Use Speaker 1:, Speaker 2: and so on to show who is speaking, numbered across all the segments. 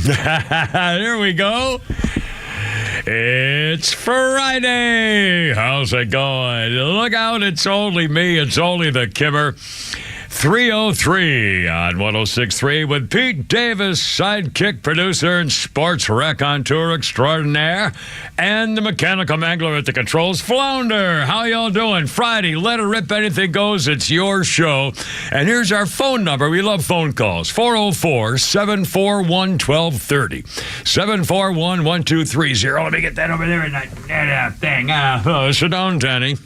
Speaker 1: Here we go. It's Friday. How's it going? Look out, it's only me. It's only the Kimmer. 303 on 106.3 with Pete Davis, sidekick producer and sports raconteur extraordinaire, and the mechanical mangler at the controls, Flounder. How y'all doing? Friday, let her rip, anything goes. It's your show. And here's our phone number. We love phone calls. 404-741-1230. 741-1230. Let me get that over there in that thing. Sit down, Danny.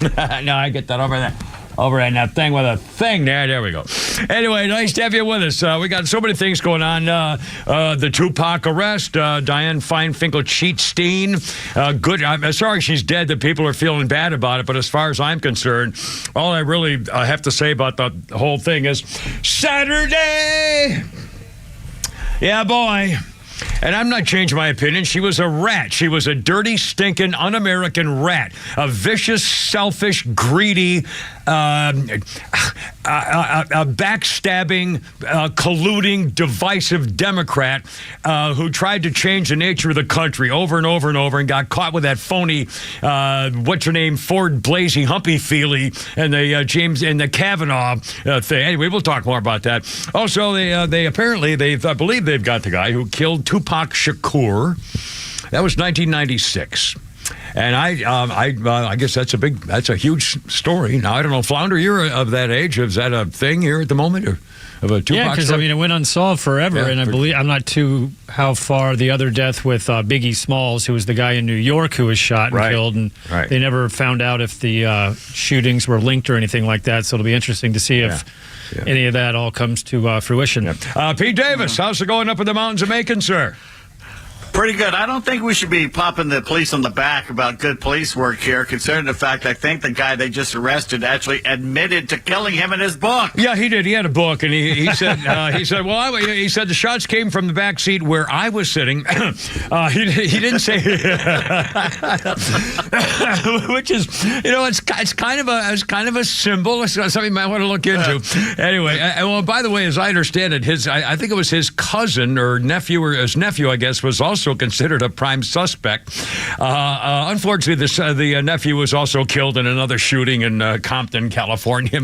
Speaker 1: No, I get that over there. Over in that thing with a thing there. There we go. Anyway, nice to have you with us. We got so many things going on. The Tupac arrest, Diane Feinstein. Good. I'm sorry she's dead. The people are feeling bad about it. But as far as I'm concerned, all I really have to say about the whole thing is Saturday. Yeah, boy. And I'm not changing my opinion. She was a rat. She was a dirty, stinking, un-American rat. A vicious, selfish, greedy, backstabbing, colluding, divisive Democrat who tried to change the nature of the country over and over and over and got caught with that phony, what's her name, Ford Blasey Humpy Feely and the James and the Kavanaugh thing. Anyway, we'll talk more about that. Also, I believe they've got the guy who killed Tupac Shakur. That was 1996. And I guess that's a huge story. Now, I don't know, Flounder, you're of that age. Is that a thing here at the moment? Or of a Tupac
Speaker 2: because it went unsolved forever. Yeah, and I believe, I'm not too how far the other death with Biggie Smalls, who was the guy in New York who was shot and killed. And they never found out if the shootings were linked or anything like that. So it'll be interesting to see if any of that all comes to fruition.
Speaker 1: Yeah. Pete Davis, how's it going up in the mountains of Macon, sir?
Speaker 3: Pretty good. I don't think we should be popping the police on the back about good police work here, considering the fact I think the guy they just arrested actually admitted to killing him in his book.
Speaker 1: Yeah, he did. He had a book, and he said he said the shots came from the back seat where I was sitting. He didn't say, which is it's kind of a symbol. It's something you might want to look into. Anyway, well, by the way, as I understand it, I think it was his cousin or nephew, or his nephew, I guess, was also considered a prime suspect. Unfortunately, the nephew was also killed in another shooting in Compton, California.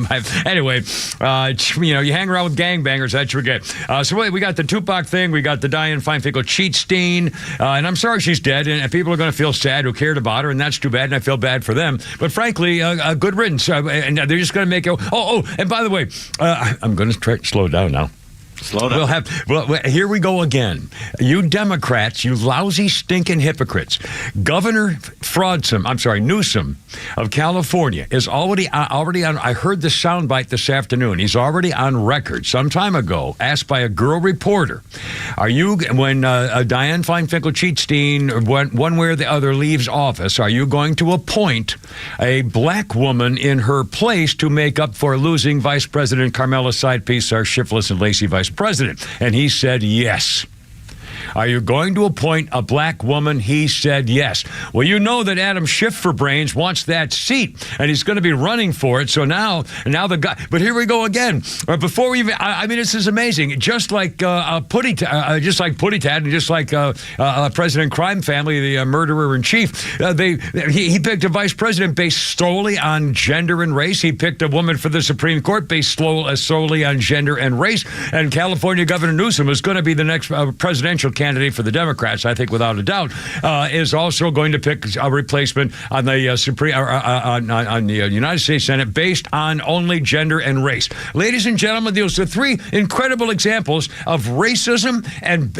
Speaker 1: Anyway, you hang around with gangbangers, that's what you get. So we got the Tupac thing, we got the Diane Feinstein, and I'm sorry she's dead, and people are going to feel sad who cared about her, and that's too bad, and I feel bad for them. But frankly, a good riddance, and they're just going to make it. And by the way, I'm going to try to slow down now.
Speaker 3: Slow down.
Speaker 1: Here we go again. You Democrats, you lousy, stinking hypocrites. Governor Newsom of California is already on. I heard the soundbite this afternoon. He's already on record some time ago, asked by a girl reporter, when Diane Feinstein, one way or the other, leaves office, are you going to appoint a black woman in her place to make up for losing Vice President Carmela Sidepiece, our shiftless and lazy Vice President? And he said yes. Are you going to appoint a black woman? He said yes. Well, you know that Adam Schiff for Brains wants that seat, and he's going to be running for it. So now the guy. But here we go again. Before we even, this is amazing. Just like Putty Tat, and just like President Crime Family, the murderer in chief, he picked a vice president based solely on gender and race. He picked a woman for the Supreme Court based solely on gender and race. And California Governor Newsom is going to be the next presidential candidate for the Democrats, I think, without a doubt, is also going to pick a replacement on the on the United States Senate based on only gender and race. Ladies and gentlemen, those are three incredible examples of racism and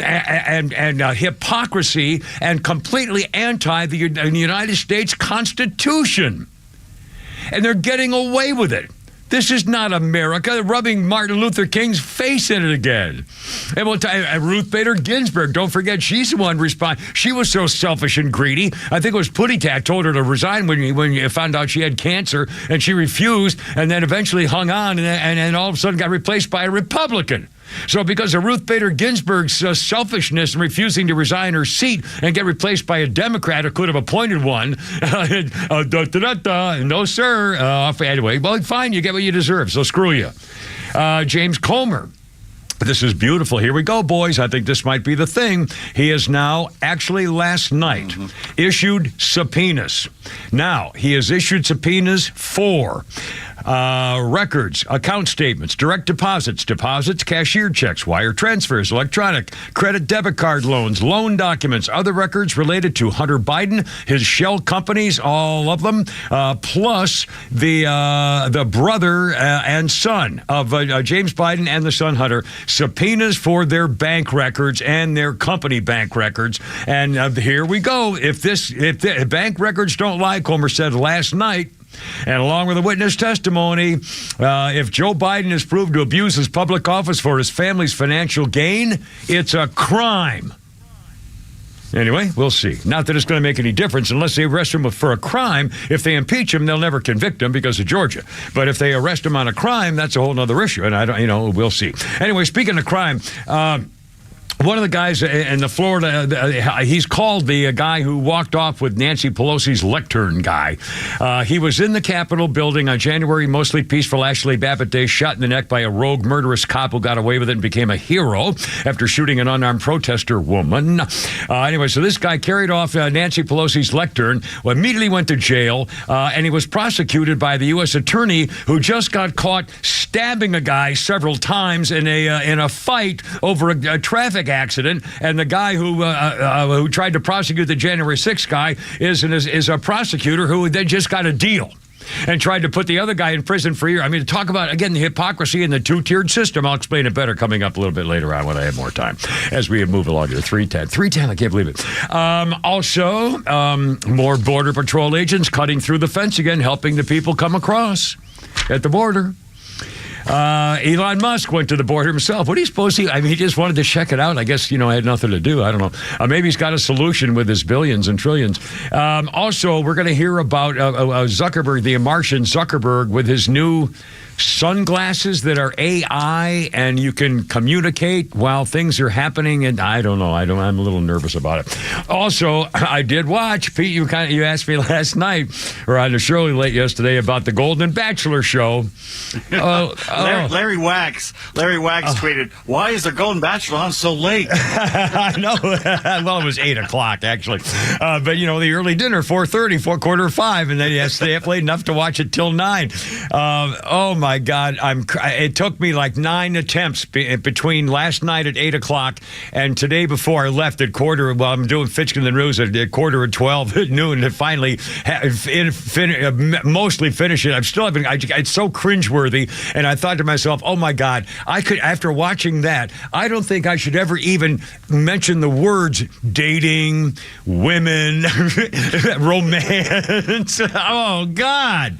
Speaker 1: hypocrisy and completely anti the United States Constitution. And they're getting away with it. This is not America. Rubbing Martin Luther King's face in it again. And we'll tell you, Ruth Bader Ginsburg, don't forget, she's the one respond. She was so selfish and greedy. I think it was Putty Tat told her to resign when you found out she had cancer, and she refused, and then eventually hung on, and all of a sudden got replaced by a Republican. So because of Ruth Bader Ginsburg's selfishness and refusing to resign her seat and get replaced by a Democrat who could have appointed one, no, sir. Anyway, well, fine, you get what you deserve, so screw you. James Comer This is beautiful. Here we go, boys. I think this might be the thing. He has now, actually last night, issued subpoenas. Now, he has issued subpoenas for records, account statements, direct deposits, cashier checks, wire transfers, electronic, credit debit card loans, loan documents, other records related to Hunter Biden, his shell companies, all of them, plus the brother and son of James Biden and the son Hunter, subpoenas for their bank records and their company bank records. And here we go. If the bank records don't lie, Comer said last night, and along with the witness testimony, if Joe Biden is proved to abuse his public office for his family's financial gain, it's a crime. Anyway, we'll see. Not that it's going to make any difference unless they arrest him for a crime. If they impeach him, they'll never convict him because of Georgia. But if they arrest him on a crime, that's a whole other issue. And I don't, we'll see. Anyway, speaking of crime, one of the guys in the Florida, he's called the guy who walked off with Nancy Pelosi's lectern guy. He was in the Capitol building on January mostly peaceful Ashley Babbitt Day, shot in the neck by a rogue murderous cop who got away with it and became a hero after shooting an unarmed protester woman. Anyway, so this guy carried off Nancy Pelosi's lectern, immediately went to jail, and he was prosecuted by the U.S. attorney who just got caught stabbing a guy several times in a fight over a traffic accident, and the guy who tried to prosecute the January 6th guy is a prosecutor who then just got a deal and tried to put the other guy in prison for a year. I mean, to talk about, again, the hypocrisy in the two-tiered system. I'll explain it better coming up a little bit later on when I have more time as we move along to 310. 310, I can't believe it. Also, more Border Patrol agents cutting through the fence again, helping the people come across at the border. Elon Musk went to the border himself. What do you suppose he just wanted to check it out. I guess, had nothing to do. I don't know. Maybe he's got a solution with his billions and trillions. Also, we're going to hear about Zuckerberg, the Martian Zuckerberg, with his new sunglasses that are AI, and you can communicate while things are happening. And I don't know. I'm a little nervous about it. Also, I did watch, Pete, you asked me last night, or on the show late yesterday, about the Golden Bachelor show.
Speaker 3: Larry Wax tweeted, "Why is the Golden Bachelor on so late?"
Speaker 1: I know. Well, it was 8 o'clock, actually. But, the early dinner, 4:30, 5:45, and then you have to stay up late enough to watch it till 9. Oh, my God. It took me like 9 attempts between last night at 8 o'clock and today before I left at I'm doing Fitchkin the News at 11:45 at noon to finally mostly finish it. I'm still having, it's so cringeworthy. And I thought to myself, oh my God, after watching that, I don't think I should ever even mention the words dating, women, romance. Oh God.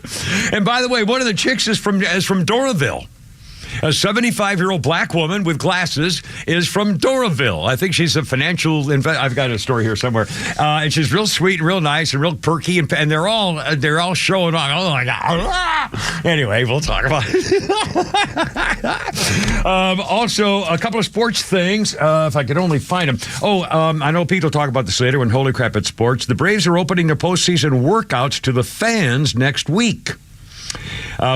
Speaker 1: And by the way, one of the chicks is from Doraville. A 75-year-old black woman with glasses is from Doraville. I think she's a financial investor. I've got a story here somewhere. And she's real sweet and real nice and real perky. And they're all showing off. Oh, my God. Anyway, we'll talk about it. Also, a couple of sports things, if I could only find them. I know Pete will talk about this later when Holy Crap at Sports. The Braves are opening their postseason workouts to the fans next week.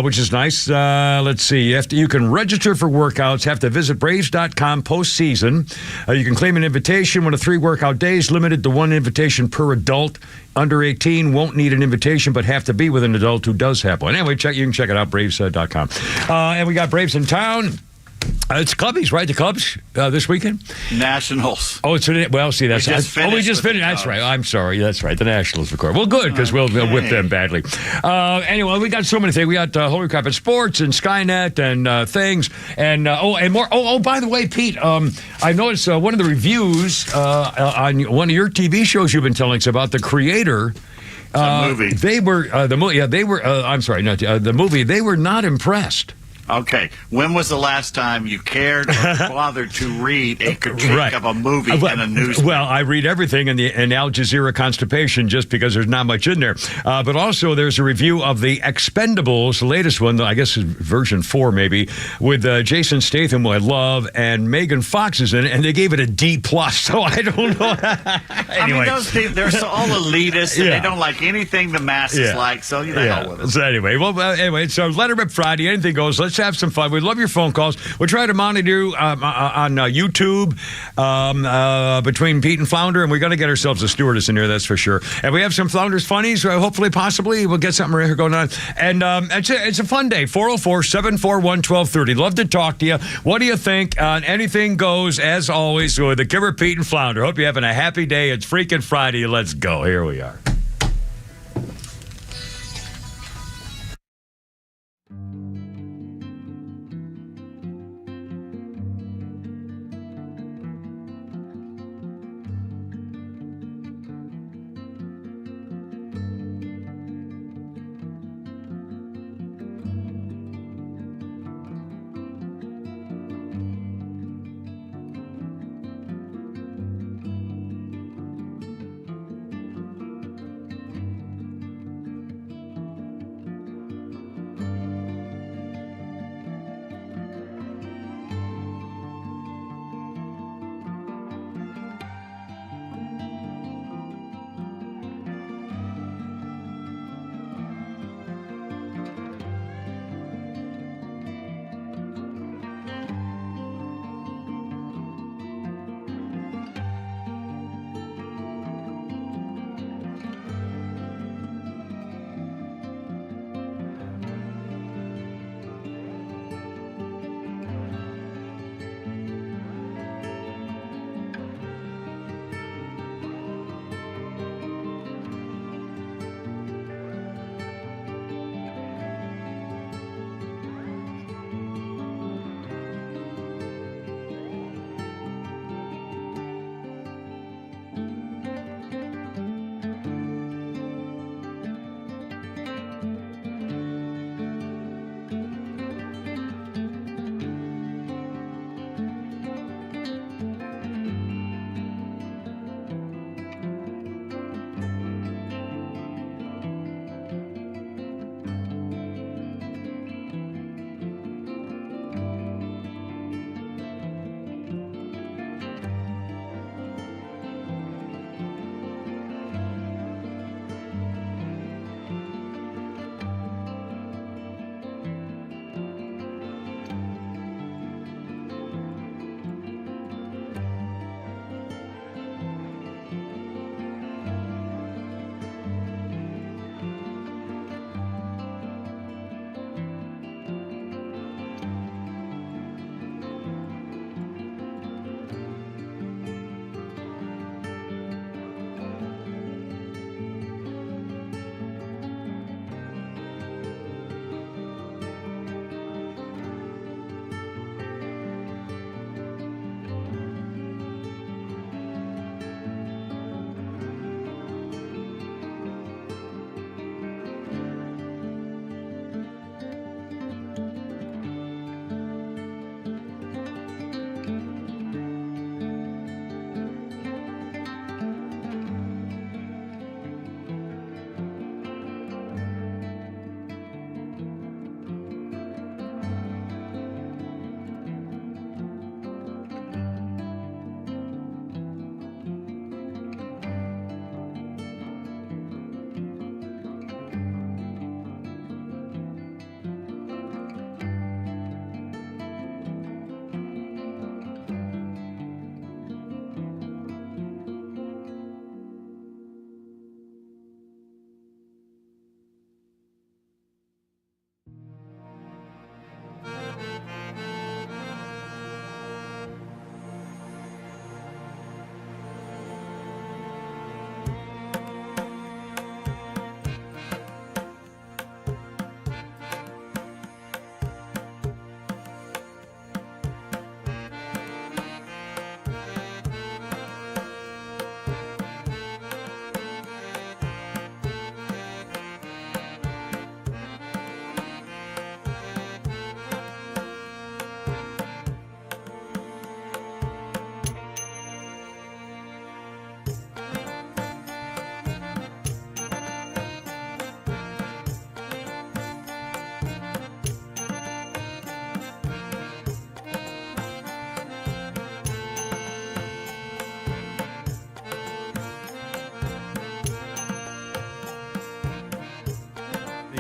Speaker 1: Which is nice. Let's see. You can register for workouts. Have to visit Braves.com postseason. You can claim an invitation. One of 3 workout days, limited to 1 invitation per adult. Under 18 won't need an invitation, but have to be with an adult who does have one. Anyway, you can check it out, Braves.com. And we got Braves in town. It's Cubbies, right? The Cubs this weekend?
Speaker 3: Nationals.
Speaker 1: Oh, it's well. See, that's
Speaker 3: we just finished.
Speaker 1: That's right. I'm sorry. That's right. The Nationals, of course. Well, good because we'll whip them badly. Anyway, we got so many things. We got Holy Crap at Sports and Skynet and things and more. Oh, by the way, Pete, I noticed one of the reviews on one of your TV shows you've been telling us about, The Creator.
Speaker 3: The movie.
Speaker 1: They were the movie. Yeah, they were. I'm sorry, not the movie. They were not impressed.
Speaker 3: Okay. When was the last time you cared or bothered to read a critique of a movie in a newspaper?
Speaker 1: Well, I read everything in Al Jazeera Constipation just because there's not much in there. But also there's a review of The Expendables, the latest one, I guess version 4 maybe, with Jason Statham, who I love, and Megan Fox is in it, and they gave it a D+. So I don't know. Anyway.
Speaker 3: I mean, those people, they're so all elitist, and they don't like anything the masses like, so you know with it.
Speaker 1: So anyway, so Let It Rip Friday, anything goes. Let's Let's have some fun. We love your phone calls. We'll try to monitor you on YouTube between Pete and Flounder, and we got to get ourselves a stewardess in here, that's for sure. And we have some Flounders funnies. Hopefully, possibly, we'll get something right here going on. And it's a fun day. 404-741-1230. Love to talk to you. What do you think? Anything goes, as always, with the Giver, Pete, and Flounder. Hope you're having a happy day. It's freaking Friday. Let's go. Here we are.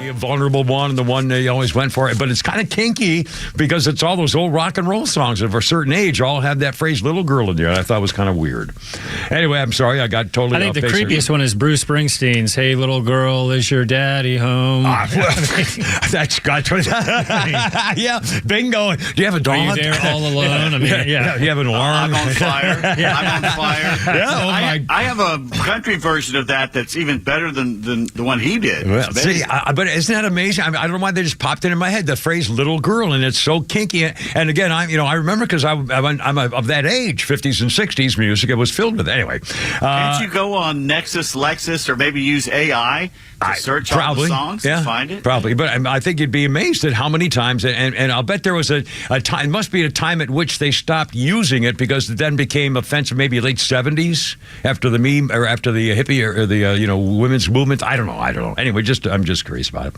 Speaker 1: The vulnerable one and the one they always went for it. But it's kind of kinky because it's all those old rock and roll songs of a certain age all have that phrase little girl in there. I thought it was kind of weird. Anyway, I'm sorry. I got totally
Speaker 2: I think the creepiest one is Bruce Springsteen's Hey Little Girl, Is Your Daddy Home?
Speaker 1: That's got yeah, bingo. Do you have a dog?
Speaker 2: Are you there all alone? I mean, yeah.
Speaker 1: You have an alarm?
Speaker 3: I'm on fire. I'm on fire.
Speaker 1: Yeah,
Speaker 3: I have a country version of that's even better than the one he did.
Speaker 1: Well, see, but isn't that amazing? I don't know why they just popped it in my head, the phrase little girl, and it's so kinky. And again, I remember because I'm of that age, 50s and 60s music, it was filled with it. Anyway.
Speaker 3: Can't you go on Nexus, Lexus, or maybe use AI to search all the songs and find it?
Speaker 1: Probably, but I think you'd be amazed at how many times, and I'll bet there was a time, must be a time at which they stopped using it because it then became offensive, maybe late 70s, after the meme, or after the hippie, or the, women's movement. I don't know. Anyway, I'm just curious about it.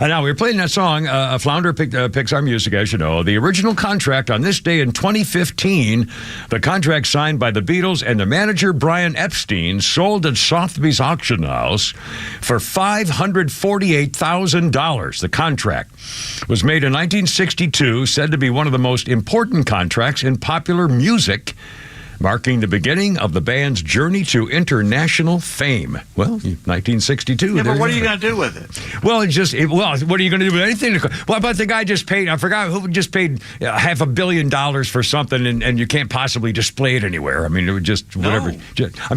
Speaker 1: And now we were playing that song, Flounder picks our music, as you know. The original contract on this day in 2015, the contract signed by the Beatles and the manager Brian Epstein, sold at Sotheby's auction house for $548,000. The contract was made in 1962, said to be one of the most important contracts in popular music, marking the beginning of the band's journey to international fame. Well, 1962.
Speaker 3: Yeah, but what are you going to do with it?
Speaker 1: Well, what are you going to do with anything? Well, about the guy just paid, I forgot who just paid $500 million for something, and you can't possibly display it anywhere. I mean, it would just, whatever.
Speaker 3: No.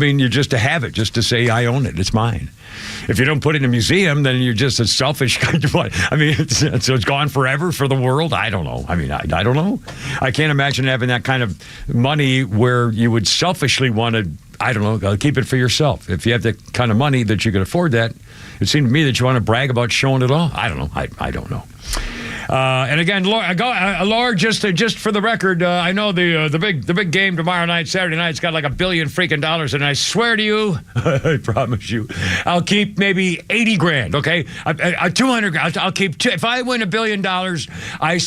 Speaker 1: You just to have it, just to say, I own it, it's mine. If you don't put it in a museum, then you're just a selfish kind of. I mean, so it's gone forever for the world. I don't know. I mean, I don't know. I can't imagine having that kind of money where you would selfishly want to, I don't know, keep it for yourself. If you have the kind of money that you can afford that, it seemed to me that you want to brag about showing it all. I don't know. I don't know. And again, Laura, just for the record, I know the big game tomorrow night, Saturday night, it's got like $1 billion freaking dollars, and I swear to you, I promise you, I'll keep maybe 80 grand. Okay, 200. I'll keep. If I win $1 billion, I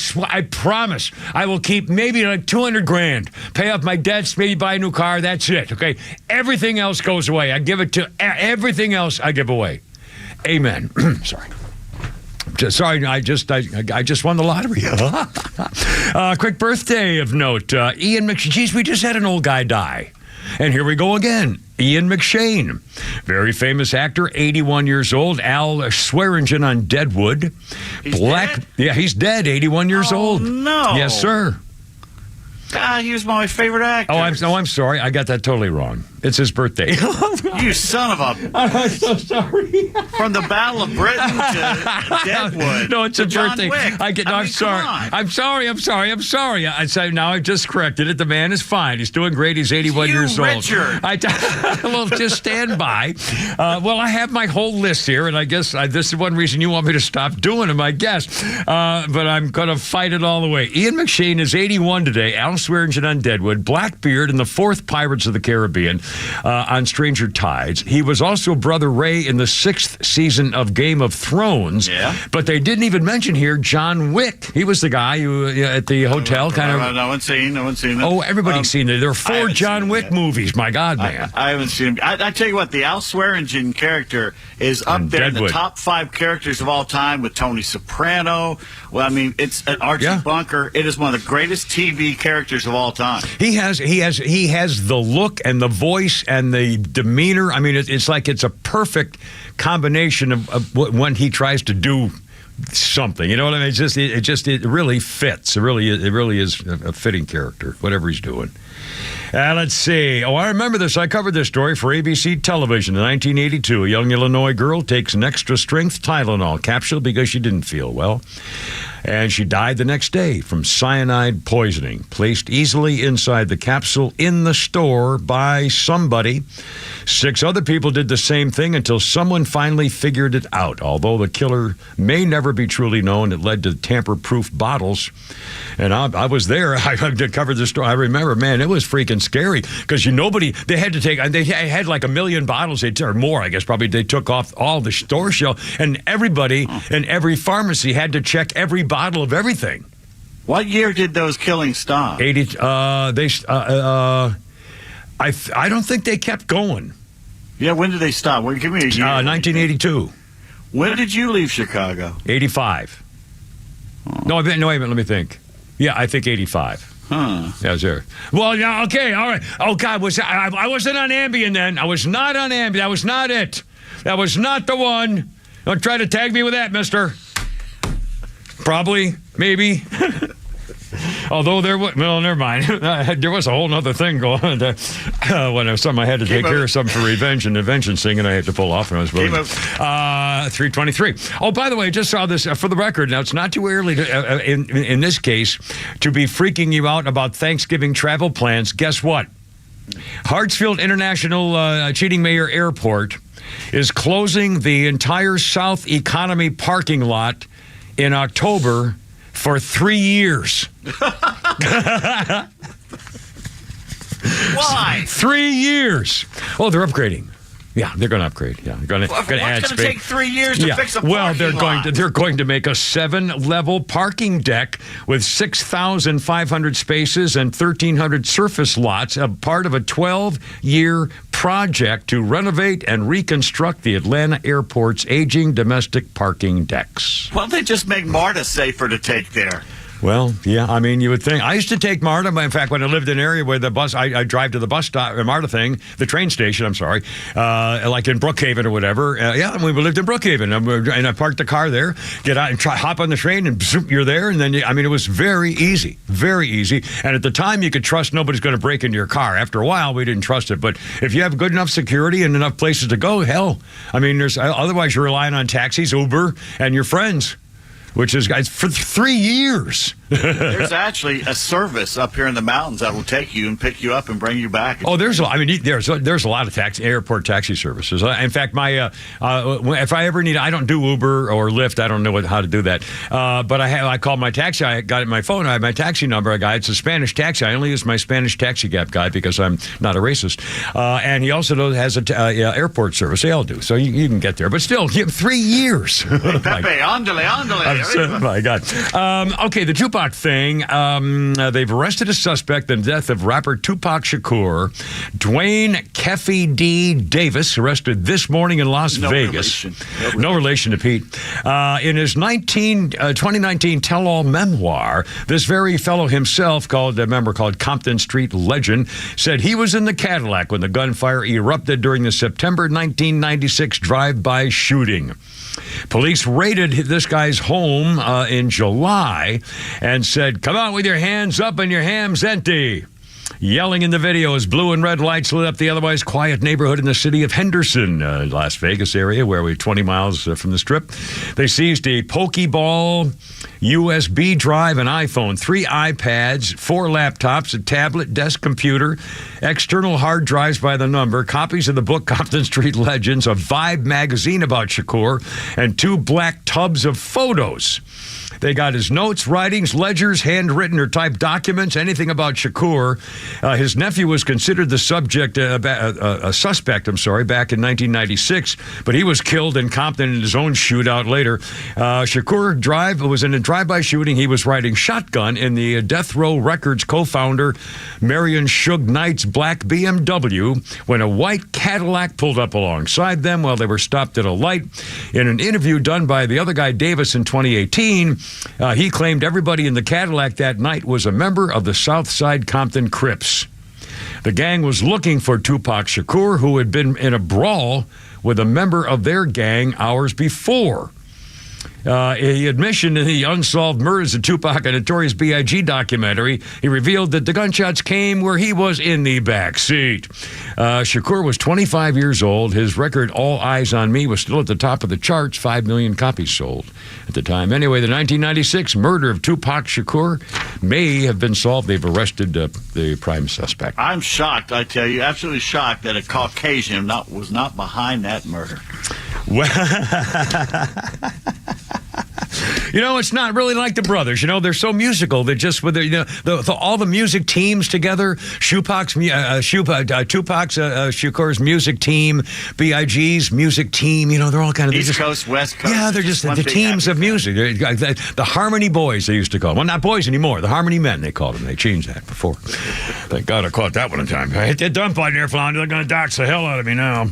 Speaker 1: promise I will keep maybe like 200 grand, pay off my debts, maybe buy a new car. That's it. Okay, everything else goes away. I give it to everything else. I give away. Amen. Sorry. Sorry, I just won the lottery. Quick birthday of note. Ian McShane. Geez, we just had an old guy die. And here we go again. Ian McShane. Very famous actor, 81 years old. Al Swearingen on Deadwood.
Speaker 3: He's dead?
Speaker 1: Yeah, he's dead, 81 years old.
Speaker 3: No.
Speaker 1: Yes, sir.
Speaker 3: He was my favorite actor.
Speaker 1: I'm sorry. I got that totally wrong. It's his birthday.
Speaker 3: You son of a...
Speaker 1: I'm so sorry.
Speaker 3: From the Battle of Britain to Deadwood.
Speaker 1: No, it's a birthday.
Speaker 3: Wick.
Speaker 1: I'm sorry. I'm sorry. I said now I've just corrected it. The man is fine. He's doing great. He's 81 years old.
Speaker 3: Richard.
Speaker 1: Well, just stand by. Well, I have my whole list here, and I guess this is one reason you want me to stop doing them, I guess. But I'm going to fight it all the way. Ian McShane is 81 today. Al Swearingen on Deadwood. Blackbeard in the 4th Pirates of the Caribbean. On Stranger Tides. He was also Brother Ray in the 6th season of Game of Thrones.
Speaker 3: Yeah.
Speaker 1: But they didn't even mention here John Wick. He was the guy who at the hotel kind of.
Speaker 3: No one's seen it.
Speaker 1: Oh, everybody's seen it. There are 4 John Wick movies. My God, man.
Speaker 3: I haven't seen him. I tell you what, the Al Swearingen character is up there
Speaker 1: Deadwood.
Speaker 3: in the top 5 characters of all time with Tony Soprano. Well, I mean, it's an Archie Bunker. It is one of the greatest TV characters of all time.
Speaker 1: He has the look and the voice and the demeanor. I mean, it's like it's a perfect combination of when he tries to do something. You know what I mean? It really fits. It really is a fitting character, whatever he's doing. Let's see. Oh, I remember this. I covered this story for ABC television in 1982. A young Illinois girl takes an extra strength Tylenol capsule because she didn't feel well. And she died the next day from cyanide poisoning, placed easily inside the capsule in the store by somebody. 6 other people did the same thing until someone finally figured it out. Although the killer may never be truly known, it led to tamper-proof bottles. And I was there. I covered the story. I remember, man, it was freaking scary because they had to take, they had like 1 million bottles or more, I guess, probably. They took off all the store shelf, and everybody in every pharmacy had to check every bottle of everything.
Speaker 3: What year did those killings stop?
Speaker 1: I don't think they kept going.
Speaker 3: Yeah, when did they stop? Well, give me a year.
Speaker 1: 1982.
Speaker 3: When did you leave Chicago?
Speaker 1: 85. No, wait a minute, let me think. Yeah, I think 85.
Speaker 3: Huh.
Speaker 1: Yeah, there. Well, yeah, okay, all right. Oh, God, I wasn't on Ambien then. I was not on Ambien. That was not it. That was not the one. Don't try to tag me with that, mister. Probably, maybe. Although well, never mind. There was a whole other thing going on when I had to take care of something for revenge and singing I had to pull off when I was really 323. Oh, by the way, I just saw this for the record. Now, it's not too early to, in this case to be freaking you out about Thanksgiving travel plans. Guess what? Hartsfield International Cheating Mayor Airport is closing the entire South Economy parking lot in October for 3 years.
Speaker 3: Why?
Speaker 1: 3 years. Oh, they're upgrading. Yeah, they're going to upgrade. Yeah, they're going to add space.
Speaker 3: What's going to take 3 years to fix a parking lot?
Speaker 1: Well, they're going to make a 7-level parking deck with 6,500 spaces and 1,300 surface lots, a part of a 12-year project to renovate and reconstruct the Atlanta airport's aging domestic parking decks.
Speaker 3: Why don't they just make MARTA safer to take there?
Speaker 1: Well, yeah, I mean, you would think. I used to take MARTA. In fact, when I lived in an area where the bus, I drive to the bus stop, MARTA thing, the train station, I'm sorry, like in Brookhaven or whatever. Yeah, we lived in Brookhaven. And I parked the car there, get out and hop on the train, and zoom, you're there. And then, it was very easy, very easy. And at the time, you could trust nobody's going to break into your car. After a while, we didn't trust it. But if you have good enough security and enough places to go, hell, otherwise you're relying on taxis, Uber, and your friends. Which is, guys, for 3 years.
Speaker 3: There's actually a service up here in the mountains that will take you and pick you up and bring you back.
Speaker 1: Oh, there's a lot of airport taxi services. In fact, if I ever need, I don't do Uber or Lyft. I don't know how to do that. But I called my taxi. I got it in my phone. I have my taxi number. It's a Spanish taxi. I only use my Spanish taxi cab guy because I'm not a racist. And he also has an airport service. They all do. So you can get there. But still, 3 years.
Speaker 3: Hey, Pepe, andale.
Speaker 1: Oh, my God. Okay, the Tupac thing. They've arrested a suspect in the death of rapper Tupac Shakur. Dwayne Keffy D. Davis, arrested this morning in Las Vegas. No relation to Pete. In his 2019 tell-all memoir, this very fellow himself, called Compton Street Legend, said he was in the Cadillac when the gunfire erupted during the September 1996 drive-by shooting. Police raided this guy's home in July and said, "Come out with your hands up and your hams empty." Yelling in the video as blue and red lights lit up the otherwise quiet neighborhood in the city of Henderson, Las Vegas area, where we're 20 miles from the Strip. They seized a Pokeball, USB drive, an iPhone, 3 iPads, 4 laptops, a tablet, desk computer, external hard drives by the number, copies of the book Compton Street Legends, a Vibe magazine about Shakur, and 2 black tubs of photos. They got his notes, writings, ledgers, handwritten or typed documents, anything about Shakur. His nephew was considered the suspect, back in 1996, but he was killed in Compton in his own shootout later. Shakur was in a drive-by shooting. He was riding shotgun in the Death Row Records co-founder Marion Suge Knight's black BMW when a white Cadillac pulled up alongside them while they were stopped at a light. In an interview done by the other guy, Davis, in 2018, he claimed everybody in the Cadillac that night was a member of the Southside Compton Crips. The gang was looking for Tupac Shakur, who had been in a brawl with a member of their gang hours before. He admission in the Unsolved Murders of Tupac and Notorious B.I.G. documentary, he revealed that the gunshots came where he was in the back seat. Shakur was 25 years old. His record, All Eyes on Me, was still at the top of the charts, 5 million copies sold at the time. Anyway, the 1996 murder of Tupac Shakur may have been solved. They've arrested the prime suspect.
Speaker 3: I'm shocked, I tell you, absolutely shocked that a Caucasian was not behind that murder.
Speaker 1: Well, You know, it's not really like the brothers. You know, they're so musical. They're just with all the music teams together. Tupac's Shakur's music team, B.I.G.'s music team. You know, they're all kind of
Speaker 3: East Coast, West Coast.
Speaker 1: Yeah, they're just the teams of music. The Harmony Boys, they used to call them. Well, not boys anymore. The Harmony Men, they called them. They changed that before. Thank God I caught that one in time. I hit that dump on there, Flounder. They're going to dox the hell out of me now.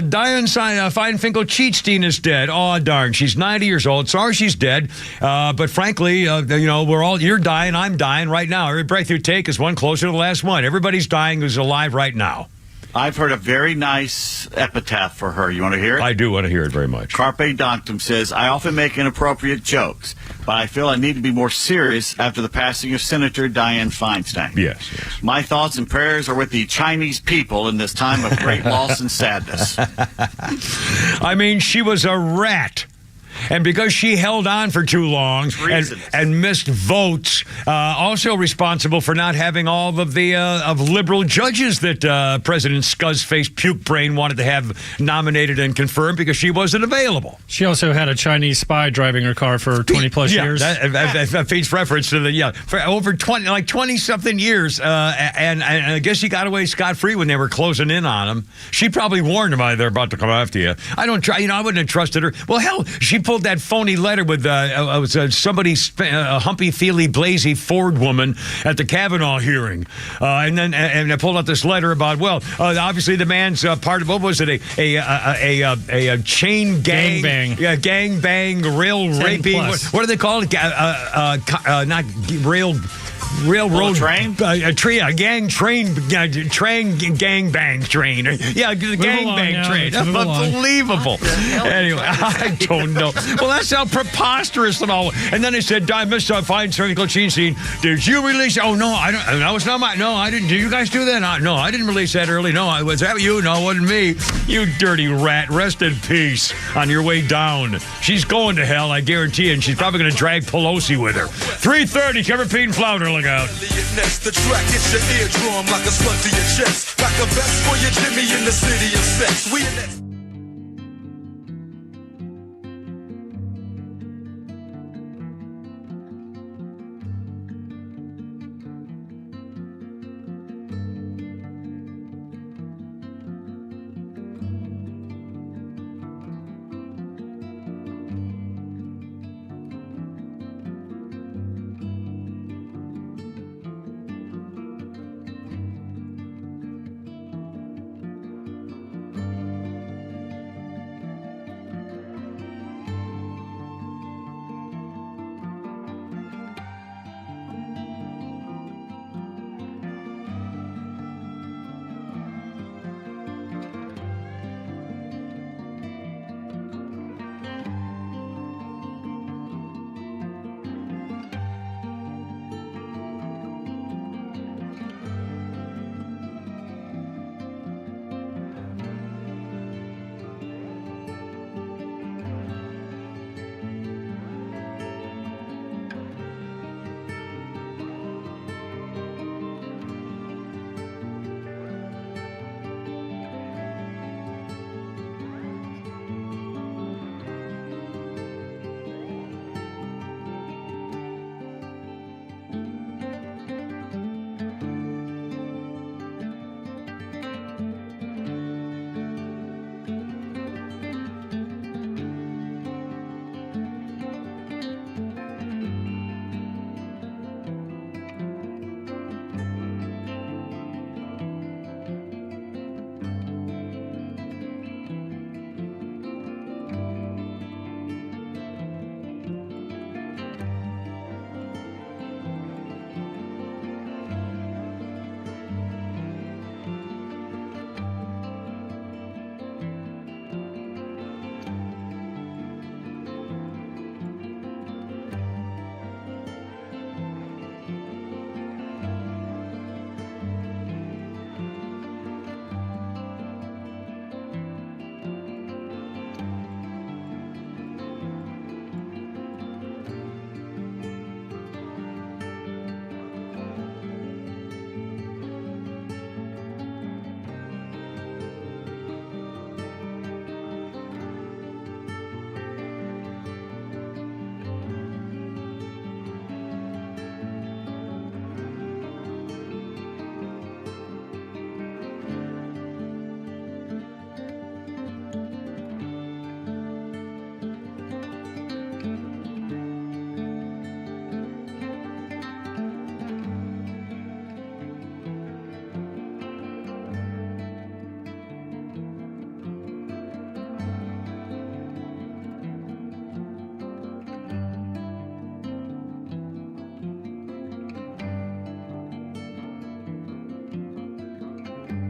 Speaker 1: Diane Feinstein is dead. Oh, darn. She's 90 years old. Sorry she's dead. But frankly, you're dying, I'm dying right now. Every breath you take is one closer to the last one. Everybody's dying who's alive right now.
Speaker 3: I've heard a very nice epitaph for her. You want to hear it?
Speaker 1: I do want to hear it very much.
Speaker 3: Carpe Diem says, I often make inappropriate jokes, but I feel I need to be more serious after the passing of Senator Dianne Feinstein.
Speaker 1: Yes.
Speaker 3: My thoughts and prayers are with the Chinese people in this time of great loss and sadness.
Speaker 1: I mean, she was a rat. And because she held on for too long and missed votes, also responsible for not having all of the liberal judges that President Scuzz-faced puke brain wanted to have nominated and confirmed because she wasn't available.
Speaker 2: She also had a Chinese spy driving her car for 20-plus years.
Speaker 1: That feeds reference to for over 20-something years. And I guess she got away scot-free when they were closing in on him. She probably warned him, they're about to come after you. I wouldn't have trusted her. Well, hell, she pulled that phony letter with somebody's humpy, feely, blazy Ford woman at the Kavanaugh hearing, and I pulled out this letter about obviously the man's part of what was it a chain gang bang rail raping what do they call it not railroad
Speaker 3: train
Speaker 1: gang train gang bang train gang bang train unbelievable. Anyway, I don't know. Well, that's how preposterous and all. And then they said, Mr. Feinstein, did you release? Oh no, I don't. No, it's not my. No, I didn't. Did you guys do that? No, I didn't release that early. No, was that you? No, it wasn't me. You dirty rat. Rest in peace on your way down. She's going to hell, I guarantee, and she's probably going to drag Pelosi with her. 3:30. Kevin Pete and Flounder. Look out.
Speaker 4: The track hits your eardrum like a slug to your chest. Like a vest for your Jimmy in the city of sex.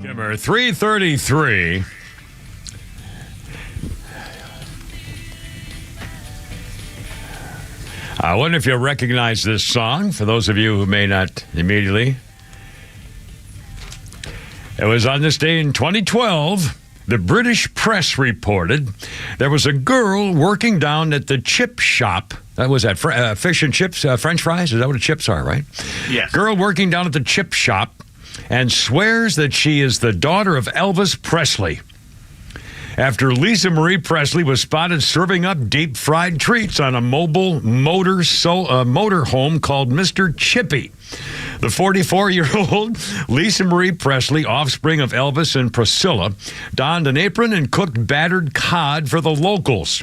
Speaker 1: Kimmer, 333. I wonder if you'll recognize this song, for those of you who may not immediately. It was on this day in 2012. The British press reported there was a girl working down at the chip shop. That was at fish and chips, French fries. Is that what the chips are, right?
Speaker 3: Yes.
Speaker 1: Girl working down at the chip shop and swears that she is the daughter of Elvis Presley. After Lisa Marie Presley was spotted serving up deep-fried treats on a mobile motor home called Mr. Chippy. The 44-year-old Lisa Marie Presley, offspring of Elvis and Priscilla, donned an apron and cooked battered cod for the locals.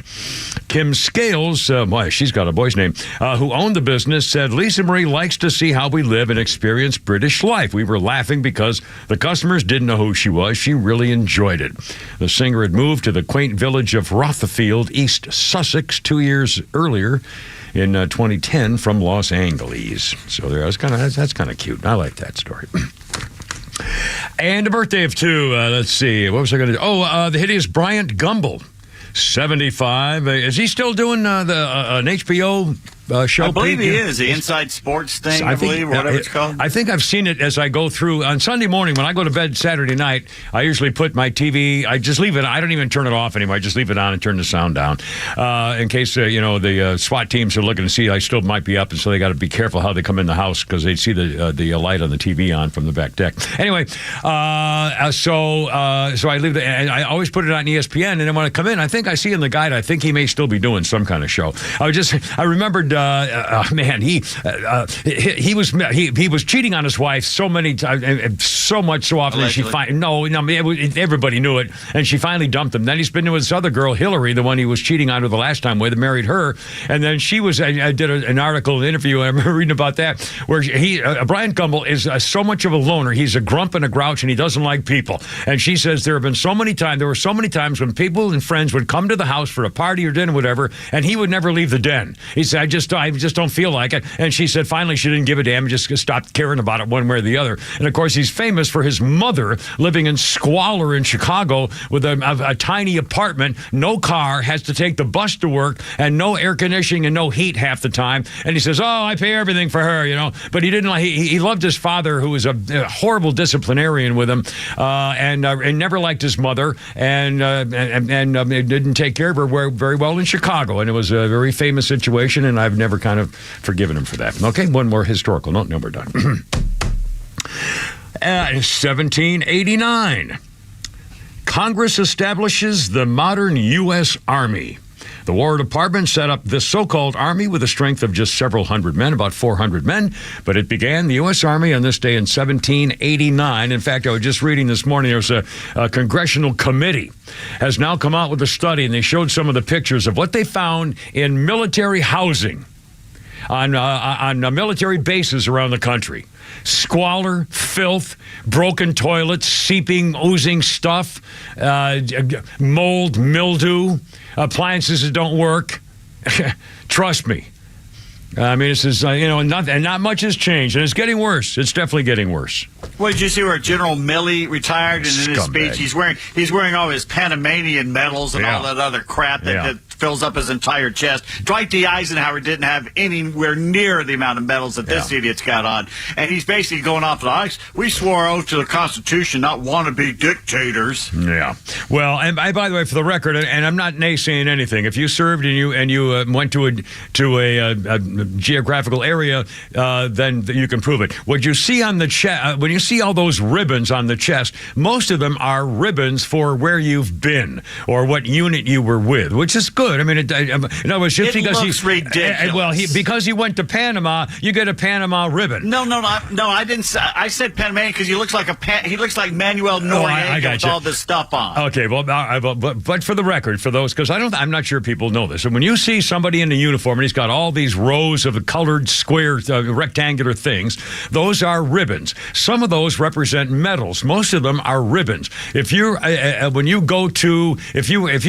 Speaker 1: Kim Scales, boy, she's got a boy's name, who owned the business, said, Lisa Marie likes to see how we live and experience British life. We were laughing because the customers didn't know who she was. She really enjoyed it. The singer had moved to the quaint village of Rotherfield, East Sussex, 2 years earlier in 2010 from Los Angeles. So that's kind of cute. I like that story. And a birthday of two. Let's see. What was I going to do? Oh, the hideous Bryant Gumbel, 75. Is he still doing an HBO show?
Speaker 3: I believe he is. The Inside Sports thing, I believe, whatever it's called.
Speaker 1: I think I've seen it as I go through. On Sunday morning, when I go to bed Saturday night, I usually put my TV, I just leave it, I don't even turn it off anymore. I just leave it on and turn the sound down. In case, the SWAT teams are looking to see I still might be up, and so they got to be careful how they come in the house because they see the light on the TV on from the back deck. Anyway, so I leave and I always put it on ESPN, and then when I come in, I think I see in the guide, I think he may still be doing some kind of show. I remembered man, he was cheating on his wife so many times, so much, so often. Everybody knew it, and she finally dumped him. Then he's been with this other girl, Hillary, the one he was cheating on her the last time with, married her, and then she was. I did an article, an interview, and I remember reading about that, where Brian Gumbel is so much of a loner. He's a grump and a grouch, and he doesn't like people. And she says there were so many times when people and friends would come to the house for a party or dinner, whatever, and he would never leave the den. He said, I just don't feel like it. And she said finally she didn't give a damn and just stopped caring about it one way or the other. And of course he's famous for his mother living in squalor in Chicago with a tiny apartment, no car, has to take the bus to work, and no air conditioning and no heat half the time. And he says, I pay everything for her, But he didn't. He loved his father, who was a horrible disciplinarian with him, and never liked his mother, and didn't take care of her very well in Chicago. And it was a very famous situation, and I've never kind of forgiven him for that. Okay, one more historical note, and we're done. 1789. Congress establishes the modern U.S. Army. The War Department set up this so-called Army with a strength of just several hundred men, about 400 men, but it began, the U.S. Army, on this day in 1789. In fact, I was just reading this morning, there was a congressional committee has now come out with a study, and they showed some of the pictures of what they found in military housing on military bases around the country. Squalor, filth, broken toilets, seeping, oozing stuff, mold, mildew, appliances that don't work. Trust me. I mean, this is, not much has changed, and it's getting worse. It's definitely getting worse.
Speaker 3: Well, did you see where General Milley retired? And in his speech, he's wearing all his Panamanian medals and all that other crap that fills up his entire chest. Dwight D. Eisenhower didn't have anywhere near the amount of medals that this idiot's got on. And he's basically going off the ice. We swore oath to the Constitution, not wannabe dictators. Yeah.
Speaker 1: Well, and by the way, for the record, and I'm not naysaying anything, if you served and you went to a geographical area, then you can prove it. What you see on the chest, when you see all those ribbons on the chest, most of them are ribbons for where you've been or what unit you were with, which is good. I mean, in other words, just because
Speaker 3: looks ridiculous.
Speaker 1: Because he went to Panama, you get a Panama ribbon.
Speaker 3: No, I didn't. I said Panamanian because he looks like Manuel Noriega with all this stuff on.
Speaker 1: Okay, well, but for the record, for those, because I'm not sure people know this. And when you see somebody in a uniform and he's got all these rows of colored square, rectangular things, those are ribbons. Some of those represent medals. Most of them are ribbons. If you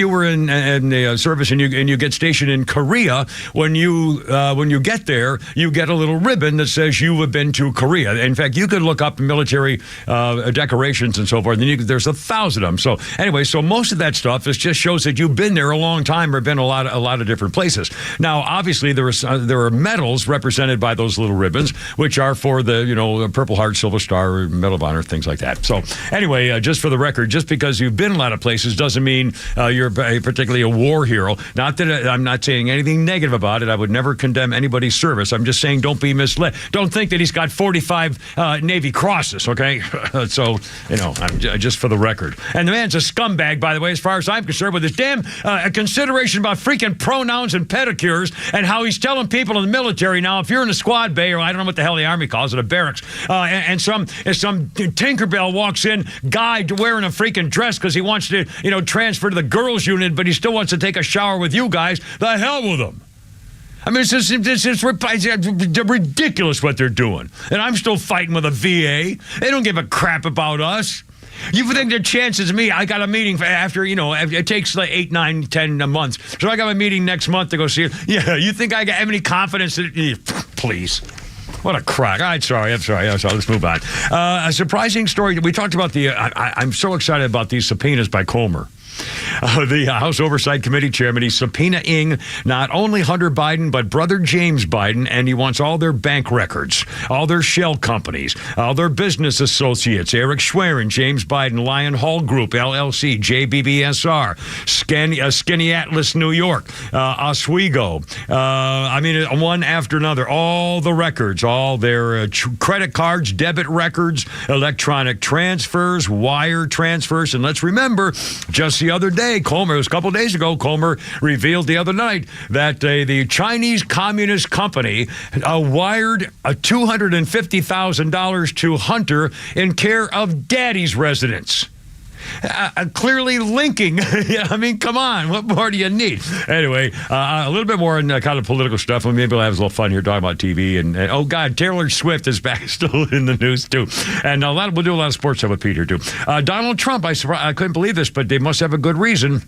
Speaker 1: were in the service service and you get stationed in Korea, when you get there, you get a little ribbon that says you have been to Korea. In fact, you could look up military decorations and so forth, and there's 1,000 of them. So anyway, so most of that stuff just shows that you've been there a long time or been a lot of different places. Now, obviously, there are medals represented by those little ribbons, which are for the Purple Heart, Silver Star, Medal of Honor, things like that. So anyway, just for the record, just because you've been a lot of places doesn't mean you're particularly a war hero. Not that I'm not saying anything negative about it. I would never condemn anybody's service. I'm just saying don't be misled. Don't think that he's got 45 Navy crosses, okay? So, I'm just for the record. And the man's a scumbag, by the way, as far as I'm concerned, with his damn consideration about freaking pronouns and pedicures and how he's telling people in the military now, if you're in a squad bay, or I don't know what the hell the Army calls it, a barracks, and some Tinkerbell walks in, guy wearing a freaking dress because he wants to, transfer to the girls' unit, but he still wants to take a shower with you guys, the hell with him. I mean, it's ridiculous what they're doing. And I'm still fighting with a VA. They don't give a crap about us. You think their chances of me, I got a meeting after, it takes like 8, 9, 10 months. So I got a meeting next month to go see it. Yeah, you think I have any confidence that, please. What a crack. I'm sorry. Let's move on. A surprising story. We talked about I'm so excited about these subpoenas by Comer. The House Oversight Committee chairman, he's subpoenaing not only Hunter Biden, but brother James Biden, and he wants all their bank records, all their shell companies, all their business associates, Eric Schwerin, James Biden, Lion Hall Group, LLC, JBBSR, Skinny Atlas, New York, Oswego, one after another, all the records, all their credit cards, debit records, electronic transfers, wire transfers, and let's remember, just the other day, Comer, it was a couple days ago, Comer revealed the other night that the Chinese Communist Company wired $250,000 to Hunter in care of Daddy's residence. Clearly linking. I mean, come on. What more do you need? Anyway, a little bit more in kind of political stuff. And maybe we'll have a little fun here talking about TV. And oh, God, Taylor Swift is back, still in the news, too. And we'll do a lot of sports stuff with Peter, too. Donald Trump, I couldn't believe this, but they must have a good reason.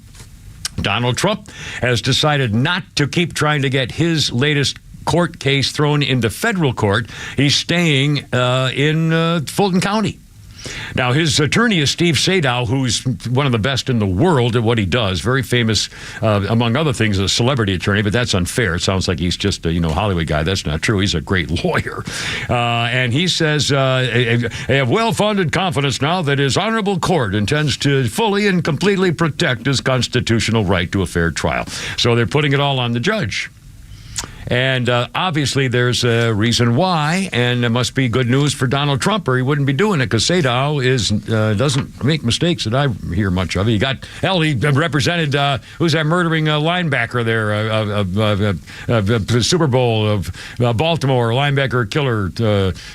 Speaker 1: Donald Trump has decided not to keep trying to get his latest court case thrown into federal court. He's staying in Fulton County. Now, his attorney is Steve Sadow, who's one of the best in the world at what he does. Very famous, among other things, a celebrity attorney, but that's unfair. It sounds like he's just a Hollywood guy. That's not true. He's a great lawyer. And he says, I have well-founded confidence now that his honorable court intends to fully and completely protect his constitutional right to a fair trial. So they're putting it all on the judge. And obviously there's a reason why, and it must be good news for Donald Trump, or he wouldn't be doing it, because Sadow doesn't make mistakes that I hear much of. He represented, who's that murdering linebacker there, of Super Bowl of Baltimore, linebacker killer,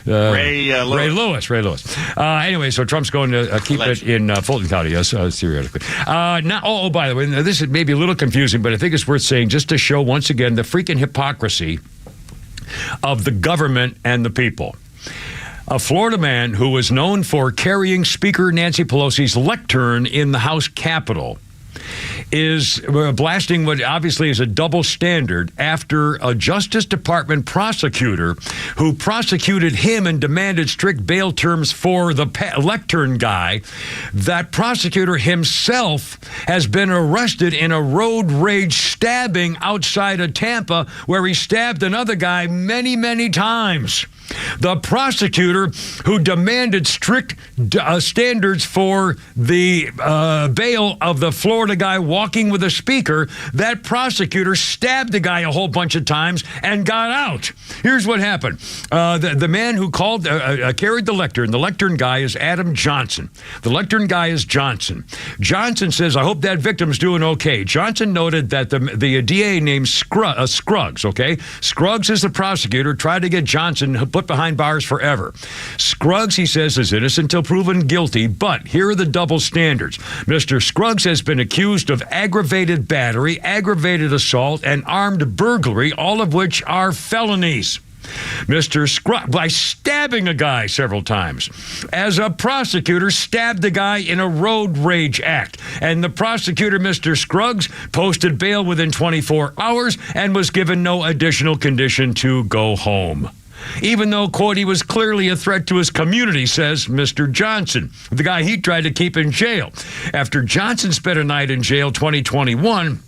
Speaker 3: Ray Lewis.
Speaker 1: Ray Lewis. Anyway, so Trump's going to keep it in Fulton County, yes, theoretically. Now, by the way, this is maybe a little confusing, but I think it's worth saying just to show once again the freaking hypocrisy of the government and the people. A Florida man who was known for carrying Speaker Nancy Pelosi's lectern in the House Capitol is blasting what obviously is a double standard after a Justice Department prosecutor who prosecuted him and demanded strict bail terms for the lectern guy. That prosecutor himself has been arrested in a road rage stabbing outside of Tampa, where he stabbed another guy many, many times. The prosecutor who demanded strict standards for the bail of the Florida guy walking with a speaker, that prosecutor stabbed the guy a whole bunch of times and got out. Here's what happened. The man who carried the lectern guy is Adam Johnson. The lectern guy is Johnson. Johnson says, I hope that victim's doing okay. Johnson noted that the DA named Scruggs, okay? Scruggs is the prosecutor, tried to get Johnson put behind bars forever. Scruggs, he says, is innocent until proven guilty, but here are the double standards. Mr. Scruggs has been accused of aggravated battery, aggravated assault, and armed burglary, all of which are felonies. Mr. Scruggs, by stabbing a guy several times, as a prosecutor stabbed the guy in a road rage act. And the prosecutor, Mr. Scruggs, posted bail within 24 hours and was given no additional condition to go home. Even though, quote, he was clearly a threat to his community, says Mr. Johnson, the guy he tried to keep in jail. After Johnson spent a night in jail 2021,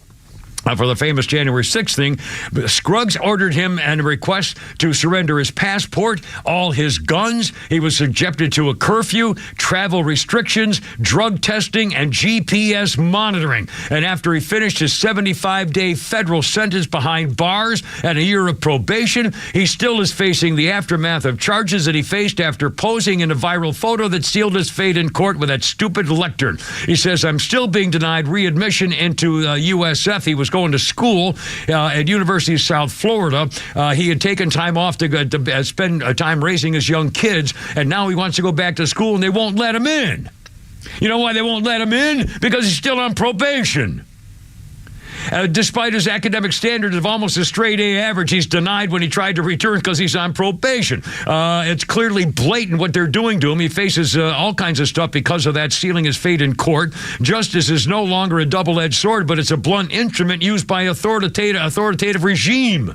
Speaker 1: for the famous January 6th thing, Scruggs ordered him and a request to surrender his passport, all his guns. He was subjected to a curfew, travel restrictions, drug testing, and GPS monitoring. And after he finished his 75-day federal sentence behind bars and a year of probation, he still is facing the aftermath of charges that he faced after posing in a viral photo that sealed his fate in court with that stupid lectern. He says, I'm still being denied readmission into USF. He was going to school at University of South Florida. He had taken time off to spend time raising his young kids, and now he wants to go back to school, and they won't let him in. You know why they won't let him in? Because he's still on probation. Despite his academic standards of almost a straight A average, he's denied when he tried to return because he's on probation. It's clearly blatant what they're doing to him. He faces all kinds of stuff because of that, sealing his fate in court. Justice is no longer a double-edged sword, but it's a blunt instrument used by authoritative regime.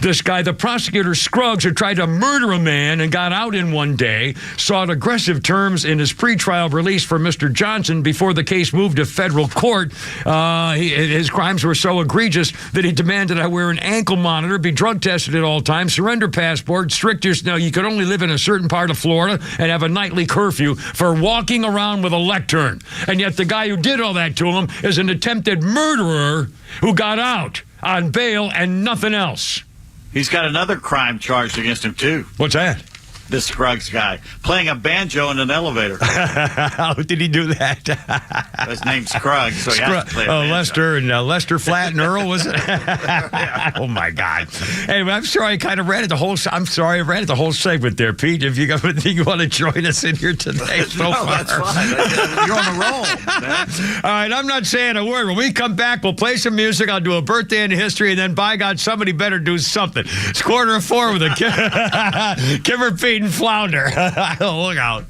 Speaker 1: This guy, the prosecutor Scruggs, who tried to murder a man and got out in one day, sought aggressive terms in his pretrial release for Mr. Johnson before the case moved to federal court. His crimes were so egregious that he demanded I wear an ankle monitor, be drug tested at all times, surrender passport, you could only live in a certain part of Florida, and have a nightly curfew for walking around with a lectern. And yet the guy who did all that to him is an attempted murderer who got out on bail and nothing else.
Speaker 3: He's got another crime charged against him, too.
Speaker 1: What's that?
Speaker 3: This Scruggs guy, playing a banjo in an elevator.
Speaker 1: How did he do that?
Speaker 3: His name's Scruggs, so he has to play a banjo.
Speaker 1: Lester and Lester Flat and Earl, was it? Oh, my God. Anyway, I'm sorry I kind of ran it the whole segment there, Pete. If you got anything you want to join us in here today so far.
Speaker 3: That's fine. You're on the roll, man.
Speaker 1: All right, I'm not saying a word. When we come back, we'll play some music. I'll do a birthday in history, and then, by God, somebody better do something. It's 3:45 with a Kimmer, Pete, and Flounder. Look out.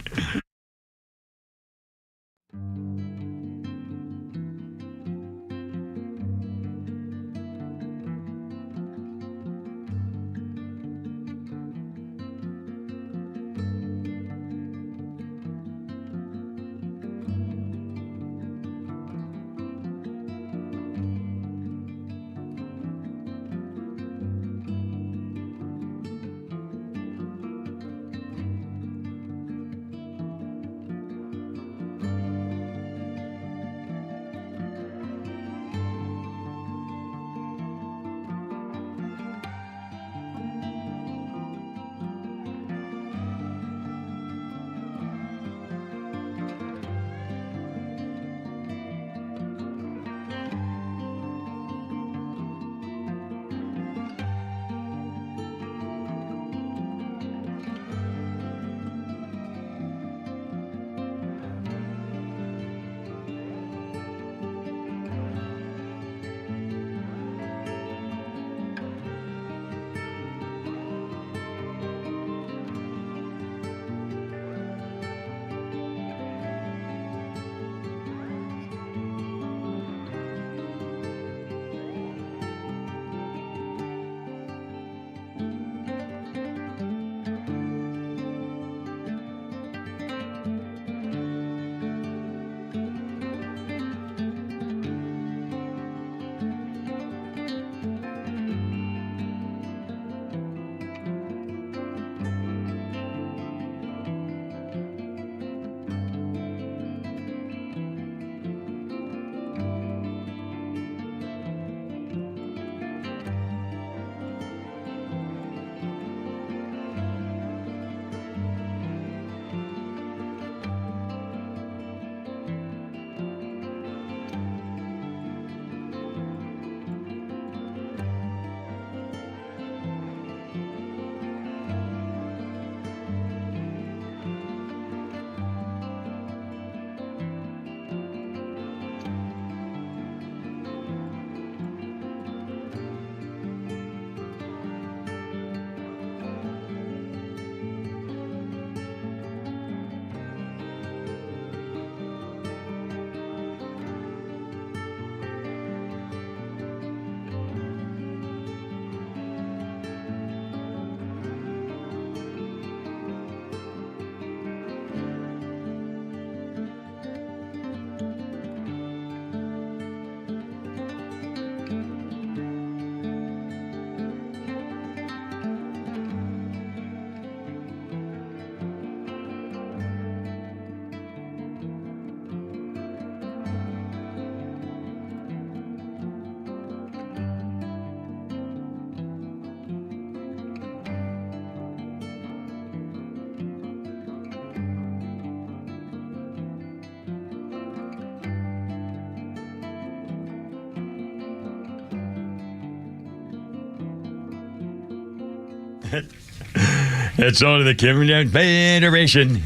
Speaker 1: It's only the generation.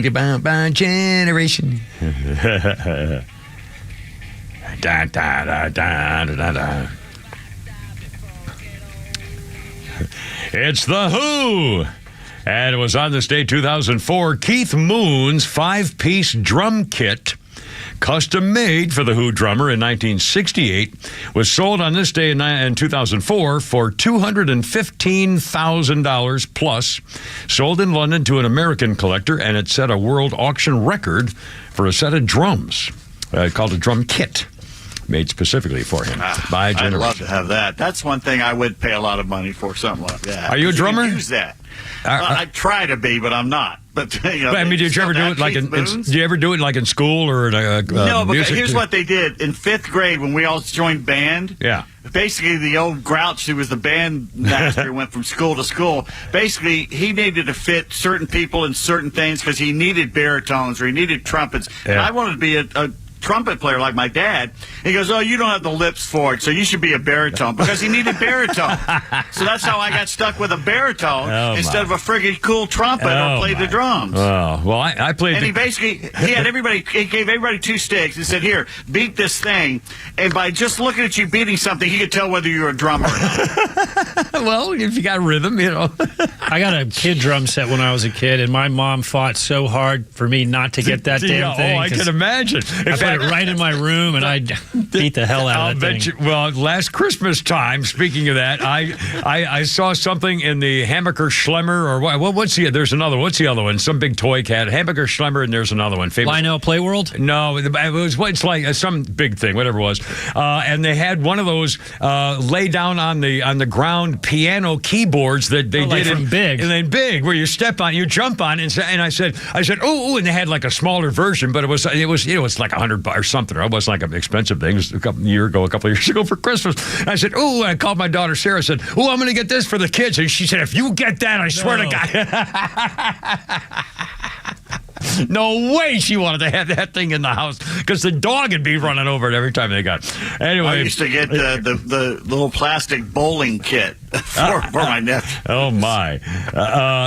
Speaker 1: Goodbye, generation. Da, da, da, da, da, da. It's The Who. And it was on this day, 2004. Keith Moon's 5-piece drum kit, custom made for the Who drummer in 1968, was sold on this day in 2004 for $215,000 plus, sold in London to an American collector, and it set a world auction record for a set of drums called a drum kit, made specifically for him by a generation.
Speaker 3: I'd love to have that. That's one thing I would pay a lot of money for, something like that.
Speaker 1: Are you a drummer?
Speaker 3: You use that. I try to be, but I'm not. But
Speaker 1: I mean, did you ever do it like do you ever do it like in school or in
Speaker 3: no? Because
Speaker 1: music?
Speaker 3: Here's what they did in 5th grade when we all joined band.
Speaker 1: Yeah.
Speaker 3: Basically, the old Grouch, who was the band master, went from school to school. Basically, he needed to fit certain people in certain things because he needed baritones or he needed trumpets. Yeah. And I wanted to be a trumpet player like my dad. He goes, oh, you don't have the lips for it, so you should be a baritone, because he needed baritone. So that's how I got stuck with a baritone instead of a friggin' cool trumpet or played the drums.
Speaker 1: Oh, well, I played.
Speaker 3: And he had everybody. He gave everybody 2 sticks and said, "Here, beat this thing." And by just looking at you beating something, he could tell whether you were a drummer or not.
Speaker 1: Well, if you got rhythm, you know.
Speaker 2: I got a kid drum set when I was a kid, and my mom fought so hard for me not to get that damn thing.
Speaker 1: Oh, I can imagine.
Speaker 2: I put it right in my room, and I beat the hell out of that thing.
Speaker 1: Well, last Christmas time, speaking of that, I saw something in the Hammacher Schlemmer, or what's the, there's another, what's the other one? Some big toy cat, Hammacher Schlemmer, and there's another one. Famous.
Speaker 2: Lionel Playworld?
Speaker 1: No, it's like some big thing, whatever it was. And they had one of those lay down on the ground piano keyboards that they did
Speaker 2: in Big.
Speaker 1: And then Big, where you step on, you jump on, and I said, oh, and they had like a smaller version, but it was like $100 or something. It wasn't like an expensive thing. It was a couple of years ago for Christmas. And I said, oh, I called my daughter Sarah. I said, oh, I'm going to get this for the kids. And she said, if you get that, I swear to God. No way she wanted to have that thing in the house, because the dog would be running over it every time they got it. Anyway,
Speaker 3: I used to get the little plastic bowling kit for my nephew.
Speaker 1: Oh, my.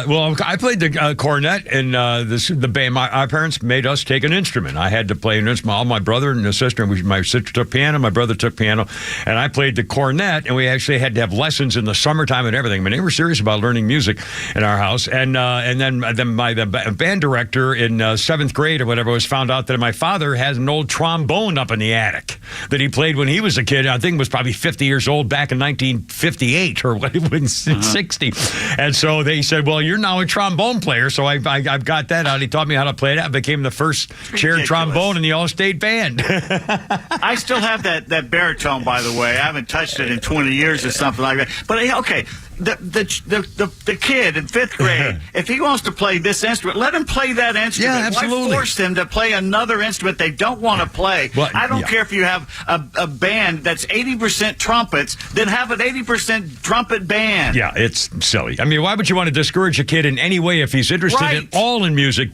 Speaker 1: Well, I played the cornet, and the band. Our parents made us take an instrument. I had to play an instrument. All my brother and sister, my sister took piano, my brother took piano, and I played the cornet, and we actually had to have lessons in the summertime and everything. I mean, they were serious about learning music in our house. And then the band director in 7th grade or whatever was found out that my father has an old trombone up in the attic that he played when he was a kid. I think was probably 50 years old back in 1958 or what, 60. And so they said, well, you're now a trombone player. So I've got that out. He taught me how to play that. I became the first chair trombone in the All-State Band.
Speaker 3: I still have that baritone, by the way. I haven't touched it in 20 years or something like that. But okay, the kid in 5th grade, if he wants to play this instrument, let him play that instrument.
Speaker 1: Yeah, absolutely.
Speaker 3: Why force them to play another instrument they don't want to play?
Speaker 1: Well,
Speaker 3: I don't care if you have a band that's 80% trumpets, then have an 80% trumpet band.
Speaker 1: Yeah, it's silly. I mean, why would you want to discourage a kid in any way if he's interested at all in music?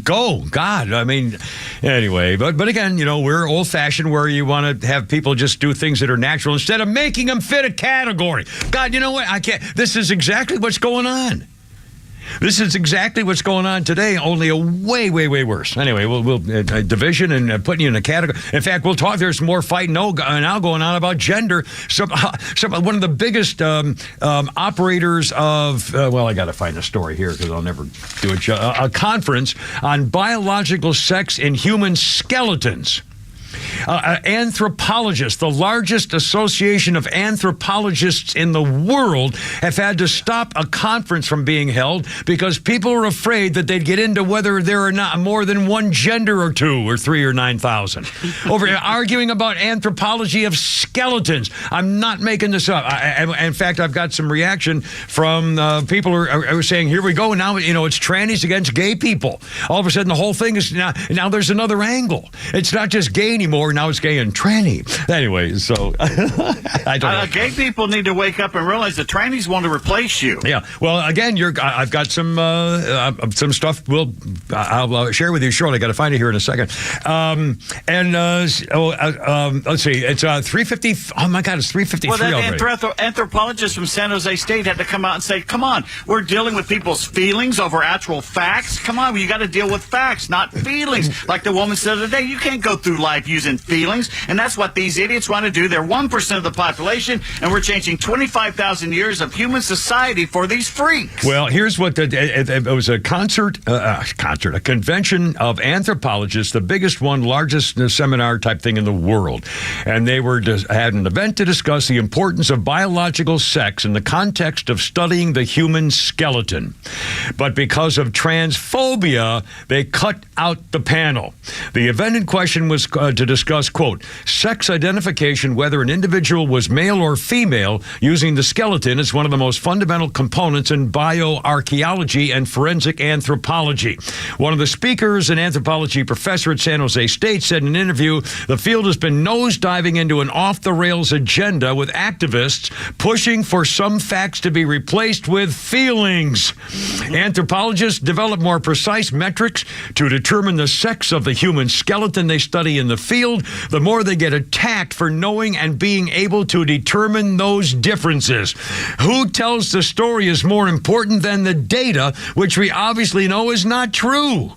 Speaker 1: Go, God. I mean, anyway, but again, you know, we're old-fashioned where you want to have people just do things that are natural instead of making them fit a category. God, you know what? I can't. This is exactly what's going on. This is exactly what's going on today, only a way, way, way worse. Anyway, we'll division and putting you in a category. In fact, we'll talk. There's more fighting now going on about gender. One of the biggest operators of, well, I got to find the story here because I'll never do it. A conference on biological sex in human skeletons. Anthropologists, the largest association of anthropologists in the world, have had to stop a conference from being held because people are afraid that they'd get into whether there are not more than one gender or 2 or 3 or 9,000. Over arguing about anthropology of skeletons. I'm not making this up. In fact, I've got some reaction from people who are saying, here we go. Now, you know, it's trannies against gay people. All of a sudden, the whole thing is now there's another angle. It's not just gay anymore. before, now it's gay and tranny. Anyway, so I don't know.
Speaker 3: Gay people need to wake up and realize the trannies want to replace you.
Speaker 1: Yeah. Well, again, I've got some stuff I'll share with you shortly. I got to find it here in a second. Let's see. It's 3:50. Oh my God, it's 3:53 already.
Speaker 3: Well, that anthropologist from San Jose State had to come out and say, "Come on, we're dealing with people's feelings over actual facts. Come on, you got to deal with facts, not feelings." Like the woman said today, you can't go through life using feelings, and that's what these idiots want to do. They're 1% of the population, and we're changing 25,000 years of human society for these freaks.
Speaker 1: Well, here's what it was: a a convention of anthropologists, the biggest one, largest seminar type thing in the world, and they had an event to discuss the importance of biological sex in the context of studying the human skeleton. But because of transphobia, they cut out the panel. The event in question was to discuss, quote, sex identification, whether an individual was male or female, using the skeleton as one of the most fundamental components in bioarchaeology and forensic anthropology. One of the speakers, an anthropology professor at San Jose State, said in an interview, the field has been nosediving into an off-the-rails agenda with activists pushing for some facts to be replaced with feelings. Anthropologists develop more precise metrics to determine the sex of the human skeleton they study in the field. The more they get attacked for knowing and being able to determine those differences. Who tells the story is more important than the data, which we obviously know is not true.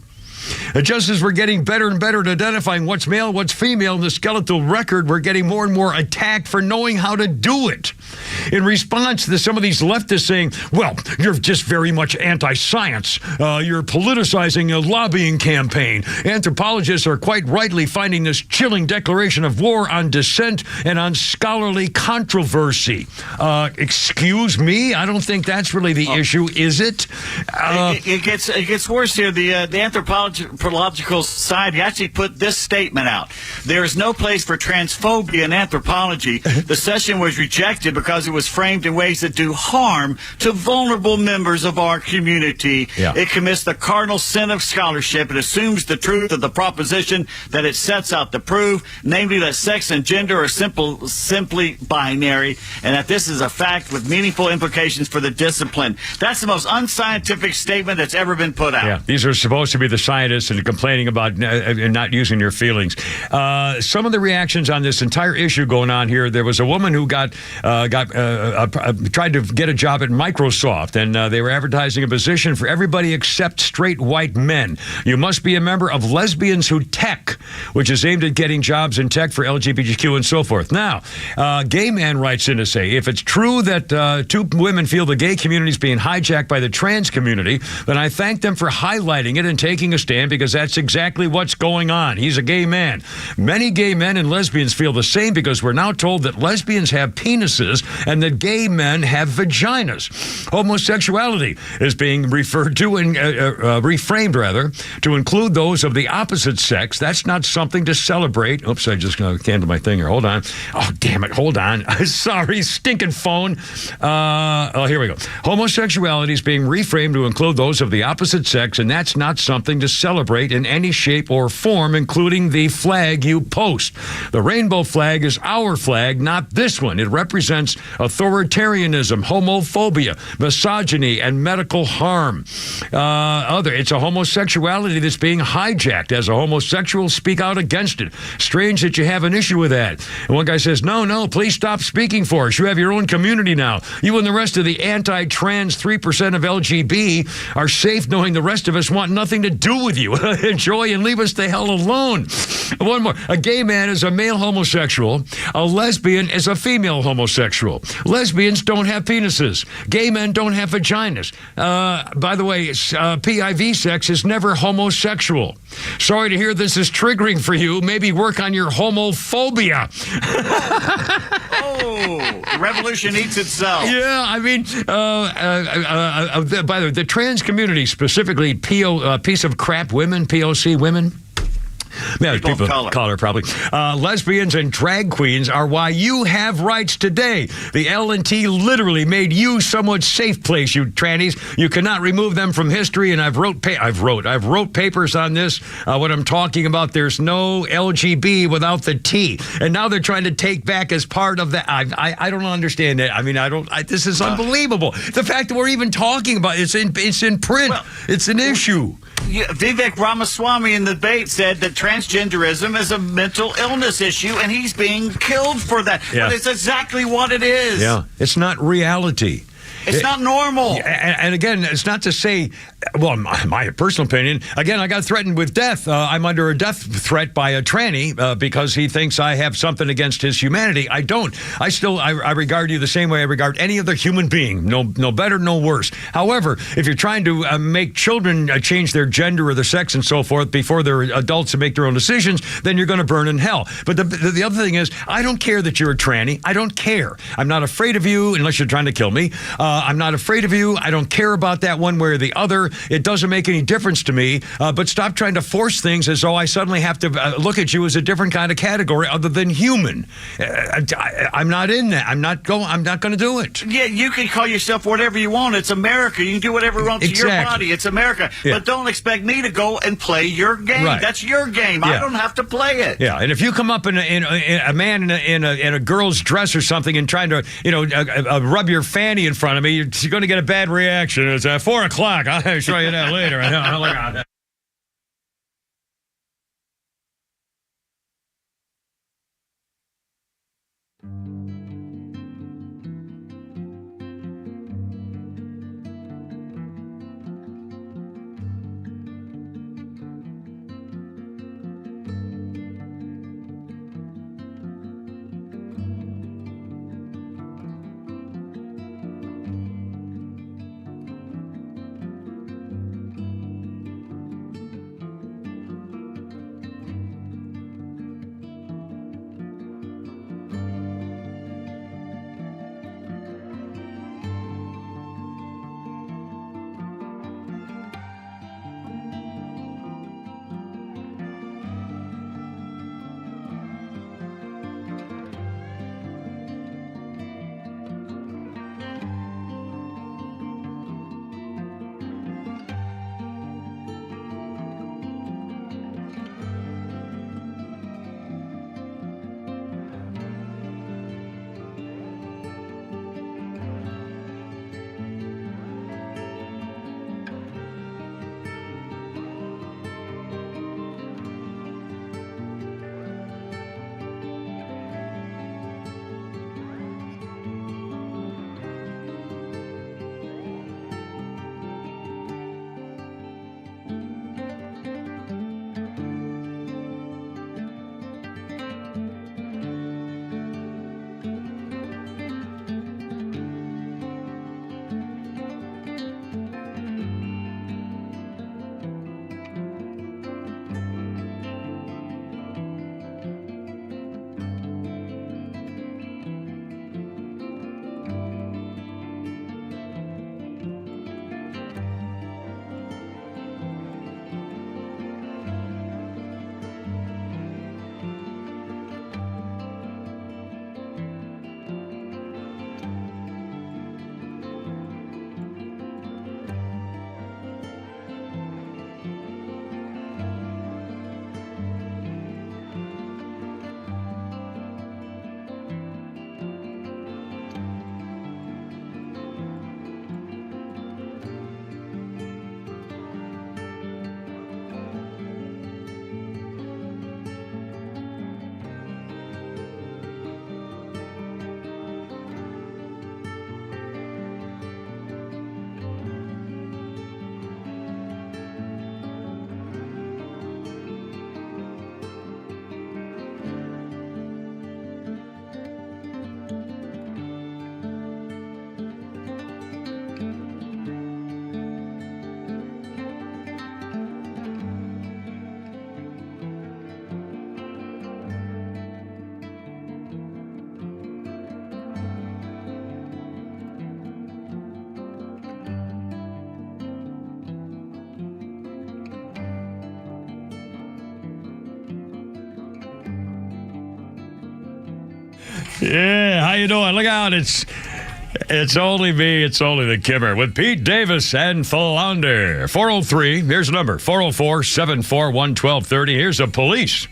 Speaker 1: Just as we're getting better and better at identifying what's male, what's female in the skeletal record, we're getting more and more attacked for knowing how to do it. In response to some of these leftists saying, well, you're just very much anti-science. You're politicizing a lobbying campaign. Anthropologists are quite rightly finding this chilling declaration of war on dissent and on scholarly controversy. Excuse me? I don't think that's really the issue, is it?
Speaker 3: It gets worse here. The Anthropological Society actually put this statement out. There is no place for transphobia in anthropology. The session was rejected because it was framed in ways that do harm to vulnerable members of our community.
Speaker 1: Yeah.
Speaker 3: It commits the cardinal sin of scholarship. It assumes the truth of the proposition that it sets out to prove, namely that sex and gender are simply binary, and that this is a fact with meaningful implications for the discipline. That's the most unscientific statement that's ever been put out.
Speaker 1: Yeah, these are supposed to be the scientists and complaining about not using your feelings. Some of the reactions on this entire issue going on here, there was a woman who tried to get a job at Microsoft, and they were advertising a position for everybody except straight white men. You must be a member of Lesbians Who Tech, which is aimed at getting jobs in tech for LGBTQ and so forth. Now, gay man writes in to say, if it's true that two women feel the gay community is being hijacked by the trans community, then I thank them for highlighting it and taking a stand, because that's exactly what's going on. He's a gay man. Many gay men and lesbians feel the same, because we're now told that lesbians have penises and that gay men have vaginas. Homosexuality is being referred to and reframed, rather, to include those of the opposite sex. That's not something to celebrate. Oops, I just canceled my thing here. Hold on. Oh, damn it. Hold on. Sorry, stinking phone. Here we go. Homosexuality is being reframed to include those of the opposite sex, and that's not something to celebrate in any shape or form, including the flag you post. The rainbow flag is our flag, not this one. It represents authoritarianism, homophobia, misogyny, and medical harm. It's a homosexuality that's being hijacked. As a homosexual, speak out against it. Strange that you have an issue with that. And one guy says, no, please stop speaking for us. You have your own community now. You and the rest of the anti-trans 3% of LGB are safe knowing the rest of us want nothing to do with you. Enjoy and leave us the hell alone. One more. A gay man is a male homosexual. A lesbian is a female homosexual. Lesbians don't have penises. Gay men don't have vaginas. By the way, PIV sex is never homosexual. Sorry to hear this is triggering for you. Maybe work on your homophobia.
Speaker 3: Oh, the revolution eats itself.
Speaker 1: Yeah, I mean, by the way, the trans community, specifically piece of crap women, POC women, Yeah, people of color probably. Lesbians and drag queens are why you have rights today. The L&T literally made you somewhat safe place, you trannies. You cannot remove them from history, and I've wrote papers on this. What I'm talking about, there's no LGB without the T, and now they're trying to take back as part of that. I don't understand it. I mean, this is unbelievable. The fact that we're even talking about it's in print. Well, it's an issue.
Speaker 3: Vivek Ramaswamy in the debate said that transgenderism is a mental illness issue, and he's being killed for that. Yeah. But it's exactly what it is.
Speaker 1: Yeah, it's not reality.
Speaker 3: It's not normal.
Speaker 1: And again, it's not to say, well, my personal opinion, again, I got threatened with death. I'm under a death threat by a tranny because he thinks I have something against his humanity. I don't. I regard you the same way I regard any other human being. No better, no worse. However, if you're trying to make children change their gender or their sex and so forth before they're adults and make their own decisions, then you're going to burn in hell. But the other thing is, I don't care that you're a tranny. I don't care. I'm not afraid of you unless you're trying to kill me. I'm not afraid of you. I don't care about that one way or the other. It doesn't make any difference to me. But stop trying to force things as though I suddenly have to look at you as a different kind of category other than human. I'm not in that. I'm not going to do it.
Speaker 3: Yeah, you can call yourself whatever you want. It's America. You can do whatever you want to your body. It's America. Yeah. But don't expect me to go and play your game. Right. That's your game. Yeah. I don't have to play it.
Speaker 1: Yeah, and if you come up in a man in a girl's dress or something and trying to rub your fanny in front of me, you're going to get a bad reaction. It's at 4 o'clock. I'll show you that later. I know. Yeah, how you doing? Look out, it's only me, it's only the Kimmer with Pete Davis and Philander. 403, here's the number, 404-741-1230. Here's the police.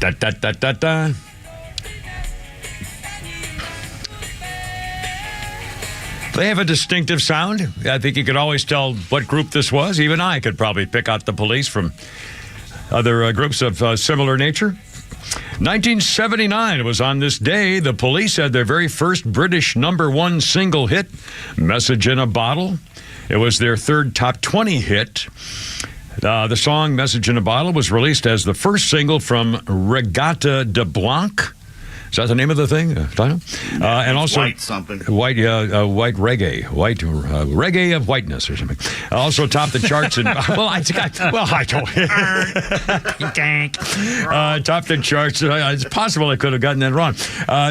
Speaker 1: Da-da-da-da-da. They have a distinctive sound. I think you could always tell what group this was. Even I could probably pick out the police from other groups of similar nature. 1979 was on this day. The Police had their very first British #1 single hit, Message in a Bottle. It was their third top 20 hit. The song Message in a Bottle was released as the first single from Regatta de Blanc. Is that the name of the thing? And also
Speaker 3: white something.
Speaker 1: White reggae. Reggae of whiteness or something. Also topped the charts in... I don't... topped the charts... It's possible I could have gotten that wrong.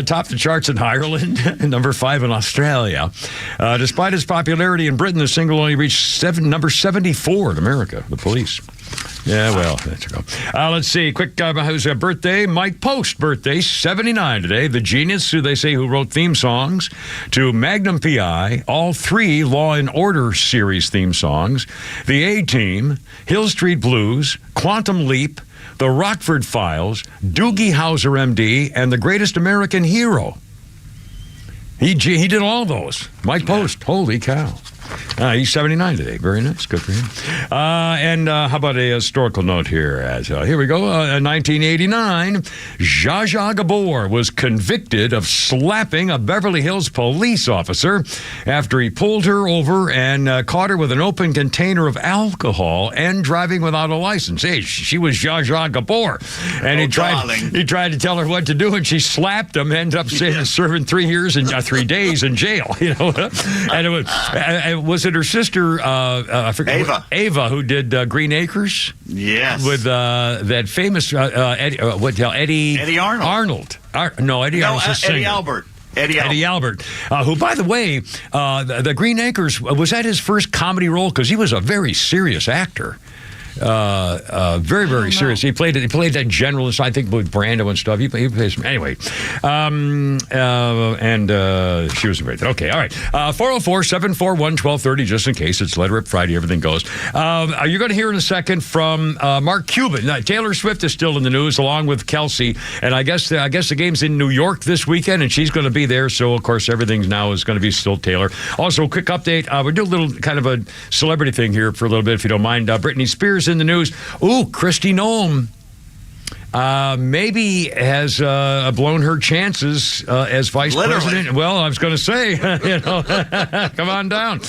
Speaker 1: Topped the charts in Ireland, #5 in Australia. Despite its popularity in Britain, the single only reached number 74 in America, The Police. Yeah, well, that's a go. Let's see. Quick, who's a birthday? Mike Post, birthday, 79 today. The genius, who they say, who wrote theme songs to Magnum P.I., all 3 Law and Order series theme songs, The A-Team, Hill Street Blues, Quantum Leap, The Rockford Files, Doogie Howser, M.D., and The Greatest American Hero. He did all those. Mike Post, holy cow. He's 79 today. Very nice. Good for him. And how about a historical note here? Here we go. In 1989, Zsa Zsa Gabor was convicted of slapping a Beverly Hills police officer after he pulled her over and caught her with an open container of alcohol and driving without a license. Hey, she was Zsa Zsa Gabor. And he tried to tell her what to do, and she slapped him, ended up serving 3 years and 3 days in jail. You know, and it was it her sister, Ava, who did Green Acres?
Speaker 3: Yes.
Speaker 1: With that famous, Eddie Arnold. Eddie
Speaker 3: Albert.
Speaker 1: Eddie Albert, who, by the way, the Green Acres, was that his first comedy role? Because he was a very serious actor. Very, very serious. He played that general, I think, with Brando and stuff. He plays anyway. She was great. Okay, all right. 404-741-1230, just in case it's Let It Rip Friday. Everything goes. Are you going to hear in a second from Mark Cuban? Taylor Swift is still in the news, along with Kelsey, and I guess the game's in New York this weekend, and she's going to be there. So of course everything now is going to be still Taylor. Also, a quick update. We're doing a little kind of a celebrity thing here for a little bit, if you don't mind. Britney Spears in the news. Ooh, Kristi Noem maybe has blown her chances as vice president. Well, I was going to say, come on down.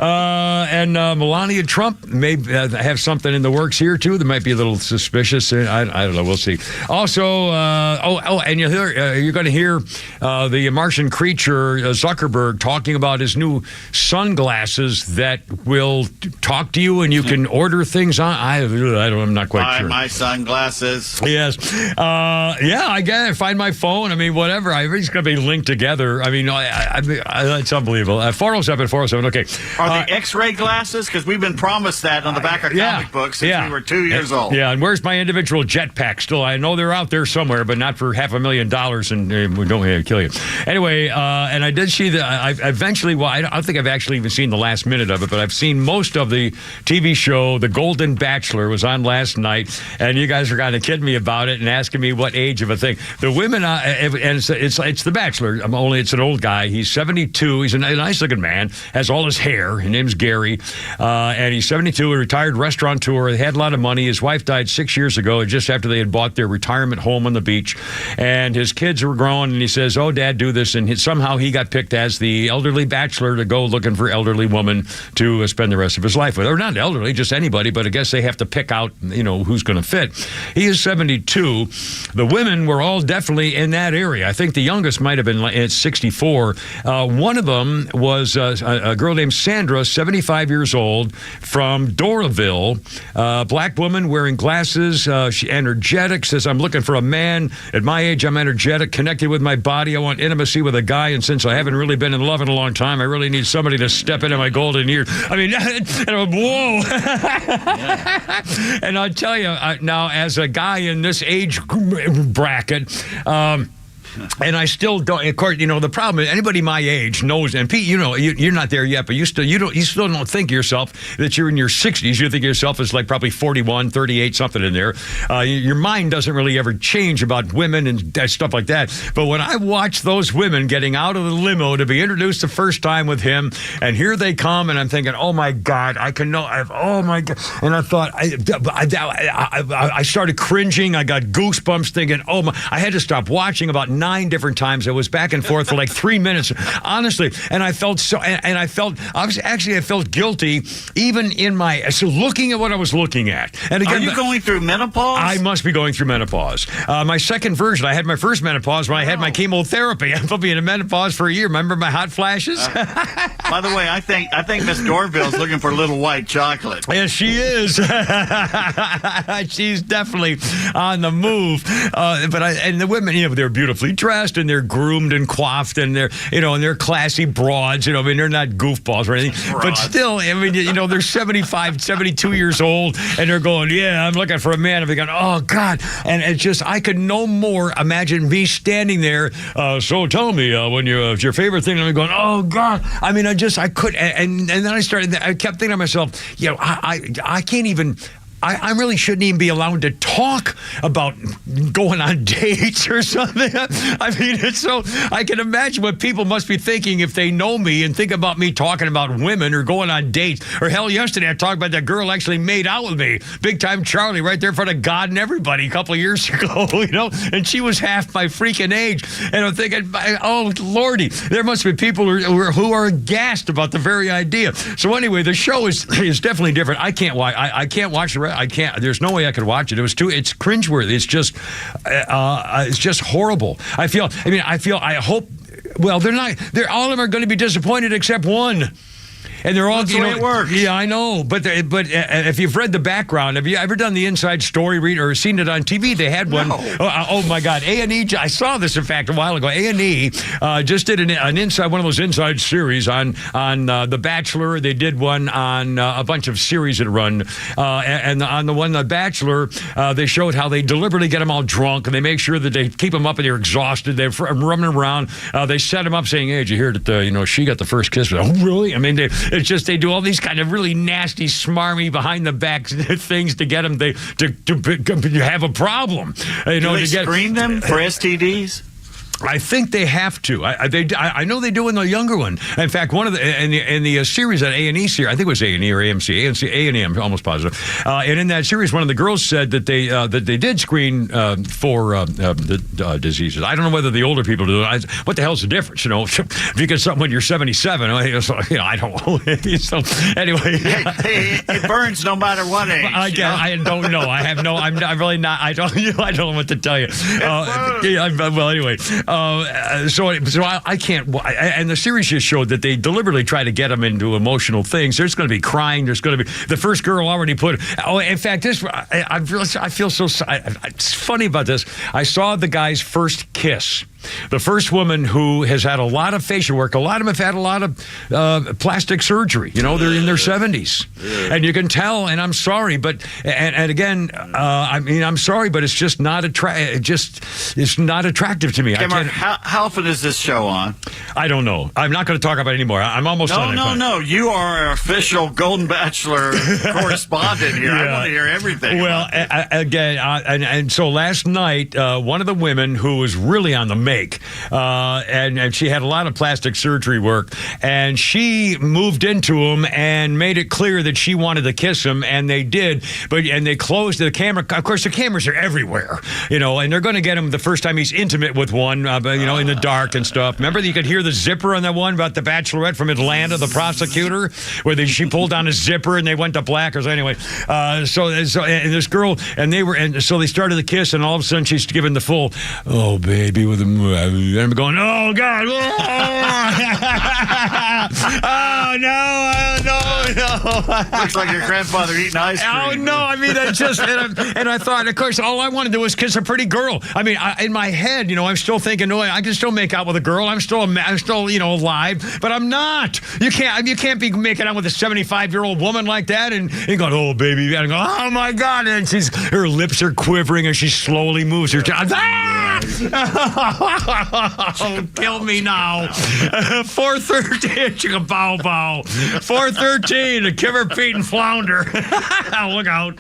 Speaker 1: And Melania Trump may have something in the works here, too. That might be a little suspicious. I don't know. We'll see. Also, and you're going to hear the Martian creature, Zuckerberg, talking about his new sunglasses that will talk to you and you can order things on. I'm not quite sure.
Speaker 3: My sunglasses.
Speaker 1: Yes. I gotta find my phone. I mean, whatever. Everything's going to be linked together. I mean, it's unbelievable. 407. Okay.
Speaker 3: Are the X-ray glasses? Because we've been promised that on the back of comic books since we were 2 years old. Yeah, and where's my individual jetpack still? I know they're out there somewhere, but not for $500,000, and we don't have to kill you. Anyway, and I did see that. I don't think I've actually even seen the last minute of it, but I've seen most of the TV show. The Golden Bachelor was on last night, and you guys are kind of kidding me about it and asking me what age of a thing. The women, and it's The Bachelor. Only it's an old guy. He's 72. He's a nice-looking man. Has all his hair. His name's Gary, and he's 72. A retired restaurateur. He had a lot of money. His wife died 6 years ago, just after they had bought their retirement home on the beach. And his kids were grown. And he says, "Oh, Dad, do this." And somehow he got picked as the elderly bachelor to go looking for elderly woman to spend the rest of his life with. Or not elderly, just anybody. But I guess they have to pick out, who's going to fit. He is 72. The women were all definitely in that area. I think the youngest might have been at 64. One of them was a girl named Sandra, 75 years old, from Doraville. Black woman wearing glasses. She energetic, says, "I'm looking for a man. At my age, I'm energetic, connected with my body. I want intimacy with a guy. And since I haven't really been in love in a long time, I really need somebody to step into my golden years." I mean, whoa. And I'll tell you, now, as a guy in this age bracket,
Speaker 1: And I still don't. Of course, the problem is anybody my age knows. And Pete, you're not there yet, but you still don't think of yourself that you're in your 60s. You think of yourself as like probably 41, 38, something in there. Your mind doesn't really ever change about women and stuff like that. But when I watch those women getting out of the limo to be introduced the first time with him, and here they come, and I'm thinking, oh my God, oh my God. And I thought, I started cringing. I got goosebumps thinking, oh my, I had to stop watching about 9 different times. I was back and forth for like 3 minutes, honestly. And I felt I felt guilty even in looking at what I was looking at. And again,
Speaker 3: are you going through menopause?
Speaker 1: I must be going through menopause. My second version, I had my first menopause when I had my chemotherapy. I've been in menopause for a year. Remember my hot flashes?
Speaker 3: By the way, I think Miss Dorville's looking for a little white chocolate.
Speaker 1: Yes, she is. She's definitely on the move. And the women, they're beautifully dressed and they're groomed and coiffed and they're classy broads. They're not goofballs or anything. Broads. But still, they're 75, 72 years old and they're going, yeah, I'm looking for a man. And they're going, oh God. And it's just, I could no more imagine me standing there. So tell me, when it's your favorite thing, and I'm going, oh God. I mean, I could. And then I kept thinking to myself, I can't even. I really shouldn't even be allowed to talk about going on dates or something. I mean, it's so, I can imagine what people must be thinking if they know me and think about me talking about women or going on dates. Or hell, yesterday I talked about that girl actually made out with me. Big time Charlie right there in front of God and everybody a couple of years ago, and she was half my freaking age. And I'm thinking, oh, Lordy, there must be people who are aghast about the very idea. So anyway, the show is definitely different. I can't watch the rest. I can't. There's no way I could watch it. It's cringeworthy. It's just horrible. I hope. Well, they're not. All of them are going to be disappointed except one. And they're all,
Speaker 3: that's the way it works.
Speaker 1: Yeah, I know. But if you've read the background, have you ever done the inside story read or seen it on TV? They had one.
Speaker 3: No.
Speaker 1: Oh my God. A&E, I saw this, in fact, a while ago. A&E just did one of those inside series on The Bachelor. They did one on a bunch of series that run. And on the one, The Bachelor, they showed how they deliberately get them all drunk and they make sure that they keep them up and they're exhausted. They're running around. They set them up saying, hey, did you hear that, she got the first kiss? Oh, really? I mean, it's just they do all these kind of really nasty, smarmy, behind the back things to get them to have a problem.
Speaker 3: Do they screen them for STDs?
Speaker 1: I think they have to. I know they do in the younger one. In fact, one of in the series, that A&E series, I think it was A&E or AMC, A&E, I'm almost positive. And in that series, one of the girls said that they did screen for the diseases. I don't know whether the older people do it. What the hell's the difference? If you get something when you're 77, I don't know. So anyway,
Speaker 3: it burns no matter what age.
Speaker 1: I don't know. I'm really not. I don't know what to tell you. Well, anyway. So I can't. And the series just showed that they deliberately try to get them into emotional things. There's going to be crying. There's going to be the first girl already put. Oh, in fact, I feel so. It's funny about this. I saw the guy's first kiss. The first woman who has had a lot of facial work, a lot of them have had a lot of plastic surgery. They're in their 70s. And you can tell, and I'm sorry, but, and again, I'm sorry, but it's just not it's not attractive to me.
Speaker 3: Cameron, how often is this show on?
Speaker 1: I don't know. I'm not going to talk about it anymore. I'm almost done.
Speaker 3: No. You are our official Golden Bachelor correspondent here. Yeah. I want to hear everything.
Speaker 1: Well, again, and so last night, one of the women who was really on the and she had a lot of plastic surgery work, and she moved into him and made it clear that she wanted to kiss him, and they did. And they closed the camera. Of course, the cameras are everywhere, and they're going to get him the first time he's intimate with one, in the dark and stuff. Remember, you could hear the zipper on that one about the Bachelorette from Atlanta, the prosecutor, where she pulled down a zipper and they went to black. Or anyway, so and this girl, and so they started the kiss, and all of a sudden she's giving the full, oh baby, with a. And I'm going, oh God! Oh no!
Speaker 3: Looks like your grandfather eating ice cream.
Speaker 1: Oh no! I mean, and I thought, of course, all I want to do is kiss a pretty girl. I mean, in my head, I'm still thinking, no, I can still make out with a girl. I'm still, alive, but I'm not. You can't be making out with a 75-year-old woman like that and going, oh baby, and go, oh my God! And her lips are quivering as she slowly moves her tongue. Oh, kill me now. 413, chicka bow bow. 413, the Kimmer, Pete, and Flounder. Look out.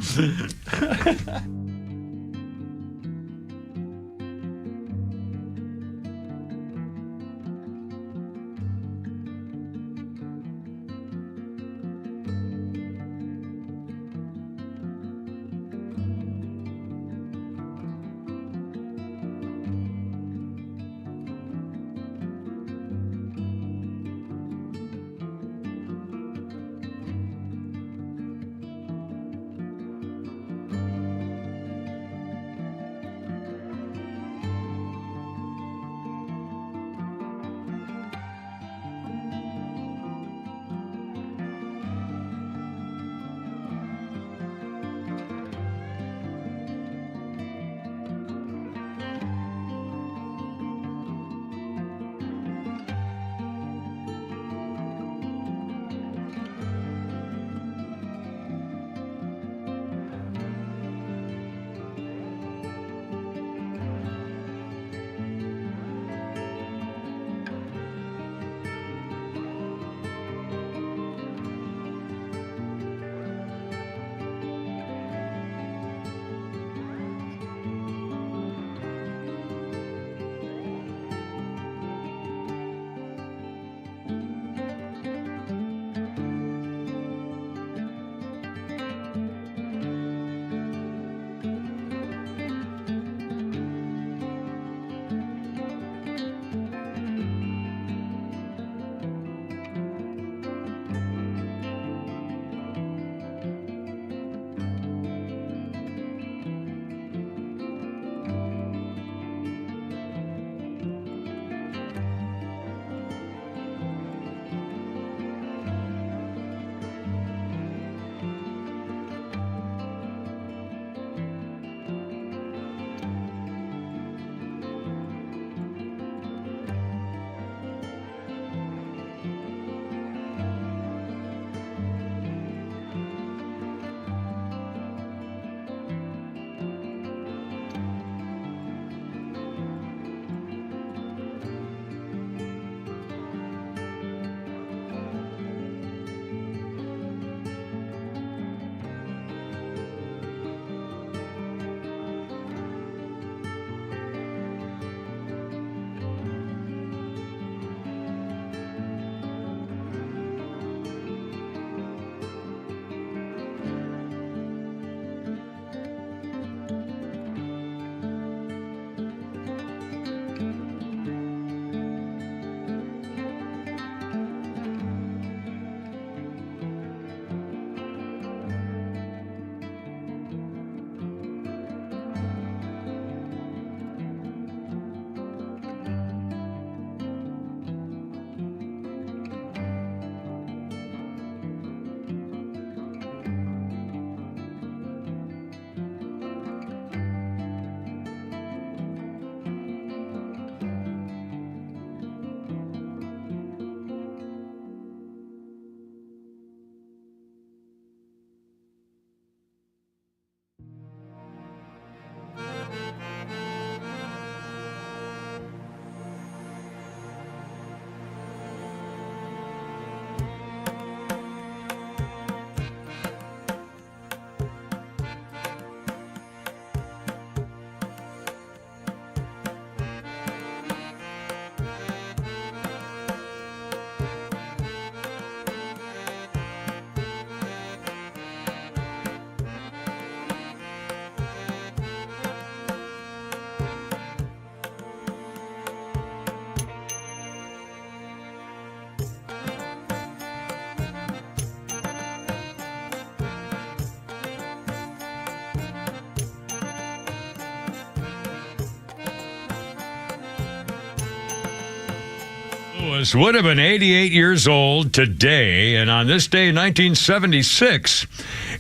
Speaker 1: Lewis would have been 88 years old today, and on this day in 1976,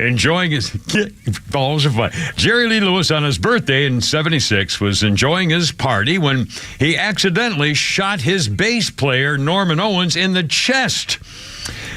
Speaker 1: enjoying his balls of fun. Jerry Lee Lewis, on his birthday in 76, was enjoying his party when he accidentally shot his bass player, Norman Owens, in the chest.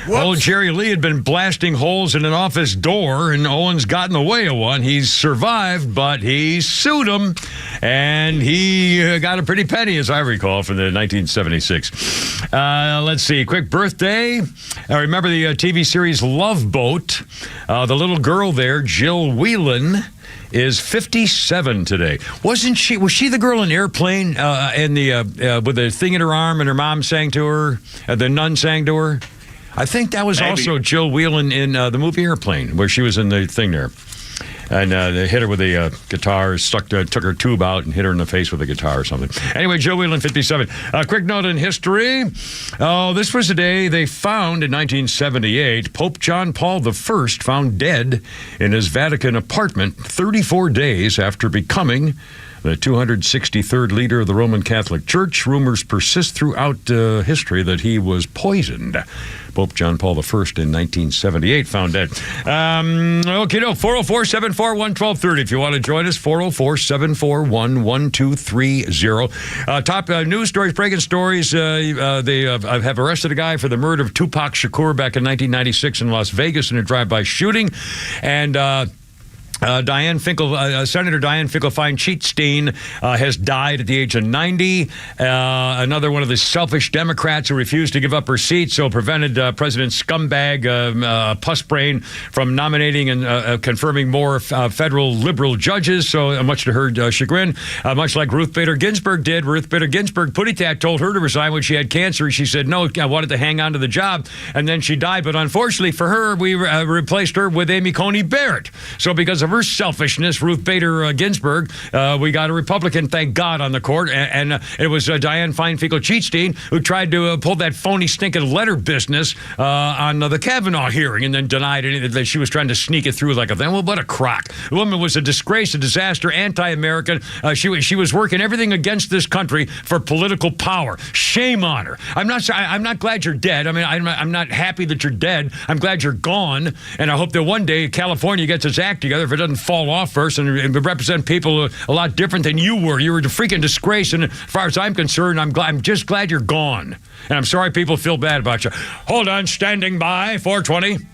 Speaker 1: Old Jerry Lee had been blasting holes in an office door, and Owens got in the way of one. He's survived, but he sued him. And he got a pretty penny, as I recall, from the 1976. Let's see. Quick birthday. I remember the TV series Love Boat. The little girl there, Jill Whelan, is 57 today. Was she the girl in Airplane with the thing in her arm and her mom sang to her, the nun sang to her? I think that was also Jill Whelan in the movie Airplane, where she was in the thing there. And they hit her with a guitar, took her tube out and hit her in the face with a guitar or something. Anyway, Jill Whelan, 57. Quick note in history. Oh, this was the day they found, in 1978, Pope John Paul I found dead in his Vatican apartment 34 days after becoming the 263rd leader of the Roman Catholic Church. Rumors persist throughout history that he was poisoned. Pope John Paul I in 1978 found dead. Okay, 404-741-1230 if you want to join us. 404-741-1230. Top news stories, breaking stories. They have arrested a guy for the murder of Tupac Shakur back in 1996 in Las Vegas in a drive-by shooting. And Senator Dianne Finkelstein has died at the age of 90. Another one of the selfish Democrats who refused to give up her seat, so prevented President Scumbag Pussbrain from nominating and confirming more federal liberal judges, so much to her chagrin. Much like Ruth Bader Ginsburg did. Ruth Bader Ginsburg, Puttitat told her to resign when she had cancer. She said, no, I wanted to hang on to the job, and then she died. But unfortunately for her, we replaced her with Amy Coney Barrett. So because of her selfishness, Ruth Bader Ginsburg, we got a Republican, thank God, on the court, and it was Dianne Feinstein who tried to pull that phony stinking letter business on the Kavanaugh hearing, and then denied it, that she was trying to sneak it through like a thing. Well, what a crock. The woman was a disgrace, a disaster, anti-American. She was working everything against this country for political power. Shame on her. I'm not glad you're dead. I mean, I'm not happy that you're dead. I'm glad you're gone, and I hope that one day California gets its act together if it doesn't fall off first and represent people a lot different than you were. You were a freaking disgrace, and as far as I'm concerned, I'm just glad you're gone. And I'm sorry people feel bad about you. Hold on, standing by, 420.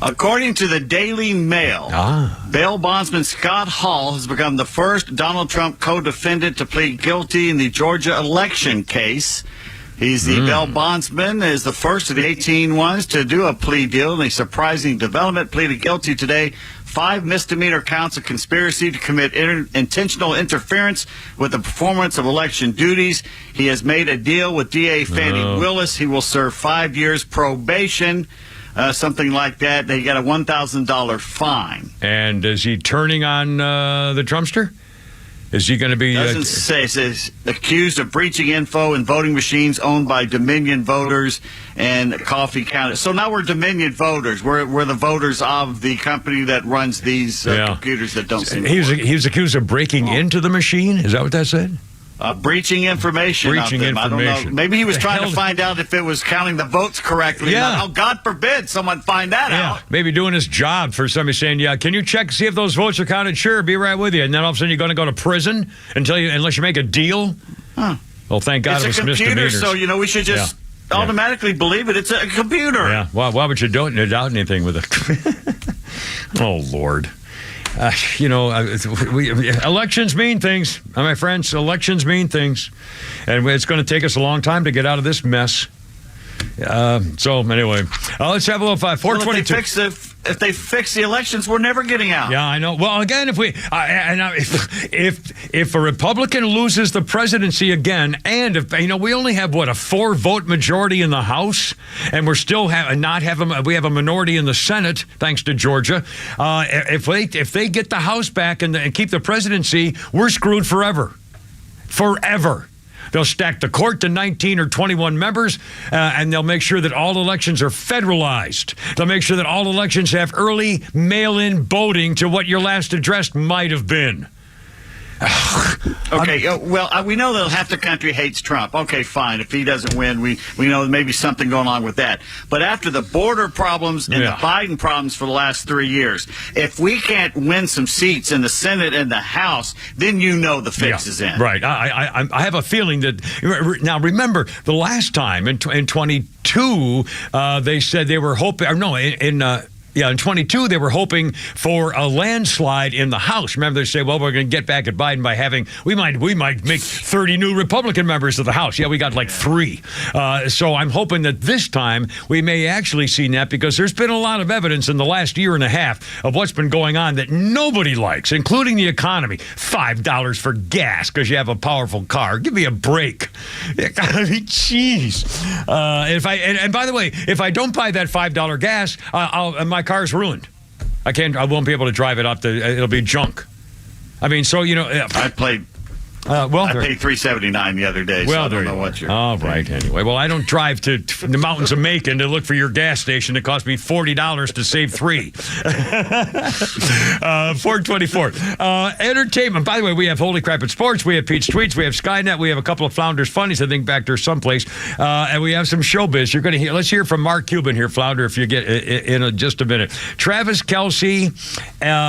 Speaker 3: According to the Daily Mail, bail bondsman Scott Hall has become the first Donald Trump co-defendant to plead guilty in the Georgia election case. He's the bail bondsman, is the first of the 18 ones to do a plea deal. And a surprising development, pleaded guilty today. 5 misdemeanor counts of conspiracy to commit intentional interference with the performance of election duties. He has made a deal with DA Fannie Willis. He will serve 5 years probation, something like that. They got a $1,000 fine.
Speaker 1: And is he turning on the Trumpster? Is he going to be...
Speaker 3: Doesn't say. It says accused of breaching info in voting machines owned by Dominion voters and Coffee County. So now we're Dominion voters. We're the voters of the company that runs these computers that don't seem to work.
Speaker 1: He was accused of breaking into the machine? Is that what that said?
Speaker 3: Breaching information.
Speaker 1: Breaching information.
Speaker 3: I don't know. Maybe he was trying to find out if it was counting the votes correctly.
Speaker 1: Yeah.
Speaker 3: Oh, God forbid someone find that out.
Speaker 1: Maybe doing his job for somebody saying, can you check, see if those votes are counted? Sure, be right with you. And then all of a sudden you're going to go to prison unless you make a deal? Huh. Well, thank God it was misdemeanors.
Speaker 3: So, we should just automatically believe it. It's a computer.
Speaker 1: Yeah. Why would you doubt anything with it? Oh, Lord. Elections mean things, my friends. Elections mean things, and it's going to take us a long time to get out of this mess. So anyway, let's have a little 422.
Speaker 3: Well, if they fix the elections, we're never getting out.
Speaker 1: Yeah, I know. Well, again, if a Republican loses the presidency again, and if we only have a 4-vote majority in the House, and we're still we have a minority in the Senate thanks to Georgia. If they get the House back and keep the presidency, we're screwed forever. Forever. They'll stack the court to 19 or 21 members, and they'll make sure that all elections are federalized. They'll make sure that all elections have early mail-in voting to what your last address might have been.
Speaker 3: Okay, we know that half the country hates Trump. Okay, fine. If he doesn't win, we know maybe something going on with that. But after the border problems and the Biden problems for the last 3 years, if we can't win some seats in the Senate and the House, then the fix is in.
Speaker 1: Right. I have a feeling that... Now, remember, the last time in 22, they said they were hoping... Yeah, in 22, they were hoping for a landslide in the House. Remember, they say, well, we're going to get back at Biden by having, we might make 30 new Republican members of the House. Yeah, we got like 3. So I'm hoping that this time we may actually see that, because there's been a lot of evidence in the last year and a half of what's been going on that nobody likes, including the economy. $5 for gas because you have a powerful car. Give me a break. Jeez. And by the way, if I don't buy that $5 gas, my car's ruined. I won't be able to drive it up. It'll be junk. I mean, so,
Speaker 3: I paid $3.79 the other day, so I don't know what you're...
Speaker 1: All right, anyway. Well, I don't drive to the mountains of Macon to look for your gas station. It cost me $40 to save $3. 424. Entertainment. By the way, we have Holy Crap at Sports. We have Pete's Tweets. We have Skynet. We have a couple of Flounders Funnies, I think, back there someplace. And we have some showbiz. You're going to hear... Let's hear from Mark Cuban here, Flounder, if you get in just a minute. Travis Kelce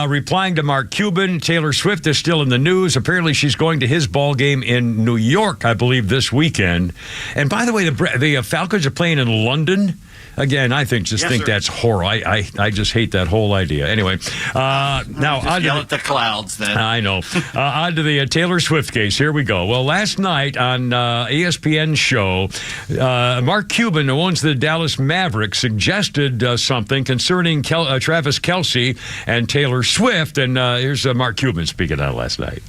Speaker 1: replying to Mark Cuban. Taylor Swift is still in the news. Apparently, she's going to his ball game in New York, I believe, this weekend. And by the way, the Falcons are playing in London. Again, I think that's horrible. I just hate that whole idea. Anyway, now
Speaker 3: just yell at the clouds. Then
Speaker 1: I know. On to the Taylor Swift case. Here we go. Well, last night on ESPN show, Mark Cuban, who owns the Dallas Mavericks, suggested something concerning Travis Kelce and Taylor Swift. And here's Mark Cuban speaking out last night.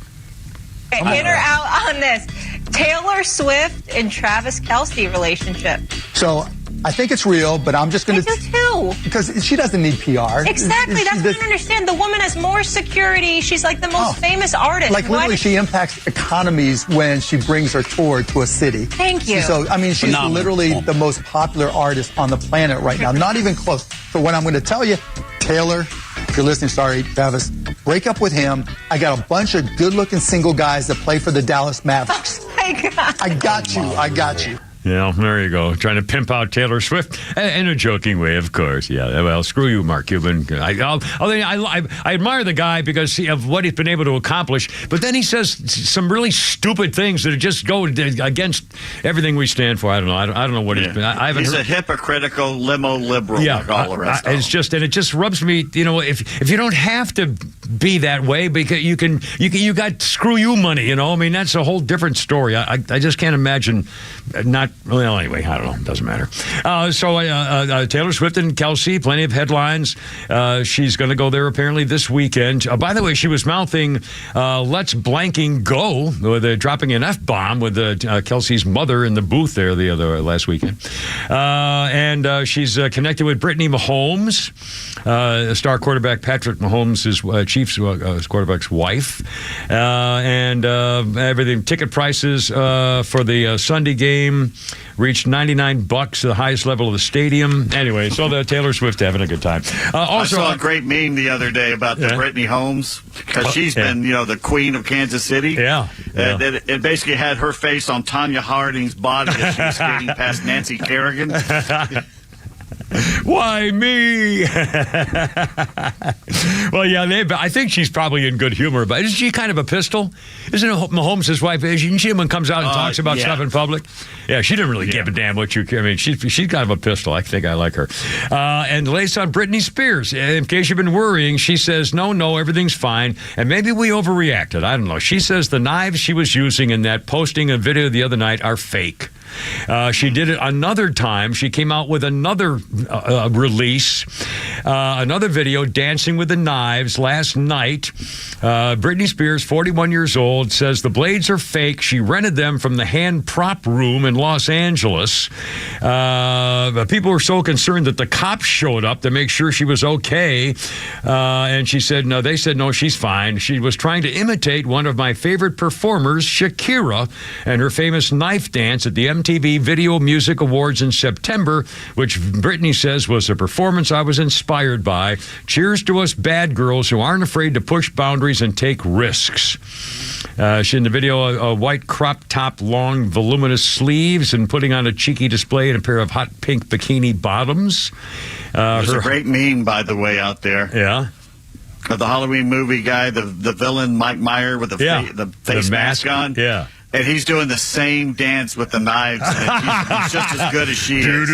Speaker 5: In or out on this Taylor Swift and Travis Kelce relationship?
Speaker 6: So I think it's real, but I'm just going to...
Speaker 5: I do too.
Speaker 6: Because she doesn't need PR.
Speaker 5: Exactly. That's what I don't understand. The woman has more security. She's like the most famous artist.
Speaker 6: Like, literally, she impacts economies when she brings her tour to a city.
Speaker 5: Thank you.
Speaker 6: So, I mean, she's literally the most popular artist on the planet right now. Not even close. So what I'm going to tell you, Taylor, if you're listening, sorry, Travis, break up with him. I got a bunch of good-looking single guys that play for the Dallas Mavericks.
Speaker 5: Oh, my God.
Speaker 6: I got you. I got you.
Speaker 1: Yeah, there you go. Trying to pimp out Taylor Swift in a joking way, of course. Yeah, well, screw you, Mark Cuban. I admire the guy because of what he's been able to accomplish, but then he says some really stupid things that just go against everything we stand for. I don't know. I don't know what he's been.
Speaker 3: He's a hypocritical limo liberal, like all the rest of them.
Speaker 1: It just rubs me. If you don't have to be that way, because you got screw you money. I mean, that's a whole different story. I just can't imagine not. Well, anyway, I don't know. It doesn't matter. So Taylor Swift and Kelce, plenty of headlines. She's going to go there apparently this weekend. By the way, she was mouthing "Let's blanking go" with dropping an F-bomb with Kelce's mother in the booth there the other last weekend. And she's connected with Brittany Mahomes, star quarterback Patrick Mahomes' Chiefs quarterback's wife, and everything. Ticket prices for the Sunday game reached $99, the highest level of the stadium. Anyway, so the Taylor Swift having a good time. Also,
Speaker 3: I saw a great meme the other day about the Brittany Holmes, because she's been, the queen of Kansas City.
Speaker 1: Yeah.
Speaker 3: It basically had her face on Tanya Harding's body as she was skating past Nancy Kerrigan.
Speaker 1: Why me? Well, yeah, I think she's probably in good humor, but isn't she kind of a pistol? Isn't Mahomes' wife? Isn't she when comes out and talks about stuff in public? Yeah, she didn't really give a damn what you care. I mean, she's kind of a pistol. I think I like her. And the latest on Britney Spears. In case you've been worrying, she says, no, everything's fine. And maybe we overreacted. I don't know. She says the knives she was using in that posting a video the other night are fake. She did it another time. She came out with another release, another video dancing with the knives last night. Britney Spears, 41 years old, says the blades are fake. She rented them from the hand prop room in Los Angeles. People were so concerned that the cops showed up to make sure she was okay. And she said, no, they said, no, she's fine. She was trying to imitate one of my favorite performers, Shakira, and her famous knife dance at the MTV Video Music Awards in September, which Britney says was a performance I was inspired by. Cheers to us bad girls who aren't afraid to push boundaries and take risks. She in the video, a white crop top, long, voluminous sleeves, and putting on a cheeky display in a pair of hot pink bikini bottoms.
Speaker 3: There's a great meme, by the way, out there.
Speaker 1: Yeah.
Speaker 3: Of the Halloween movie guy, the villain, Mike Meyer, with the face mask on.
Speaker 1: Yeah.
Speaker 3: and he's doing the same dance with the knives. And he's just as good as she is.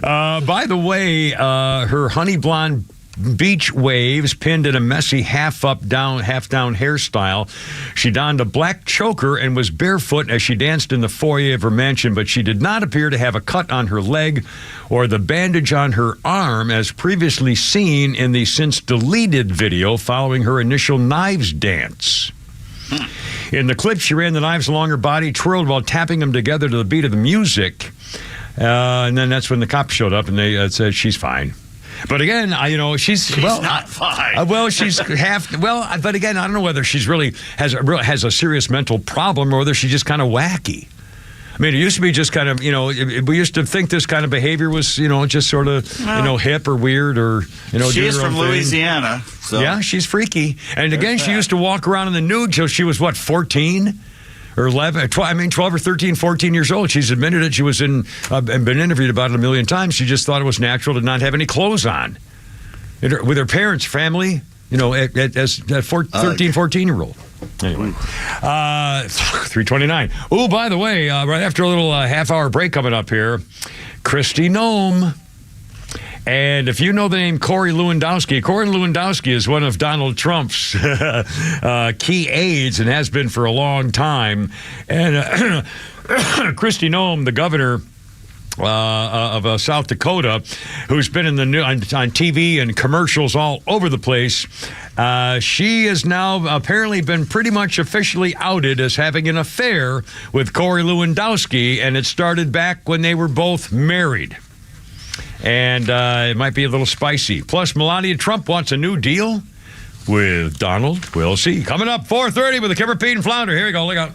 Speaker 1: By the way, her honey blonde beach waves pinned in a messy half down hairstyle. She donned a black choker and was barefoot as she danced in the foyer of her mansion, but she did not appear to have a cut on her leg or the bandage on her arm as previously seen in the since deleted video following her initial knives dance. In the clip, she ran the knives along her body, twirled while tapping them together to the beat of the music. And then that's when the cops showed up and they said she's fine. But again, she's
Speaker 3: not fine.
Speaker 1: She's half. But again, I don't know whether she's really has a serious mental problem or whether she's just kind of wacky. I mean, it used to be just kind of, we used to think this kind of behavior was, just sort of, hip or weird or,
Speaker 3: She is from Louisiana. So.
Speaker 1: Yeah, she's freaky. And again, she used to walk around in the nude till she was, 14? Or 11, 12 or 13, 14 years old. She's admitted it. She was and been interviewed about it a million times. She just thought it was natural to not have any clothes on. With her parents, family, as a 13, 14-year-old. Anyway, 3:29. Oh, by the way, right after a little half-hour break coming up here, Kristi Noem. And if you know the name Corey Lewandowski is one of Donald Trump's key aides and has been for a long time. And Kristi Noem, the governor of South Dakota, who's been in the on TV and commercials all over the place, she has now apparently been pretty much officially outed as having an affair with Corey Lewandowski, and it started back when they were both married. And it might be a little spicy. Plus, Melania Trump wants a new deal with Donald. We'll see. Coming up, 4:30 with the Kipper, Pete, and Flounder. Here we go. Look out.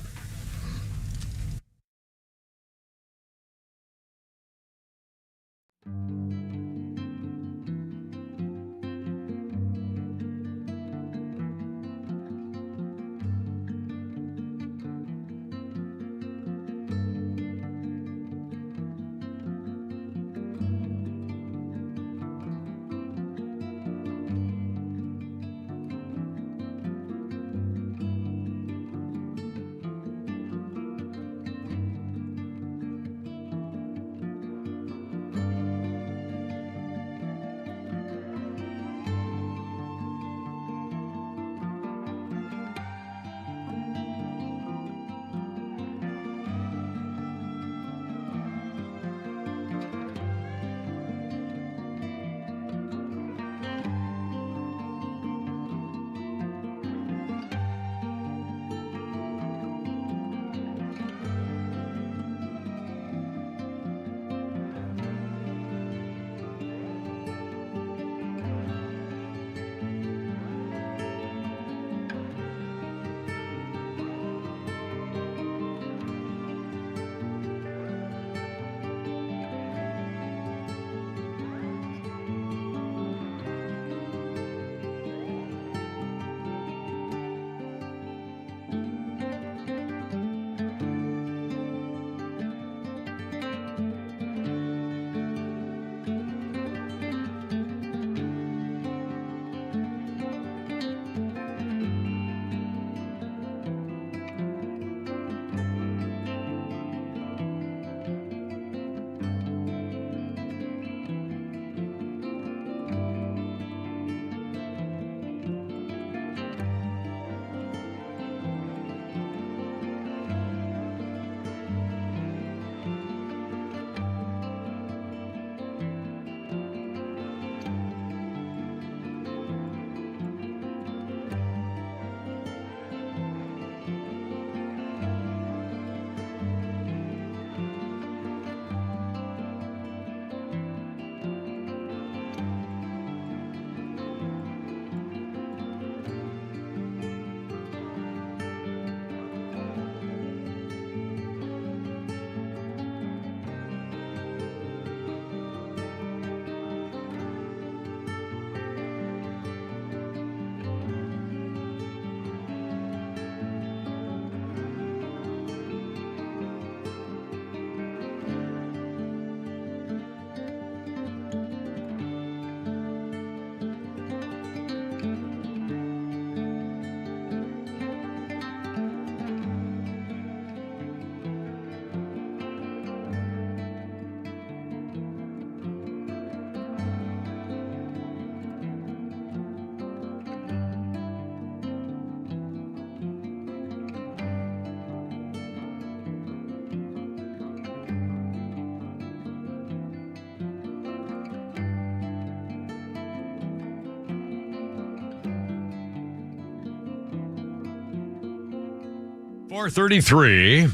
Speaker 1: 4:33.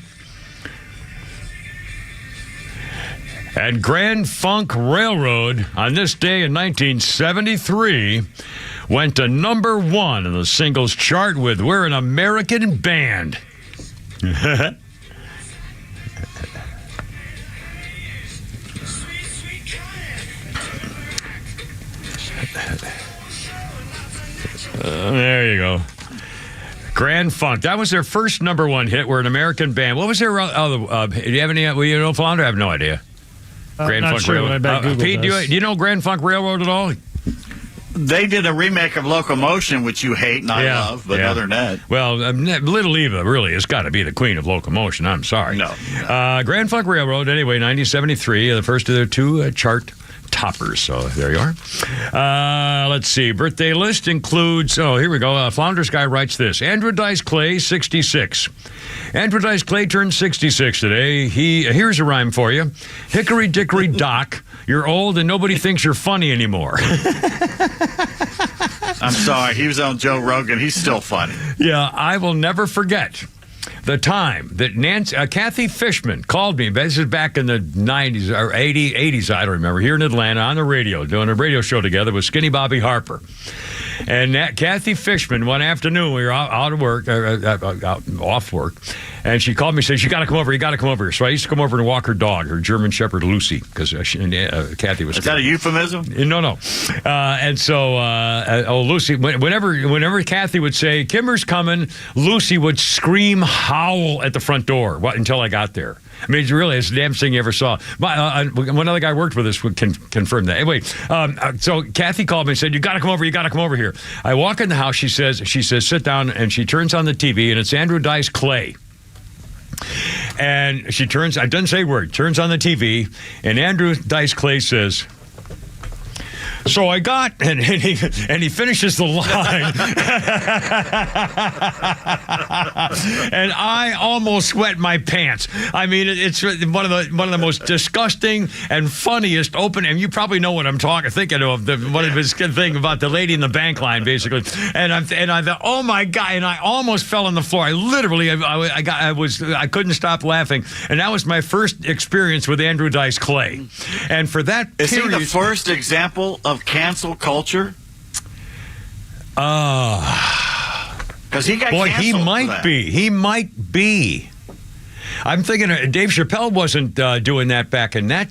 Speaker 1: And Grand Funk Railroad on this day in 1973 went to number 1 in the singles chart with We're an American Band. There you go. Grand Funk. That was their first number 1 hit. We're an American Band. What was their other? Do you have any? You know, Flounder? I have no idea. Grand Funk
Speaker 2: sure,
Speaker 1: Railroad. Pete, do you know Grand Funk Railroad at all?
Speaker 3: They did a remake of Locomotion, which you hate and I love, but other than that.
Speaker 1: Well, Little Eva really has got to be the queen of Locomotion. I'm sorry.
Speaker 3: No.
Speaker 1: Grand Funk Railroad, anyway, 1973, the first of their 2 chart toppers. So there you are. Let's see. Birthday list includes, here we go. Flounders guy writes this. Andrew Dice Clay, 66. Andrew Dice Clay turned 66 today. Here's a rhyme for you. Hickory dickory dock. You're old and nobody thinks you're funny anymore.
Speaker 3: I'm sorry. He was on Joe Rogan. He's still funny.
Speaker 1: Yeah, I will never forget the time that Kathy Fishman called me. This is back in the 90s or 80s, I don't remember, here in Atlanta on the radio, doing a radio show together with Skinny Bobby Harper. And Kathy Fishman, one afternoon, we were out of work, off work, and she called me and said, you got to come over here. So I used to come over and walk her dog, her German Shepherd Lucy, because Kathy was...
Speaker 3: Is that a euphemism?
Speaker 1: No. And so, Lucy, whenever Kathy would say, Kimmer's coming, Lucy would scream, howl at the front door until I got there. I mean, really, it's the damnest thing you ever saw. One other guy I worked with us would confirm that. Anyway, so Kathy called me and said, you got to come over here. I walk in the house, she says, sit down, and she turns on the TV, and it's Andrew Dice Clay. And she turns, I doesn't say a word, turns on the TV, and Andrew Dice Clay says, so I got, and he finishes the line, and I almost wet my pants. I mean, it's one of the most disgusting and funniest and you probably know what I'm thinking of. One of his thing about the lady in the bank line, basically. And I thought, oh my God! And I almost fell on the floor. I literally, I couldn't stop laughing. And that was my first experience with Andrew Dice Clay. And for that period,
Speaker 3: is he the first example of cancel culture? Because he got canceled.
Speaker 1: He might be. I'm thinking Dave Chappelle wasn't doing that back in at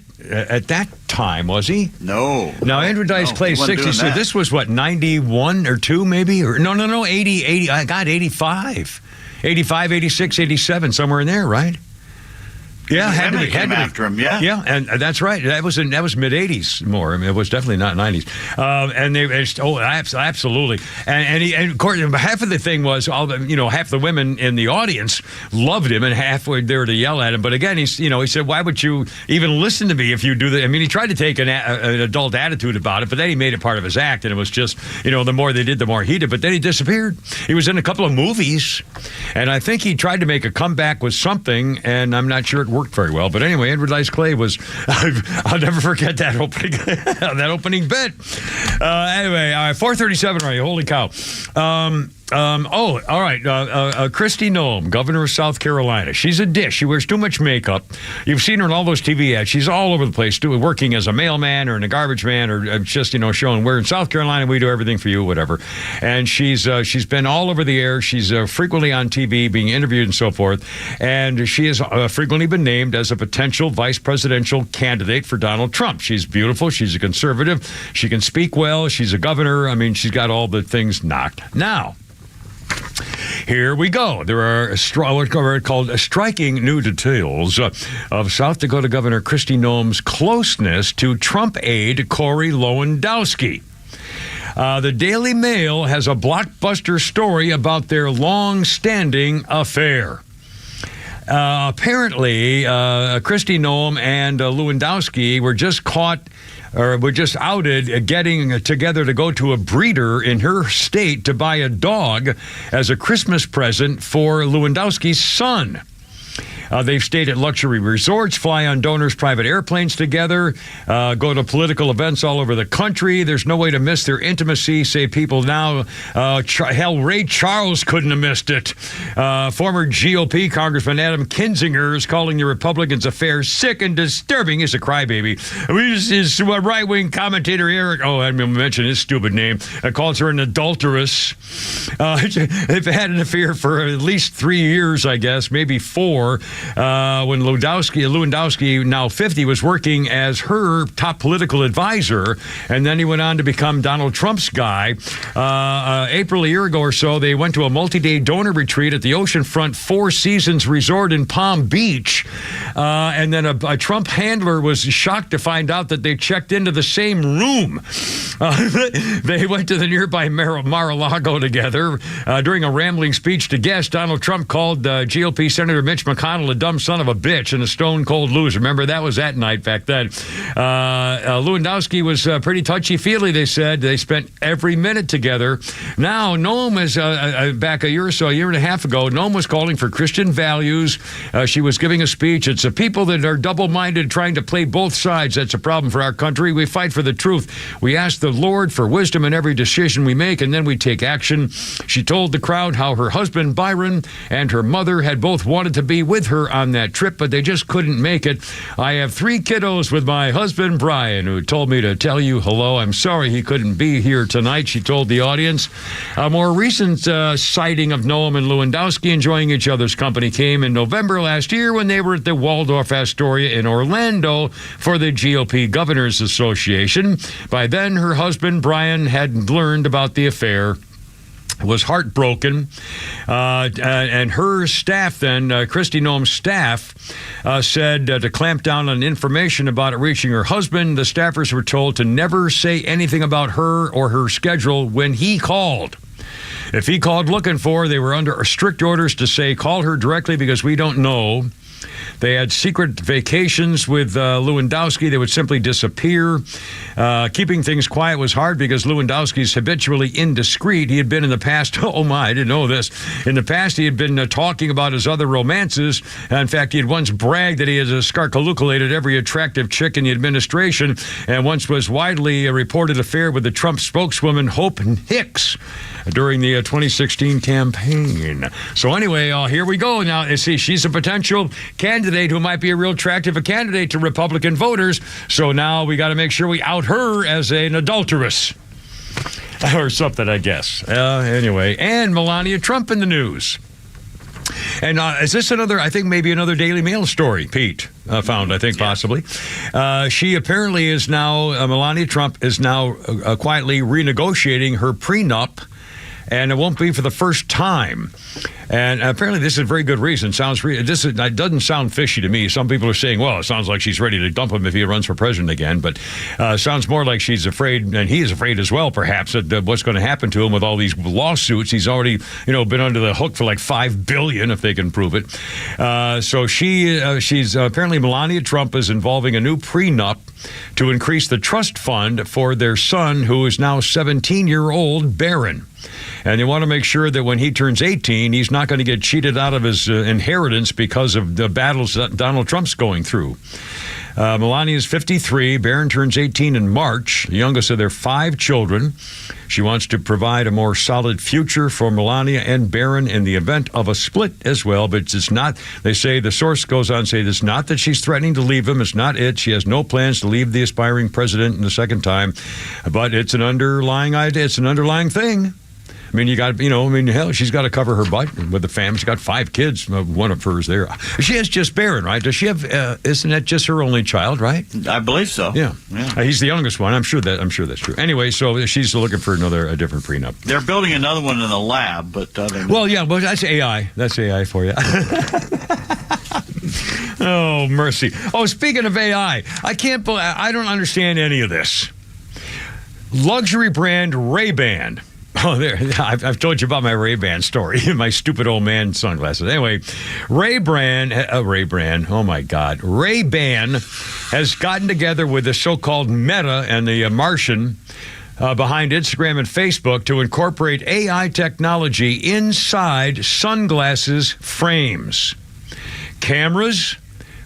Speaker 1: that time, was he?
Speaker 3: No.
Speaker 1: Now Andrew Dice Clay, 60. So this was what, 91 or 2 maybe? Or no, 80. I got 85, 86, 87, somewhere in there, right? Yeah, had to be
Speaker 3: after him. Yeah,
Speaker 1: and that's right. That was mid '80s more. I mean, it was definitely not '90s. And they, absolutely. And of course, half of the thing was half the women in the audience loved him, and half were there to yell at him. But again, he said, "Why would you even listen to me if you do that?" I mean, he tried to take an adult attitude about it, but then he made it part of his act, and it was just the more they did, the more he did. But then he disappeared. He was in a couple of movies, and I think he tried to make a comeback with something, and I'm not sure it worked very well. But anyway, Andrew Dice Clay was, I'll never forget that opening bit. Anyway, 4:37, right? Holy cow. All right. Kristi Noem, governor of South Carolina. She's a dish. She wears too much makeup. You've seen her in all those TV ads. She's all over the place, working as a mailman or in a garbage man or just, showing we're in South Carolina, we do everything for you, whatever. And she's been all over the air. She's frequently on TV, being interviewed and so forth. And she has frequently been named as a potential vice presidential candidate for Donald Trump. She's beautiful. She's a conservative. She can speak well. She's a governor. I mean, she's got all the things knocked. Now, here we go. There are called striking new details of South Dakota Governor Kristi Noem's closeness to Trump aide Corey Lewandowski. The Daily Mail has a blockbuster story about their long-standing affair. Apparently, Kristi Noem and Lewandowski were just outed getting together to go to a breeder in her state to buy a dog as a Christmas present for Lewandowski's son. They've stayed at luxury resorts, fly on donors' private airplanes together, go to political events all over the country. There's no way to miss their intimacy, say people now. Hell, Ray Charles couldn't have missed it. Former GOP Congressman Adam Kinzinger is calling the Republicans' affair sick and disturbing. He's a crybaby. His right-wing commentator Eric, I didn't mention his stupid name, calls her an adulteress. They've had an affair for at least 3 years, I guess, maybe 4. When Lewandowski, now 50, was working as her top political advisor, and then he went on to become Donald Trump's guy. April a year ago or so, they went to a multi-day donor retreat at the oceanfront Four Seasons Resort in Palm Beach, and then a Trump handler was shocked to find out that they checked into the same room. They went to the nearby Mar-a-Lago together. During a rambling speech to guests, Donald Trump called GOP Senator Mitch McConnell a dumb son of a bitch and a stone-cold loser. Remember, that was that night back then. Lewandowski was pretty touchy-feely, they said. They spent every minute together. Now, Noam is, back a year and a half ago, Noam was calling for Christian values. She was giving a speech. It's the people that are double-minded trying to play both sides. That's a problem for our country. We fight for the truth. We ask the Lord for wisdom in every decision we make, and then we take action. She told the crowd how her husband, Byron, and her mother had both wanted to be with her on that trip, but they just couldn't make it. I have 3 kiddos with my husband, Brian, who told me to tell you hello. I'm sorry he couldn't be here tonight, she told the audience. A more recent sighting of Noam and Lewandowski enjoying each other's company came in November last year when they were at the Waldorf Astoria in Orlando for the GOP Governors Association. By then, her husband, Brian, had learned about the affair, was heartbroken, and her staff then, Kristi Noem's staff, said to clamp down on information about it reaching her husband. The staffers were told to never say anything about her or her schedule when he called. If he called looking for her, they were under strict orders to say, call her directly because we don't know. They had secret vacations with Lewandowski. They would simply disappear. Keeping things quiet was hard because Lewandowski's habitually indiscreet. He had been in the past, I didn't know this. In the past, he had been talking about his other romances. In fact, he had once bragged that he had scarcaluculated every attractive chick in the administration, and once was widely a reported affair with the Trump spokeswoman, Hope Hicks, during the 2016 campaign. So anyway, here we go. Now, you see, she's a potential candidate who might be a real attractive candidate to Republican voters. So now we got to make sure we out her as an adulteress or something, I guess. Anyway, and Melania Trump in the news. And is this another, I think maybe another Daily Mail story, Pete, found, I think, possibly. She apparently is now, Melania Trump is now quietly renegotiating her prenup, and it won't be for the first time. And apparently this is a very good reason. It doesn't sound fishy to me. Some people are saying, well, it sounds like she's ready to dump him if he runs for president again. But sounds more like she's afraid, and he is afraid as well, perhaps, that what's going to happen to him with all these lawsuits. He's already, been under the hook for like $5 billion if they can prove it. So she's apparently Melania Trump is involving a new prenup to increase the trust fund for their son, who is now 17-year-old Barron. And they want to make sure that when he turns 18, he's not going to get cheated out of his inheritance because of the battles that Donald Trump's going through. Melania is 53. Barron turns 18 in March, the youngest of their 5 children. She wants to provide a more solid future for Melania and Barron in the event of a split as well. But it's not, they say, the source goes on to say, it's not that she's threatening to leave him. It's not it. She has no plans to leave the aspiring president in the second time. But it's an underlying idea. It's an underlying thing. I mean, hell, she's got to cover her butt with the family. She's got 5 kids. One of hers there. She has just Barron, right? Does she have? Isn't that just her only child, right?
Speaker 3: I believe so.
Speaker 1: Yeah. He's the youngest one. I'm sure that's true. Anyway, so she's looking for a different prenup.
Speaker 3: They're building another one in the lab, but
Speaker 1: that's AI. That's AI for you. Oh, mercy. Oh, speaking of AI, I don't understand any of this. Luxury brand Ray-Ban. Oh, there! I've told you about my Ray-Ban story, my stupid old man sunglasses. Anyway, Ray-Ban, oh my God. Ray-Ban has gotten together with the so-called Meta and the Martian behind Instagram and Facebook to incorporate AI technology inside sunglasses frames. cameras,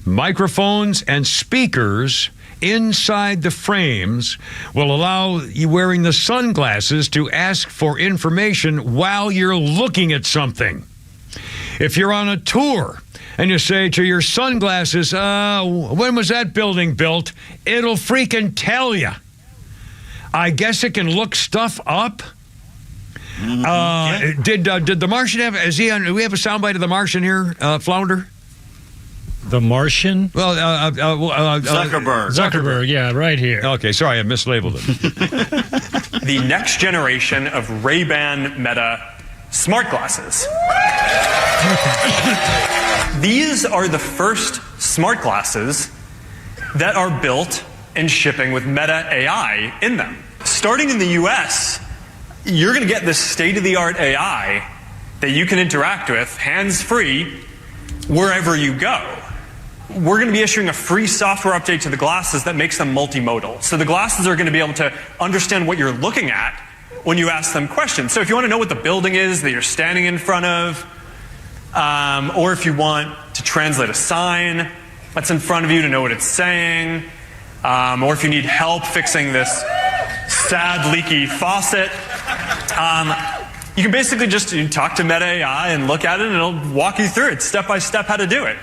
Speaker 1: microphones, and speakers inside the frames will allow you wearing the sunglasses to ask for information while you're looking at something. If you're on a tour and you say to your sunglasses, when was that building built? It'll freaking tell you. I guess it can look stuff up. Did the Martian have? Do we have a soundbite of the Martian here, Flounder?
Speaker 2: The Martian?
Speaker 1: Well,
Speaker 3: Zuckerberg.
Speaker 2: Zuckerberg, yeah, right here.
Speaker 1: Okay, sorry, I mislabeled it.
Speaker 7: The next generation of Ray-Ban Meta smart glasses. These are the first smart glasses that are built and shipping with Meta AI in them. Starting in the US, you're going to get this state-of-the-art AI that you can interact with hands-free wherever you go. We're going to be issuing a free software update to the glasses that makes them multimodal. So the glasses are going to be able to understand what you're looking at when you ask them questions. So if you want to know what the building is that you're standing in front of, or if you want to translate a sign that's in front of you to know what it's saying, or if you need help fixing this sad leaky faucet, you can basically just talk to Meta AI and look at it, and it'll walk you through it step by step how to do it.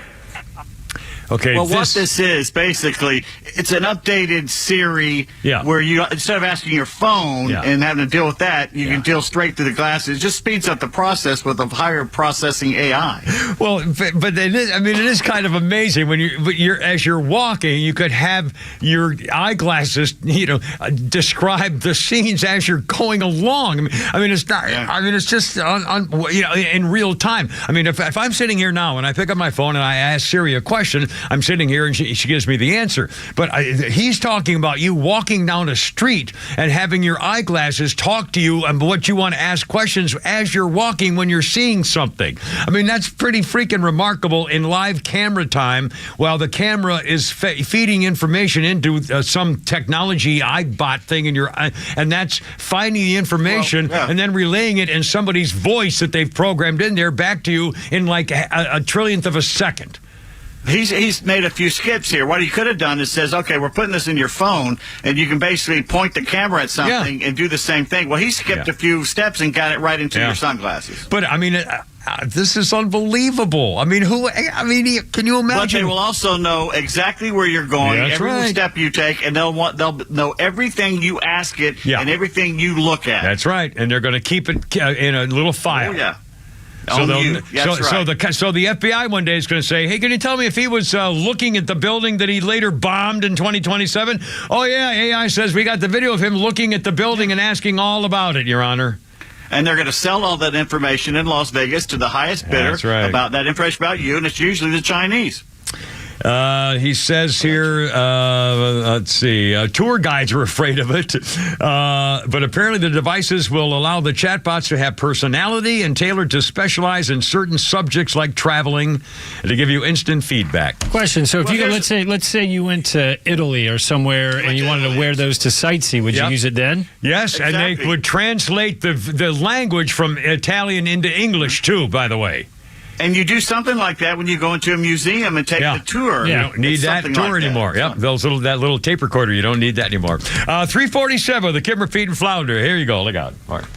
Speaker 1: Okay.
Speaker 3: Well, what this is, basically, it's an updated Siri where you, instead of asking your phone and having to deal with that, you can deal straight through the glasses. It just speeds up the process with a higher processing AI.
Speaker 1: Well, but it is, I mean, it is kind of amazing when you're as you're walking, you could have your eyeglasses, describe the scenes as you're going along. I mean, it's not. I mean, it's just in real time. I mean, if I'm sitting here now and I pick up my phone and I ask Siri a question, I'm sitting here and she gives me the answer. But he's talking about you walking down a street and having your eyeglasses talk to you and what you want to ask questions as you're walking when you're seeing something. I mean, that's pretty freaking remarkable in live camera time while the camera is feeding information into some technology iBot thing in your and that's finding the information and then relaying it in somebody's voice that they've programmed in there back to you in like a trillionth of a second.
Speaker 3: He's made a few skips here. What he could have done is says, okay, we're putting this in your phone, and you can basically point the camera at something and do the same thing. Well, he skipped a few steps and got it right into your sunglasses.
Speaker 1: But, I mean, this is unbelievable. I mean, can you imagine?
Speaker 3: But they will also know exactly where you're going, every step you take, and they'll know everything you ask it and everything you look at.
Speaker 1: That's right, and they're going to keep it in a little file.
Speaker 3: Oh, yeah.
Speaker 1: So the FBI one day is going to say, hey, can you tell me if he was looking at the building that he later bombed in 2027? Oh, yeah, AI says we got the video of him looking at the building and asking all about it, Your Honor.
Speaker 3: And they're going to sell all that information in Las Vegas to the highest bidder about that information about you, and it's usually the Chinese.
Speaker 1: He says here, let's see, tour guides are afraid of it, but apparently the devices will allow the chatbots to have personality and tailored to specialize in certain subjects like traveling and to give you instant feedback.
Speaker 2: Question, so if you go, let's say you went to Italy or somewhere and you wanted to wear those to sightsee, would you use it then?
Speaker 1: Yes, and they would translate the language from Italian into English too, by the way.
Speaker 3: And you do something like that when you go into a museum and take the tour.
Speaker 1: You don't need that tour anymore. Yep, that little tape recorder, you don't need that anymore. 347, the Kimmer, Pete, and Flounder. Here you go. Look out. All right.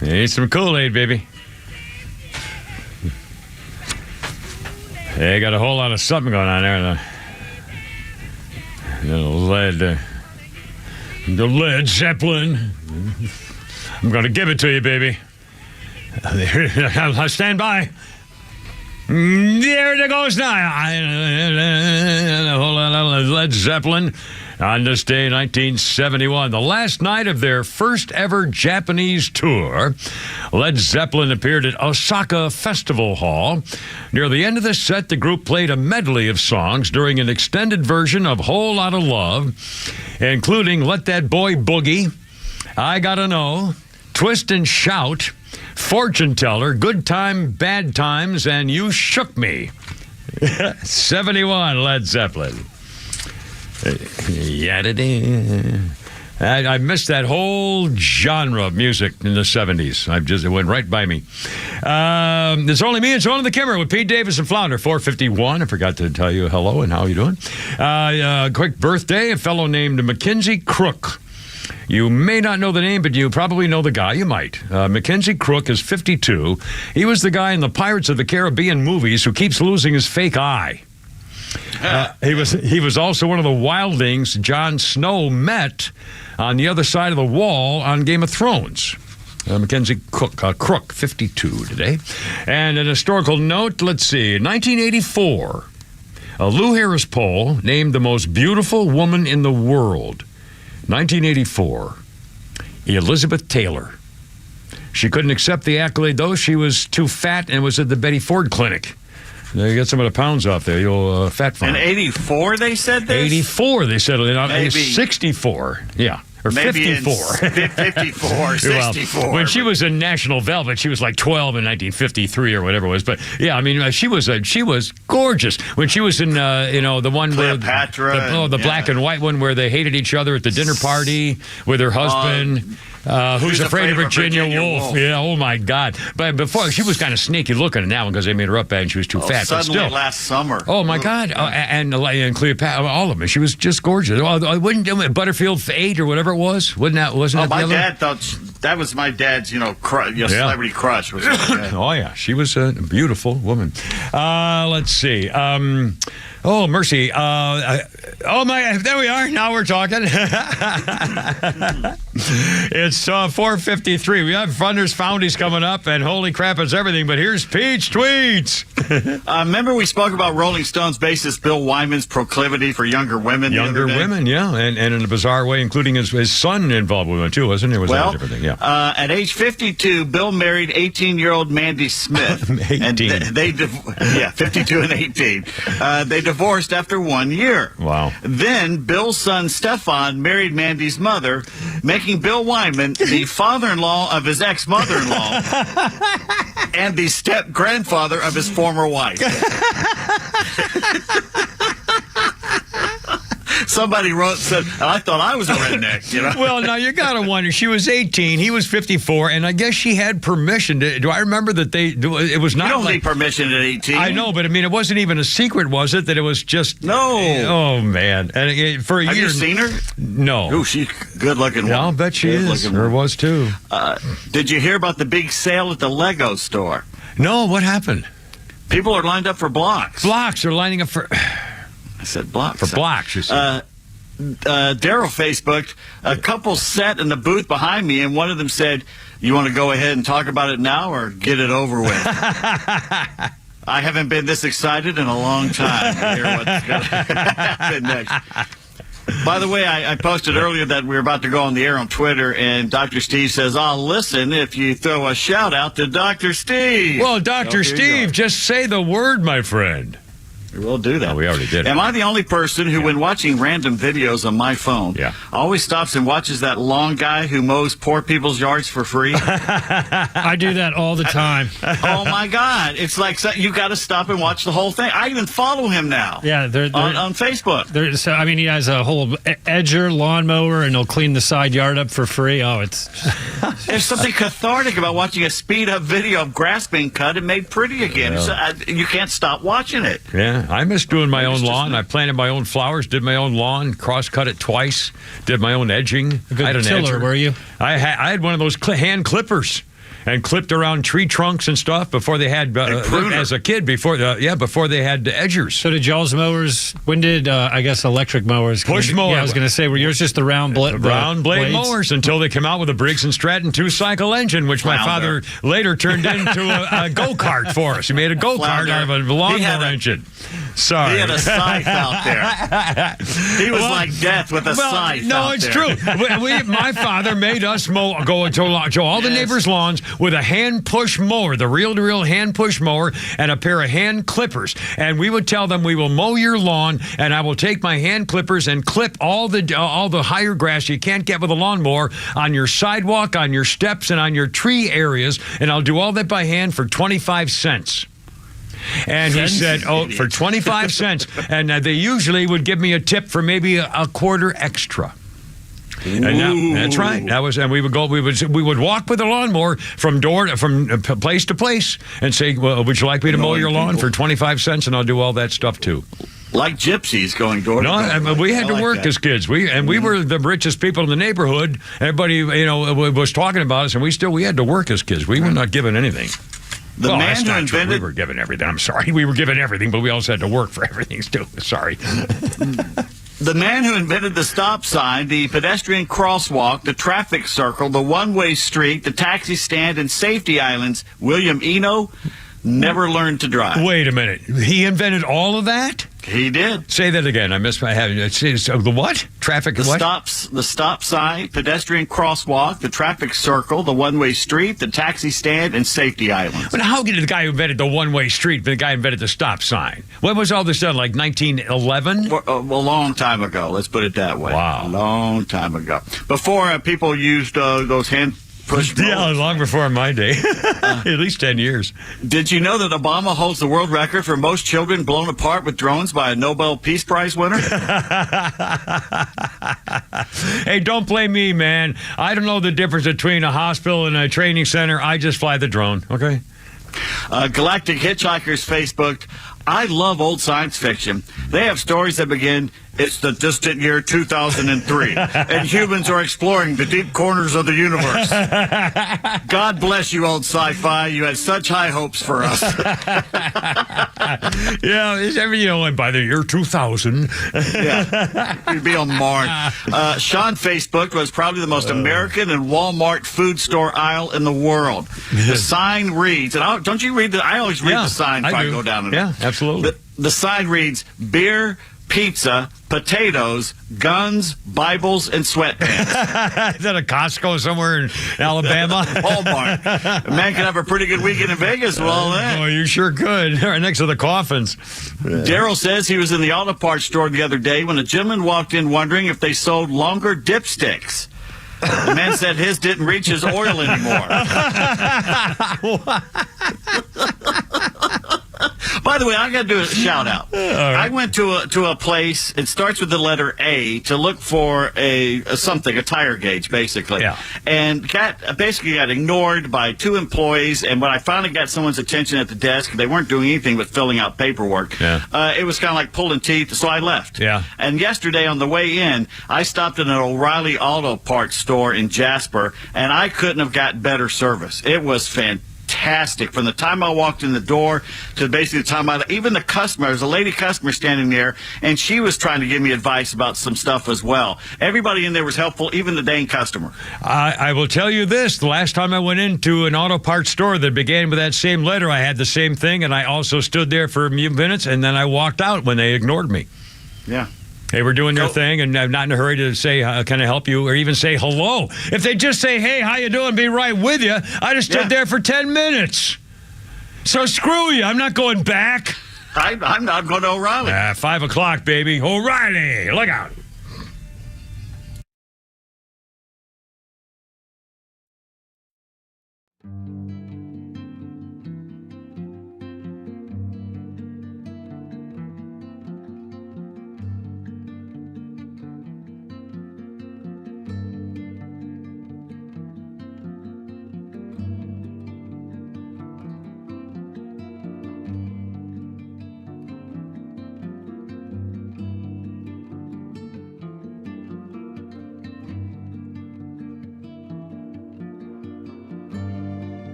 Speaker 1: Need some Kool-Aid, baby. They got a whole lot of something going on there. The Led Zeppelin. I'm going to give it to you, baby. I'll stand by. There it goes now. A whole lot of Led Zeppelin on this day, 1971. The last night of their first ever Japanese tour, Led Zeppelin appeared at Osaka Festival Hall. Near the end of the set, the group played a medley of songs during an extended version of Whole Lotta Love, including Let That Boy Boogie, I Gotta Know, Twist and Shout, Fortune Teller, Good Time, Bad Times, and You Shook Me. 71, Led Zeppelin. I missed that whole genre of music in the 70s. It went right by me. It's only me and Joan the Kimmer with Pete Davis and Flounder, 451. I forgot to tell you hello and how you doing. Quick birthday, a fellow named Mackenzie Crook. You may not know the name, but you probably know the guy. You might. Mackenzie Crook is 52. He was the guy in the Pirates of the Caribbean movies who keeps losing his fake eye. He was also one of the wildlings Jon Snow met on the other side of the wall on Game of Thrones. Mackenzie Crook, 52 today. And an historical note, let's see, 1984, a Lou Harris poll named the most beautiful woman in the world. 1984, Elizabeth Taylor. She couldn't accept the accolade, though. She was too fat and was at the Betty Ford Clinic. You get some of the pounds off there, you'll fat farm.
Speaker 3: In 84, they said this?
Speaker 1: 84, they said. Maybe 64, yeah. Or
Speaker 3: maybe
Speaker 1: 54.
Speaker 3: 54, 64.
Speaker 1: Well, when she was in National Velvet, she was like 12 in 1953 or whatever it was. But, yeah, I mean, she was gorgeous. When she was in, the one
Speaker 3: Cleopatra,
Speaker 1: where... the black and white one where they hated each other at the dinner party with her husband... Who's Afraid of Virginia Woolf? Yeah, oh my God. But before, she was kind of sneaky looking in that one because they made her up bad and she was too fat.
Speaker 3: Suddenly
Speaker 1: but still,
Speaker 3: last summer.
Speaker 1: Oh my God. And Cleopatra, all of them. She was just gorgeous. Wouldn't Butterfield 8 or whatever it was? Wasn't that
Speaker 3: my
Speaker 1: the other?
Speaker 3: Dad thought that was my dad's, celebrity crush. Was
Speaker 1: oh yeah, she was a beautiful woman. Let's see. Oh, mercy. There we are. Now we're talking. It's 4:53. We have Funders Foundies coming up, and holy crap, it's everything. But here's Pete's tweets.
Speaker 3: Remember we spoke about Rolling Stones bassist Bill Wyman's proclivity for younger women?
Speaker 1: Younger women, yeah. And in a bizarre way, including his son involved with it, too, wasn't it? Was that a different thing? Yeah.
Speaker 3: At age 52, Bill married 18-year-old Mandy Smith.
Speaker 1: 18.
Speaker 3: And 52 and 18. They divorced after 1 year.
Speaker 1: Wow. Then
Speaker 3: Bill's son Stefan married Mandy's mother, making Bill Wyman the father-in-law of his ex-mother-in-law and the step-grandfather of his former wife. Somebody said, I thought I was a redneck,
Speaker 1: Well, now you got to wonder. She was 18, he was 54, and I guess she had permission. Do I remember that it was not
Speaker 3: You don't need permission at 18.
Speaker 1: I know, but I mean, it wasn't even a secret, was it? That it was just...
Speaker 3: No.
Speaker 1: Oh, man. And for a year...
Speaker 3: Have you seen her?
Speaker 1: No.
Speaker 3: Oh, she's good-looking woman.
Speaker 1: I'll bet she is. Or was, too.
Speaker 3: Did you hear about the big sale at the Lego store?
Speaker 1: No, what happened?
Speaker 3: People are lined up for blocks.
Speaker 1: Blocks are lining up for...
Speaker 3: I said blocks.
Speaker 1: For blocks, you said.
Speaker 3: Daryl Facebooked, a couple sat in the booth behind me, and one of them said, you want to go ahead and talk about it now or get it over with? I haven't been this excited in a long time to hear what's going to happen next. By the way, I posted earlier that we were about to go on the air on Twitter, and Dr. Steve says, I'll listen if you throw a shout-out to Dr. Steve.
Speaker 1: Well, Dr. Steve, just say the word, my friend.
Speaker 3: We will do that.
Speaker 1: Oh, we already did.
Speaker 3: Am I the only person who, when watching random videos on my phone, always stops and watches that long guy who mows poor people's yards for free?
Speaker 2: I do that all the time.
Speaker 3: Oh, my God. It's like you got to stop and watch the whole thing. I even follow him now.
Speaker 2: Yeah,
Speaker 3: on Facebook.
Speaker 2: He has a whole edger, lawnmower, and he'll clean the side yard up for free. Oh,
Speaker 3: There's something cathartic about watching a speed-up video of grass being cut and made pretty again. You can't stop watching it.
Speaker 1: Yeah. Yeah, I miss doing my own lawn. I planted my own flowers, did my own lawn, cross-cut it twice, did my own edging.
Speaker 2: A good tiller, were you?
Speaker 1: I had one of those hand clippers and clipped around tree trunks and stuff before they had, as a kid, before they had edgers.
Speaker 2: So did y'all's mowers, when did, I guess, electric mowers?
Speaker 1: Push mower.
Speaker 2: Yeah, I was going to say, were yours just the round blade
Speaker 1: mowers until they came out with a Briggs & Stratton 2-cycle engine, which my father later turned into a go-kart for us. He made a go-kart out of a lawnmower engine. Sorry.
Speaker 3: He had a scythe out there. He was like death with a scythe.
Speaker 1: No, it's true. My father made us go to all the neighbors' lawns with a hand-push mower, the real-to-real hand-push mower, and a pair of hand clippers. And we would tell them, we will mow your lawn, and I will take my hand clippers and clip all the higher grass you can't get with a lawnmower on your sidewalk, on your steps, and on your tree areas, and I'll do all that by hand for 25 cents. And he said, for 25 cents. And they usually would give me a tip for maybe a quarter extra. And that's right. And we would walk with a lawnmower from place to place and say, well, would you like me to mow your lawn for 25 cents? And I'll do all that stuff too.
Speaker 3: Like gypsies going door to door.
Speaker 1: No, we had to work as kids. We were the richest people in the neighborhood. Everybody, was talking about us, and we had to work as kids. We were not given anything.
Speaker 3: We were
Speaker 1: given everything. I'm sorry. We were given everything, but we also had to work for everything too. Sorry.
Speaker 3: The man who invented the stop sign, the pedestrian crosswalk, the traffic circle, the one-way street, the taxi stand, and safety islands, William Eno, never learned to drive.
Speaker 1: Wait a minute. He invented all of that?
Speaker 3: He did.
Speaker 1: Say that again. I missed my having. The what? Traffic.
Speaker 3: The stop sign, pedestrian crosswalk, the traffic circle, the one-way street, the taxi stand, and safety islands.
Speaker 1: But how did the guy who invented the one-way street, the guy who invented the stop sign? When was all this done? Like 1911?
Speaker 3: A long time ago. Let's put it that way.
Speaker 1: Wow.
Speaker 3: A long time ago. Before people used those hand push mowers.
Speaker 1: Yeah, long before my day. At least 10 years.
Speaker 3: Did you know that Obama holds the world record for most children blown apart with drones by a Nobel Peace Prize winner?
Speaker 1: Hey, don't blame me, man. I don't know the difference between a hospital and a training center. I just fly the drone, okay?
Speaker 3: Galactic Hitchhikers Facebooked, I love old science fiction. They have stories that begin, it's the distant year 2003, and humans are exploring the deep corners of the universe. God bless you, old sci-fi. You had such high hopes for us.
Speaker 1: And by the year 2000.
Speaker 3: Yeah, you'd be on Mars. Sean Facebooked was probably the most American and Walmart food store aisle in the world. The sign reads, and don't you read I always read the sign if I go down in it.
Speaker 1: Yeah, absolutely.
Speaker 3: The sign reads, beer, pizza, potatoes, guns, Bibles, and sweatpants.
Speaker 1: Is that a Costco somewhere in Alabama?
Speaker 3: Walmart. A man could have a pretty good weekend in Vegas with all that.
Speaker 1: Oh, you sure could. Right next to the coffins.
Speaker 3: Daryl says he was in the auto parts store the other day when a gentleman walked in wondering if they sold longer dipsticks. The man said his didn't reach his oil anymore. By the way, I got to do a shout out. Right. I went to a place. It starts with the letter A to look for a tire gauge, basically. Yeah. And basically got ignored by two employees. And when I finally got someone's attention at the desk, they weren't doing anything but filling out paperwork. Yeah. It was kind of like pulling teeth, so I left. Yeah. And yesterday on the way in, I stopped at an O'Reilly Auto Parts store in Jasper, and I couldn't have got better service. It was fantastic. From the time I walked in the door to basically the time even the customer, there was a lady customer standing there, and she was trying to give me advice about some stuff as well. Everybody in there was helpful, even the dang customer.
Speaker 1: I will tell you this. The last time I went into an auto parts store that began with that same letter, I had the same thing, and I also stood there for a few minutes, and then I walked out when they ignored me.
Speaker 3: Yeah.
Speaker 1: They were doing their thing, and I'm not in a hurry to say, can I help you, or even say hello. If they just say, hey, how you doing, be right with you, I just stood there for 10 minutes. So screw you. I'm not going back.
Speaker 3: I'm not going to O'Reilly.
Speaker 1: 5 o'clock, baby. O'Reilly. Look out.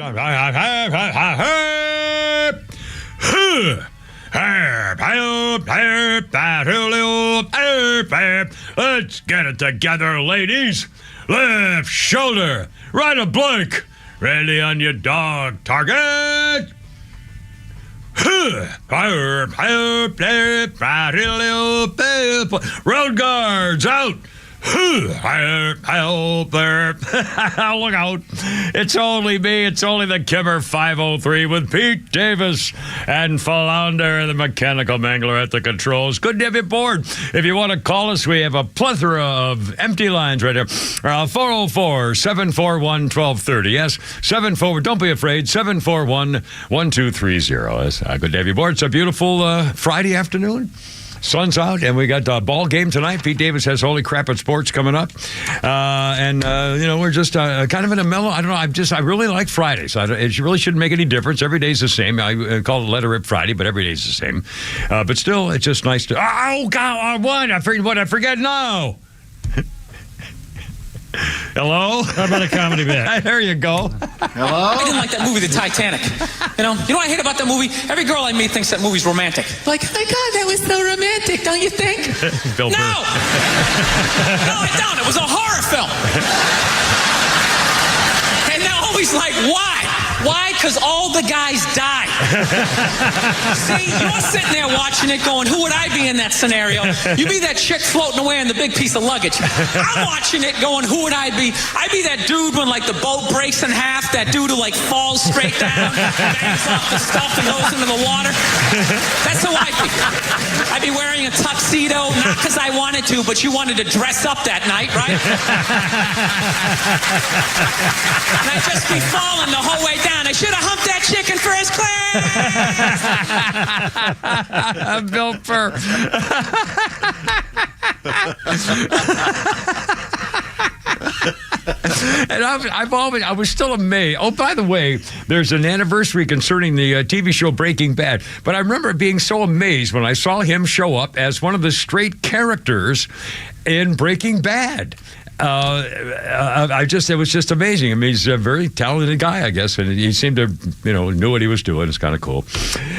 Speaker 1: Let's get it together, ladies. Left shoulder, right a blank. Ready on your dog. Target. Road guards out. Help there. Look out. It's only me. It's only the Kimmer 503 with Pete Davis and Philander, the mechanical mangler at the controls. Good to have you aboard. If you want to call us, we have a plethora of empty lines right here. 404-741-1230. Yes, 74. Don't be afraid. 741-1230. It's good to have you aboard. It's a beautiful Friday afternoon. Sun's out, and we got a ball game tonight. Pete Davis has Holy Crap at Sports coming up. We're just kind of in a mellow, I don't know, I really like Fridays. It really shouldn't make any difference. Every day's the same. I call it Let It Rip Friday, but every day's the same. But still, it's just nice to, oh, God, I forget now. Hello?
Speaker 2: How about a comedy bit?
Speaker 1: There you go.
Speaker 8: Hello? I didn't like that movie, The Titanic. You know what I hate about that movie? Every girl I meet thinks that movie's romantic. Like, oh my God, that was so romantic, don't you think?
Speaker 1: Bill
Speaker 8: No! No, I don't. It was a horror film. And they're always like, why? Why? Because all the guys die. See, you're sitting there watching it going, who would I be in that scenario? You be that chick floating away on the big piece of luggage. I'm watching it going, who would I be? I'd be that dude when, like, the boat breaks in half, that dude who, like, falls straight down, bangs off the stuff and goes into the water. That's who I'd be. I'd be wearing a tuxedo, not because I wanted to, but you wanted to dress up that night, right? And I'd just be falling the whole way down. I should have humped that chick in first class.
Speaker 1: Bill Burr. And I was still amazed. Oh, by the way, there's an anniversary concerning the TV show Breaking Bad. But I remember being so amazed when I saw him show up as one of the straight characters in Breaking Bad. It was just amazing. I mean, he's a very talented guy, I guess, and he seemed to, knew what he was doing. It's kind of cool.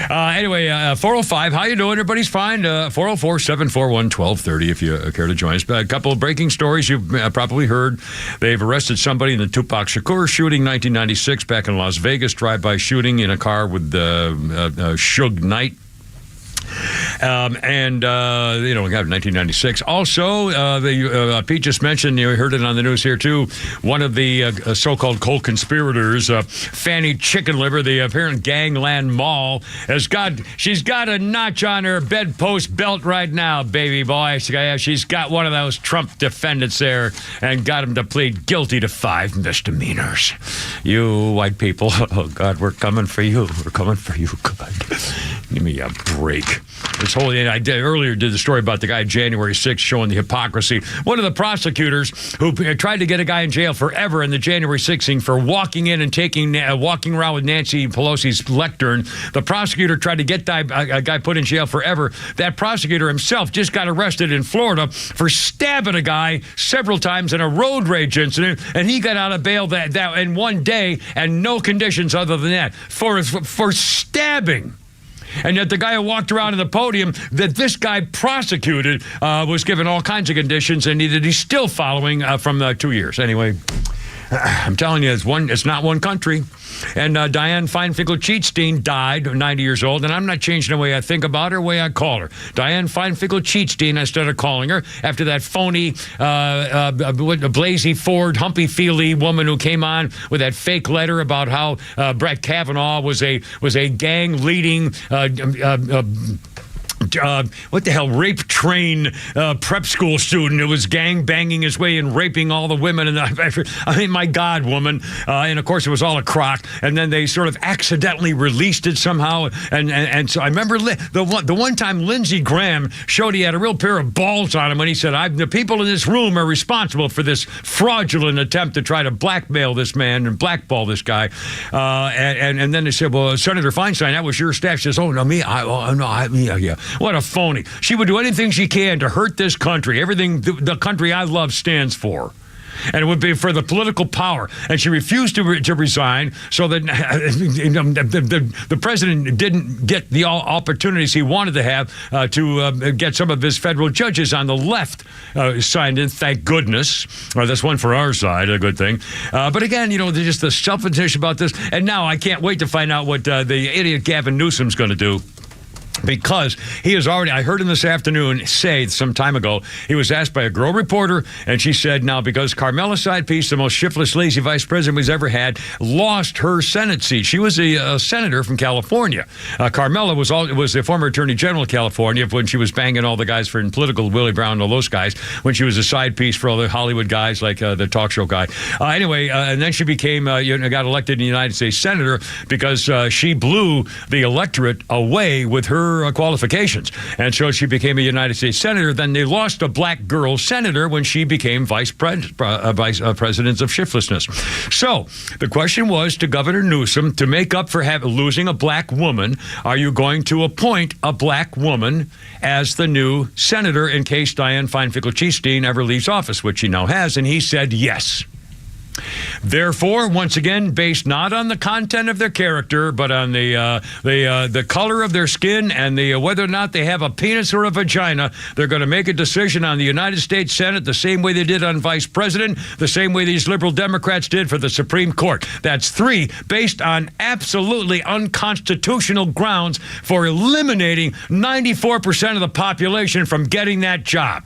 Speaker 1: Anyway, 405, how you doing? Everybody's fine. 404-741-1230 if you care to join us. But a couple of breaking stories you've probably heard. They've arrested somebody in the Tupac Shakur shooting, 1996, back in Las Vegas, drive-by shooting in a car with Suge Knight. We got 1996. Also, Pete just mentioned, you heard it on the news here too, one of the so-called co-conspirators, Fanny Chicken Liver, the apparent gangland mall, she's got a notch on her bedpost belt right now, baby boy. She's got one of those Trump defendants there and got him to plead guilty to 5 misdemeanors. You white people, oh God, we're coming for you. We're coming for you, God. Give me a break. I did the story about the guy January 6th showing the hypocrisy. One of the prosecutors who tried to get a guy in jail forever in the January 6th thing for walking in and walking around with Nancy Pelosi's lectern. The prosecutor tried to get a guy put in jail forever. That prosecutor himself just got arrested in Florida for stabbing a guy several times in a road rage incident, and he got out of bail that in one day and no conditions other than that for stabbing. And yet the guy who walked around in the podium that this guy prosecuted was given all kinds of conditions, and he's still following from 2 years. Anyway, I'm telling you, it's not one country. And Dianne Feinstein died, 90 years old, and I'm not changing the way I think about her, the way I call her. Dianne Feinstein, I started calling her after that phony Blasey Ford, Humpy Feely woman who came on with that fake letter about how Brett Kavanaugh was a gang leading rape train prep school student who was gang banging his way and raping all the women. And I mean, my God, woman. And of course, it was all a crock. And then they sort of accidentally released it somehow. And so I remember the one time Lindsey Graham showed he had a real pair of balls on him when he said, the people in this room are responsible for this fraudulent attempt to try to blackmail this man and blackball this guy. And then they said, well, Senator Feinstein, that was your staff. She says, oh, no, me. Yeah. What a phony. She would do anything she can to hurt this country, everything the country I love stands for. and it would be for the political power. And she refused to resign, so that the president didn't get the opportunities he wanted to have to get some of his federal judges on the left signed in. Thank goodness. That's one for our side, a good thing. But again, there's just the self-interest about this. And now I can't wait to find out what the idiot Gavin Newsom's going to do. Because he is already, I heard him this afternoon say some time ago, he was asked by a girl reporter, and she said, now, because Carmela Sidepiece, the most shiftless, lazy vice president we've ever had, lost her Senate seat. She was a senator from California. Carmela was the former attorney general of California when she was banging all the guys for political, Willie Brown and all those guys, when she was a side piece for all the Hollywood guys, like the talk show guy. And then she became, got elected in the United States senator because she blew the electorate away with her qualifications. And so she became a United States senator. Then they lost a black girl senator when she became vice president of shiftlessness. So the question was to Governor Newsom, to make up for losing a black woman, are you going to appoint a black woman as the new senator in case Dianne Feinstein ever leaves office, which she now has? And he said yes. Therefore, once again, based not on the content of their character, but on the color of their skin and the whether or not they have a penis or a vagina, they're going to make a decision on the United States Senate the same way they did on vice president, the same way these liberal Democrats did for the Supreme Court. That's 3, based on absolutely unconstitutional grounds for eliminating 94% of the population from getting that job.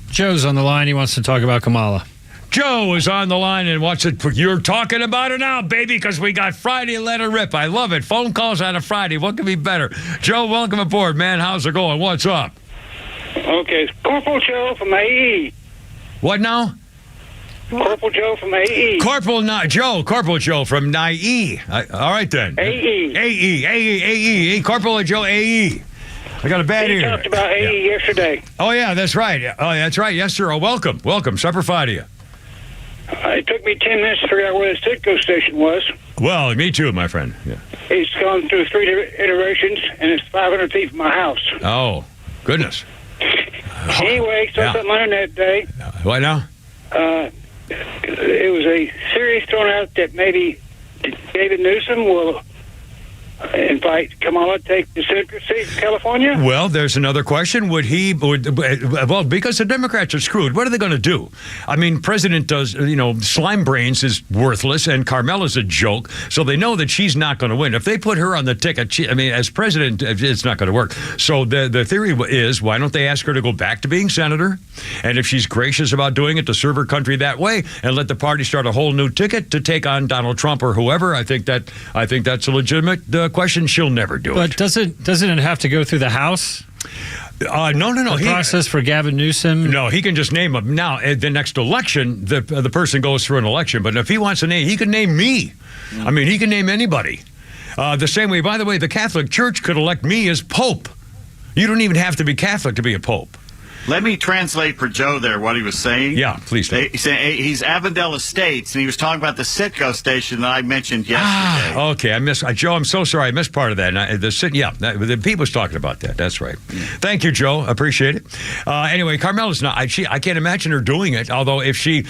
Speaker 2: Joe's on the line. He wants to talk about Kamala.
Speaker 1: Joe is on the line and wants it. You're talking about it now, baby, because we got Friday Let Her Rip. I love it. Phone calls on a Friday. What could be better? Joe, welcome aboard, man. How's it going? What's up?
Speaker 9: Okay, it's Corporal Joe from AE.
Speaker 1: What now?
Speaker 9: Corporal Joe from AE.
Speaker 1: Corporal Joe from NIE. All right, then. AE. Corporal Joe AE. I got a bad ear.
Speaker 9: You talked about AE yesterday.
Speaker 1: Oh, yeah, that's right. Yes, sir. Oh, welcome. Semper Fi.
Speaker 9: It took me 10 minutes to figure out where the Citgo station was.
Speaker 1: Well, me too, my friend. Yeah.
Speaker 9: It's gone through 3 iterations, and it's 500 feet from my house.
Speaker 1: Oh, goodness.
Speaker 9: Anyway, so something on that day.
Speaker 1: What now?
Speaker 9: It was a series thrown out that maybe David Newsom will invite Kamala to take the senator seat in California?
Speaker 1: Well, there's another question. Well, because the Democrats are screwed, what are they going to do? I mean, President does, slime brains is worthless, and Carmela's a joke, so they know that she's not going to win. If they put her on the ticket, as president, it's not going to work. So the theory is, why don't they ask her to go back to being senator? And if she's gracious about doing it, to serve her country that way, and let the party start a whole new ticket to take on Donald Trump or whoever, I think that's a legitimate question. She'll never do it.
Speaker 2: But doesn't it have to go through the House?
Speaker 1: No.
Speaker 2: The process for Gavin Newsom?
Speaker 1: No, he can just name him. Now, at the next election, the person goes through an election. But if he wants to name, he can name me. I mean, he can name anybody. The same way, by the way, the Catholic Church could elect me as Pope. You don't even have to be Catholic to be a Pope.
Speaker 3: Let me translate for Joe there what he was saying.
Speaker 1: Yeah, please do.
Speaker 3: He's Avondale Estates, and he was talking about the Citgo station that I mentioned yesterday.
Speaker 1: Okay, Joe, I'm so sorry. I missed part of that. The people was talking about that. That's right. Thank you, Joe. Appreciate it. Anyway, Carmela's not. I can't imagine her doing it, although she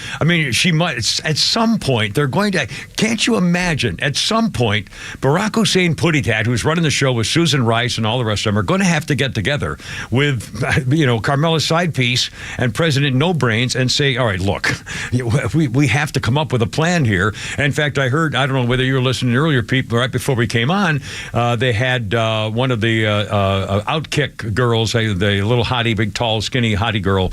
Speaker 1: might. At some point, they're going to. Can't you imagine, at some point, Barack Hussein Puttitat, who's running the show with Susan Rice and all the rest of them, are going to have to get together with, Carmela's side piece and President No Brains and say, all right, look, we have to come up with a plan here. In fact, I heard, I don't know whether you were listening earlier, people, right before we came on, they had one of the Outkick girls, the little hottie, big, tall, skinny hottie girl,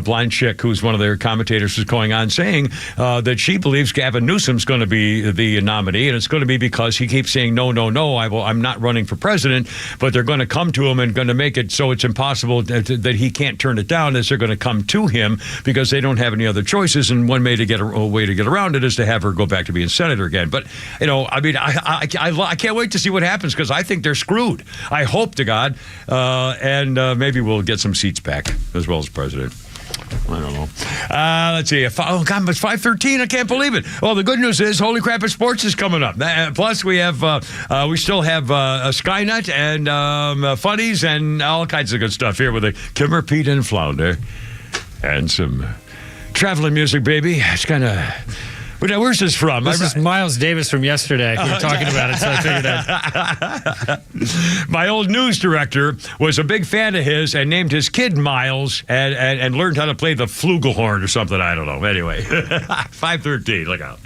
Speaker 1: blind chick, who's one of their commentators, was going on saying that she believes Gavin Newsom's going to be the nominee, and it's going to be because he keeps saying, no, I'm not running for president, but they're going to come to him and going to make it so it's impossible that he can't turn it down, as they're going to come to him because they don't have any other choices, and one way to get around it is to have her go back to being senator again. But I can't wait to see what happens, because I think they're screwed. I hope to God, and maybe we'll get some seats back as well as president. I don't know. Let's see. Oh, God, it's 5:13. I can't believe it. Well, the good news is Holy Crap at Sports is coming up. Plus, we still have Skynet and funnies and all kinds of good stuff here with the Kimmer, Pete, and Flounder. And some Traveling music, baby. It's kind of... Where's this from?
Speaker 2: This is Miles Davis from yesterday. We were talking about it, so I figured
Speaker 1: My old news director was a big fan of his and named his kid Miles and learned how to play the flugelhorn or something. I don't know. Anyway, 5:13. Look out.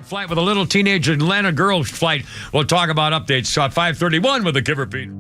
Speaker 1: flight with a little teenage Atlanta girl flight. We'll talk about updates at 5:31 with the Giver Pete.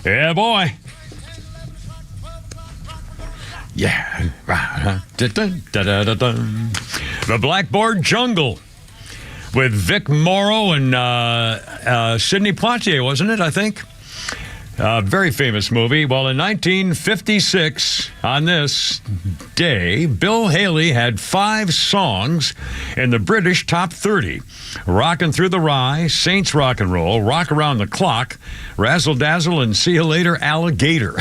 Speaker 1: Yeah, boy. Yeah. The Blackboard Jungle with Vic Morrow and Sidney Poitier, wasn't it, I think? Very famous movie. Well, in 1956, on this day, Bill Haley had 5 songs in the British top 30. Rockin' Through the Rye, Saints Rock and Roll, Rock Around the Clock, Razzle Dazzle, and See You Later, Alligator.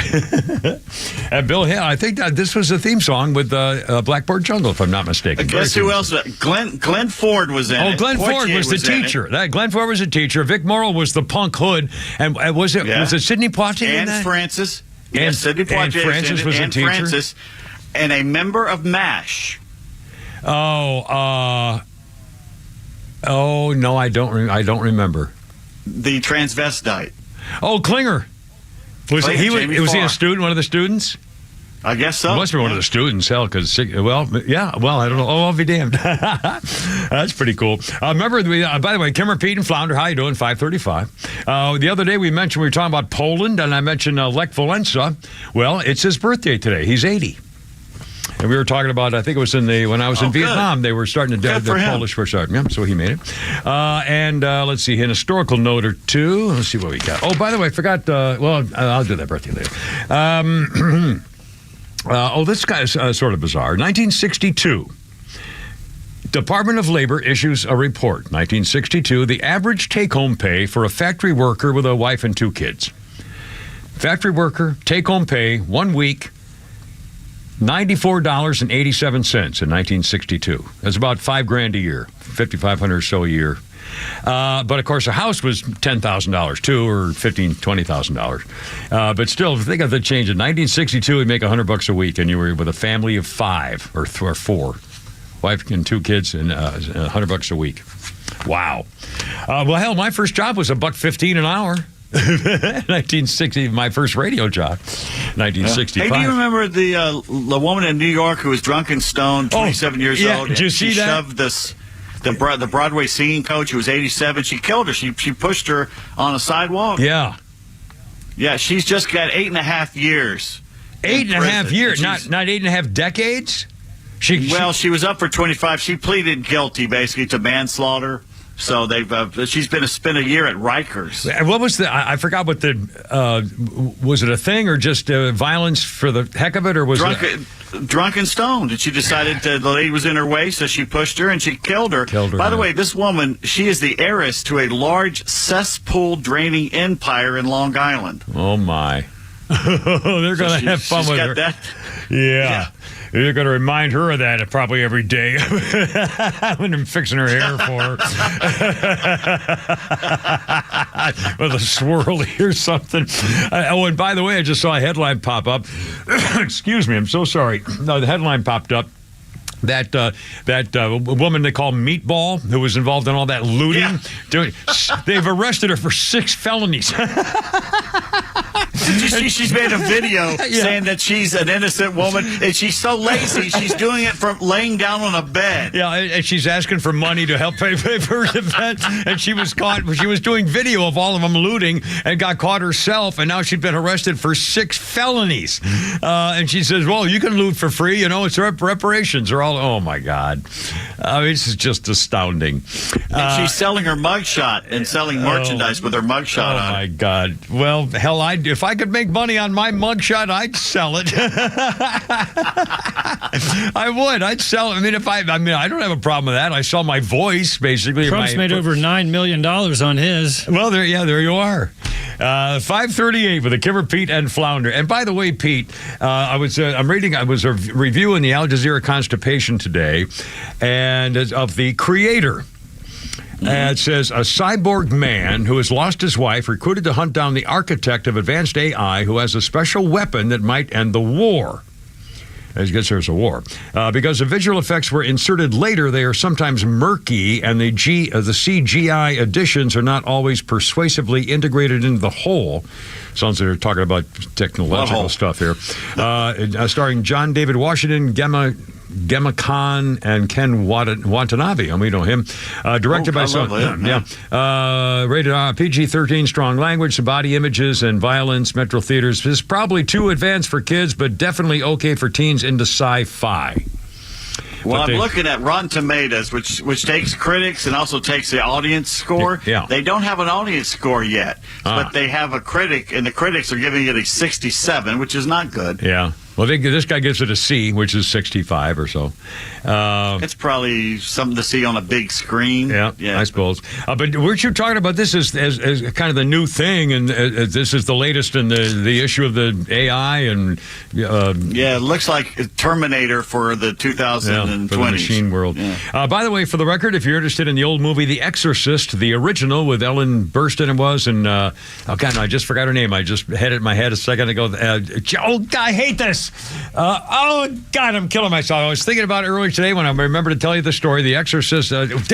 Speaker 1: And Bill Haley, I think that this was a theme song with Blackboard Jungle, if I'm not mistaken.
Speaker 3: Guess who else? Glenn Ford was in it.
Speaker 1: Oh, Glenn Ford was the teacher. Glenn Ford was a teacher. Vic Morrow was the punk hood. And was it Sidney Poitier in that?
Speaker 3: Francis.
Speaker 1: And
Speaker 3: Sidney Poitier.
Speaker 1: And Francis was a teacher.
Speaker 3: Francis, and a member of MASH.
Speaker 1: Oh no, I don't remember.
Speaker 3: The transvestite.
Speaker 1: Oh, Klinger. Was he a student? One of the students?
Speaker 3: I guess so.
Speaker 1: He must be one of the students. Hell, because I don't know. Oh, I'll be damned. That's pretty cool. Remember, by the way, Kimmer, Pete, and Flounder, how you doing? 5:35. The other day we were talking about Poland, and I mentioned Lech Walesa. Well, it's his birthday today. He's 80. And we were talking about, I think it was when I was in Vietnam, they were starting to, the Polish were starting. Yeah, so he made it. Let's see, an historical note or two. Let's see what we got. Oh, by the way, I forgot, I'll do that birthday later. This guy is sort of bizarre. 1962. Department of Labor issues a report, 1962, the average take-home pay for a factory worker with a wife and 2 kids. Factory worker, take-home pay, 1 week, $94.87 in 1962. That's about $5,000 a year, $5,500 or so a year. But of course, a house was $10,000 too, or $15,000, $20,000. But still, think of the change. In 1962, you'd make $100 a week, and you were with a family of 5 or 4, wife and 2 kids, and $100 a week. Wow. Well, hell, my first job was $1.15 an hour. 1960, my first radio job, 1965.
Speaker 3: Hey, do you remember the woman in New York who was drunk and stoned, 27 years old?
Speaker 1: Did you see
Speaker 3: she
Speaker 1: that?
Speaker 3: Shoved the Broadway singing coach who was 87. She killed her. She pushed her on a sidewalk.
Speaker 1: Yeah.
Speaker 3: Yeah, she's just got 8.5 years.
Speaker 1: 8.5 years, not 8.5 decades? She
Speaker 3: was up for 25. She pleaded guilty, basically, to manslaughter. So she's been spent a year at Rikers.
Speaker 1: What was I forgot what was it a thing or just violence for the heck of it, or was
Speaker 3: drunk and stoned? And she decided the lady was in her way, so she pushed her and she killed her. By the way, this woman, she is the heiress to a large cesspool draining empire in Long Island.
Speaker 1: Oh my! They're going to have fun with her.
Speaker 3: That.
Speaker 1: Yeah. You're going to remind her of that probably every day when I'm fixing her hair for her. With a swirly or something. And by the way, I just saw a headline pop up. Excuse me, I'm so sorry. No, the headline popped up. That woman they call Meatball, who was involved in all that looting, they've arrested her for 6 felonies.
Speaker 3: Did you see she's made a video saying that she's an innocent woman, and she's so lazy, she's doing it from laying down on a bed.
Speaker 1: Yeah, and she's asking for money to help pay for her defense, and she was caught. She was doing video of all of them looting and got caught herself, and now she's been arrested for 6 felonies. And she says, well, you can loot for free, it's reparations or all. Oh, my God. This is just astounding.
Speaker 3: And she's selling her mugshot and selling merchandise with her mugshot on.
Speaker 1: Oh, my God. Well, hell, if I could make money on my mugshot, I'd sell it. I would. I'd sell it. I don't have a problem with that. I sell my voice, basically.
Speaker 2: Trump's made over $9 million on his.
Speaker 1: Well, there you are. 5:38 with the Kimmer, Pete, and Flounder. And by the way, Pete, I was reviewing the Al Jazeera Constipation today, and of the creator. And it says, a cyborg man who has lost his wife recruited to hunt down the architect of advanced AI who has a special weapon that might end the war. I guess there's a war. Because the visual effects were inserted later, they are sometimes murky, and the CGI additions are not always persuasively integrated into the whole. Sounds like they're talking about technological stuff here. Starring John David Washington, Gemma Khan, and Ken Watanabe. We know him. Directed by rated R, PG-13, strong language, some body images and violence. Metro Theaters. This is probably too advanced for kids, but definitely okay for teens into sci-fi.
Speaker 3: Well, I'm looking at Rotten Tomatoes, which takes critics and also takes the audience score.
Speaker 1: Yeah.
Speaker 3: They don't have an audience score yet, but they have a critic, and the critics are giving it a 67, which is not good.
Speaker 1: Yeah. Well, this guy gives it a C, which is 65 or so.
Speaker 3: It's probably something to see on a big screen.
Speaker 1: Yeah, I suppose. But weren't you talking about this as kind of the new thing, and this is the latest in the issue of the AI? And
Speaker 3: it looks like Terminator for the 2020s.
Speaker 1: For the machine world. Yeah. By the way, for the record, if you're interested in the old movie The Exorcist, the original with Ellen Burstyn and I just forgot her name. I just had it in my head a second ago. I hate this. God, I'm killing myself. I was thinking about it earlier today when I remember to tell you the story. The Exorcist. Linda Blair.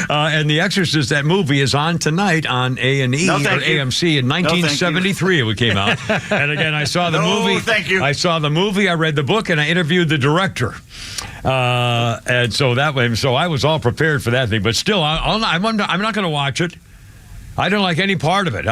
Speaker 1: And The Exorcist, that movie is on tonight on A&E or AMC. In 1973 it came out. And again, I saw the movie.
Speaker 3: Thank you.
Speaker 1: I saw the movie, I read the book, and I interviewed the director. And so that way, I was all prepared for that thing. But still, I'm not going to watch it. I don't like any part of it.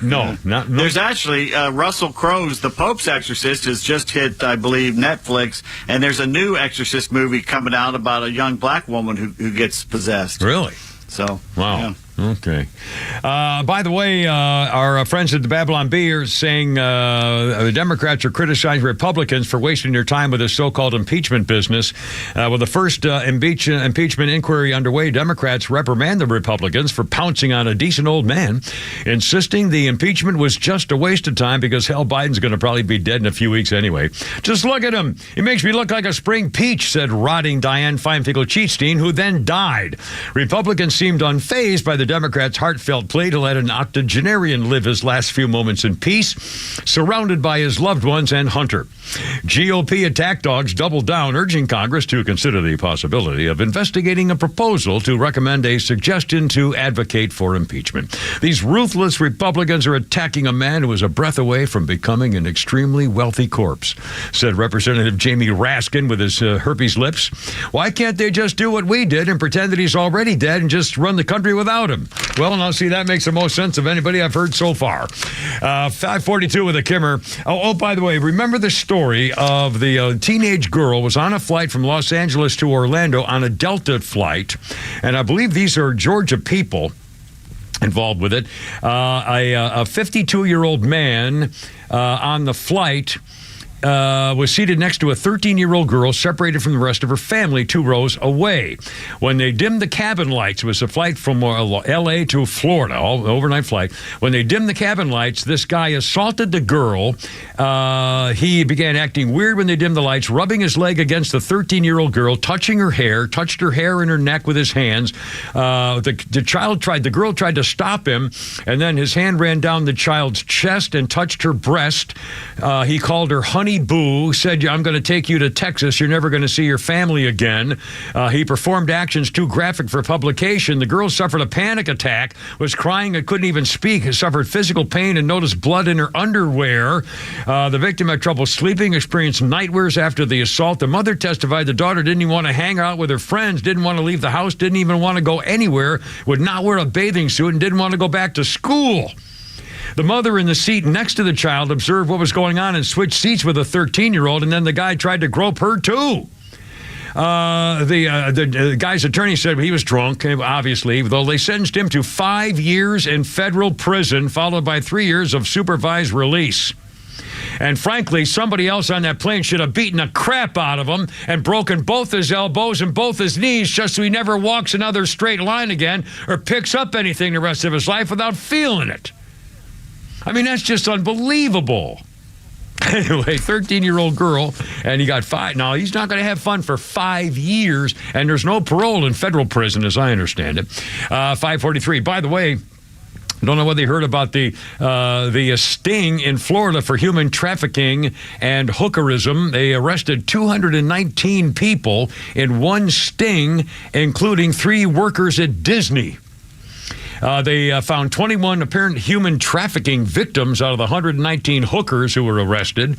Speaker 1: No.
Speaker 3: There's actually Russell Crowe's The Pope's Exorcist has just hit, I believe, Netflix, and there's a new Exorcist movie coming out about a young black woman who gets possessed.
Speaker 1: Really?
Speaker 3: So,
Speaker 1: wow. Okay. By the way, our friends at the Babylon Bee are saying the Democrats are criticizing Republicans for wasting their time with this so-called impeachment business. With the first impeachment inquiry underway, Democrats reprimand the Republicans for pouncing on a decent old man, insisting the impeachment was just a waste of time because, hell, Biden's going to probably be dead in a few weeks anyway. Just look at him. He makes me look like a spring peach, said rotting Dianne Feinstein, who then died. Republicans seemed unfazed by the Democrats' heartfelt plea to let an octogenarian live his last few moments in peace, surrounded by his loved ones and Hunter. GOP attack dogs doubled down, urging Congress to consider the possibility of investigating a proposal to recommend a suggestion to advocate for impeachment. These ruthless Republicans are attacking a man who is a breath away from becoming an extremely wealthy corpse, said Representative Jamie Raskin with his herpes lips. Why can't they just do what we did and pretend that he's already dead and just run the country without him? Well, now see, that makes the most sense of anybody I've heard so far. 542 with a Kimmer. Oh, by the way, remember the story of the teenage girl was on a flight from Los Angeles to Orlando on a Delta flight, and I believe these are Georgia people involved with it. A 52-year-old man on the flight was seated next to a 13-year-old girl separated from the rest of her family 2 rows away. When they dimmed the cabin lights, it was a flight from L.A. to Florida, overnight flight. When they dimmed the cabin lights, this guy assaulted the girl. He began acting weird when they dimmed the lights, rubbing his leg against the 13-year-old girl, touching her hair, touched her hair and her neck with his hands. The girl tried to stop him, and then his hand ran down the child's chest and touched her breast. He called her Honey Boo, said, I'm going to take you to Texas. You're never going to see your family again. He performed actions too graphic for publication. The girl suffered a panic attack, was crying and couldn't even speak, suffered physical pain and noticed blood in her underwear. The victim had trouble sleeping, experienced nightmares after the assault. The mother testified the daughter didn't even want to hang out with her friends, didn't want to leave the house, didn't even want to go anywhere, would not wear a bathing suit, and didn't want to go back to school. The mother in the seat next to the child observed what was going on and switched seats with a 13-year-old, and then the guy tried to grope her, too. The guy's attorney said he was drunk, obviously, though they sentenced him to 5 years in federal prison, followed by 3 years of supervised release. And frankly, somebody else on that plane should have beaten the crap out of him and broken both his elbows and both his knees just so he never walks another straight line again or picks up anything the rest of his life without feeling it. I mean, that's just unbelievable. Anyway, 13-year-old girl, and he got 5. Now, he's not going to have fun for 5 years, and there's no parole in federal prison, as I understand it. 543. By the way, I don't know whether you heard about the sting in Florida for human trafficking and hookerism. They arrested 219 people in one sting, including 3 workers at Disney. They found 21 apparent human trafficking victims out of the 119 hookers who were arrested.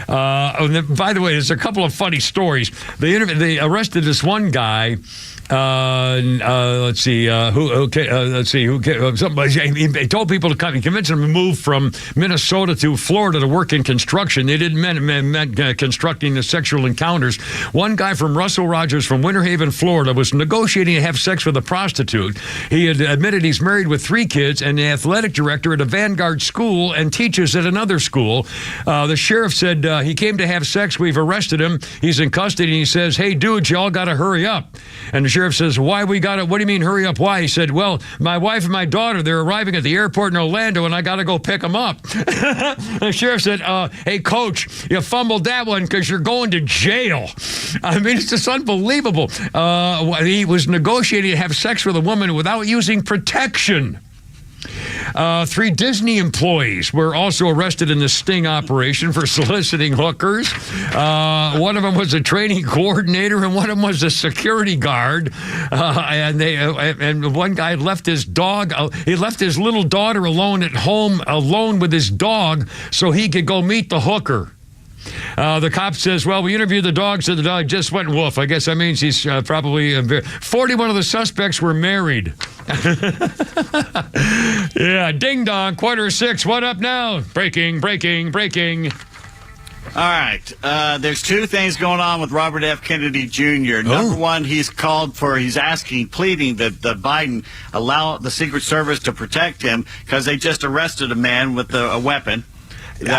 Speaker 1: By the way, there's a couple of funny stories. They arrested this one guy. Let's see. He told people to come. He convinced them to move from Minnesota to Florida to work in construction. They didn't meant constructing the sexual encounters. One guy from Russell Rogers from Winter Haven, Florida, was negotiating to have sex with a prostitute. He had admitted he's married with 3 kids and the athletic director at a Vanguard school and teaches at another school. The sheriff said he came to have sex. We've arrested him. He's in custody. And he says, "Hey, dudes, y'all got to hurry up." And the sheriff says, "Why we got to? What do you mean hurry up? Why?" He said, "Well, my wife and my daughter, they're arriving at the airport in Orlando, and I got to go pick them up." The sheriff said, "Hey, coach, you fumbled that one because you're going to jail." I mean, it's just unbelievable. He was negotiating to have sex with a woman without using protection. 3 Disney employees were also arrested in the sting operation for soliciting hookers. One of them was a training coordinator, and one of them was a security guard. And one guy left his dog. He left his little daughter alone at home, alone with his dog, so he could go meet the hooker. The cop says, "Well, we interviewed the dog, so the dog just went woof." I guess that means he's probably 41 of the suspects were married. Yeah, ding dong, 5:45. What up now? Breaking.
Speaker 3: All right. There's two things going on with Robert F. Kennedy Jr. Number one, he's pleading that Biden allow the Secret Service to protect him because they just arrested a man with a weapon.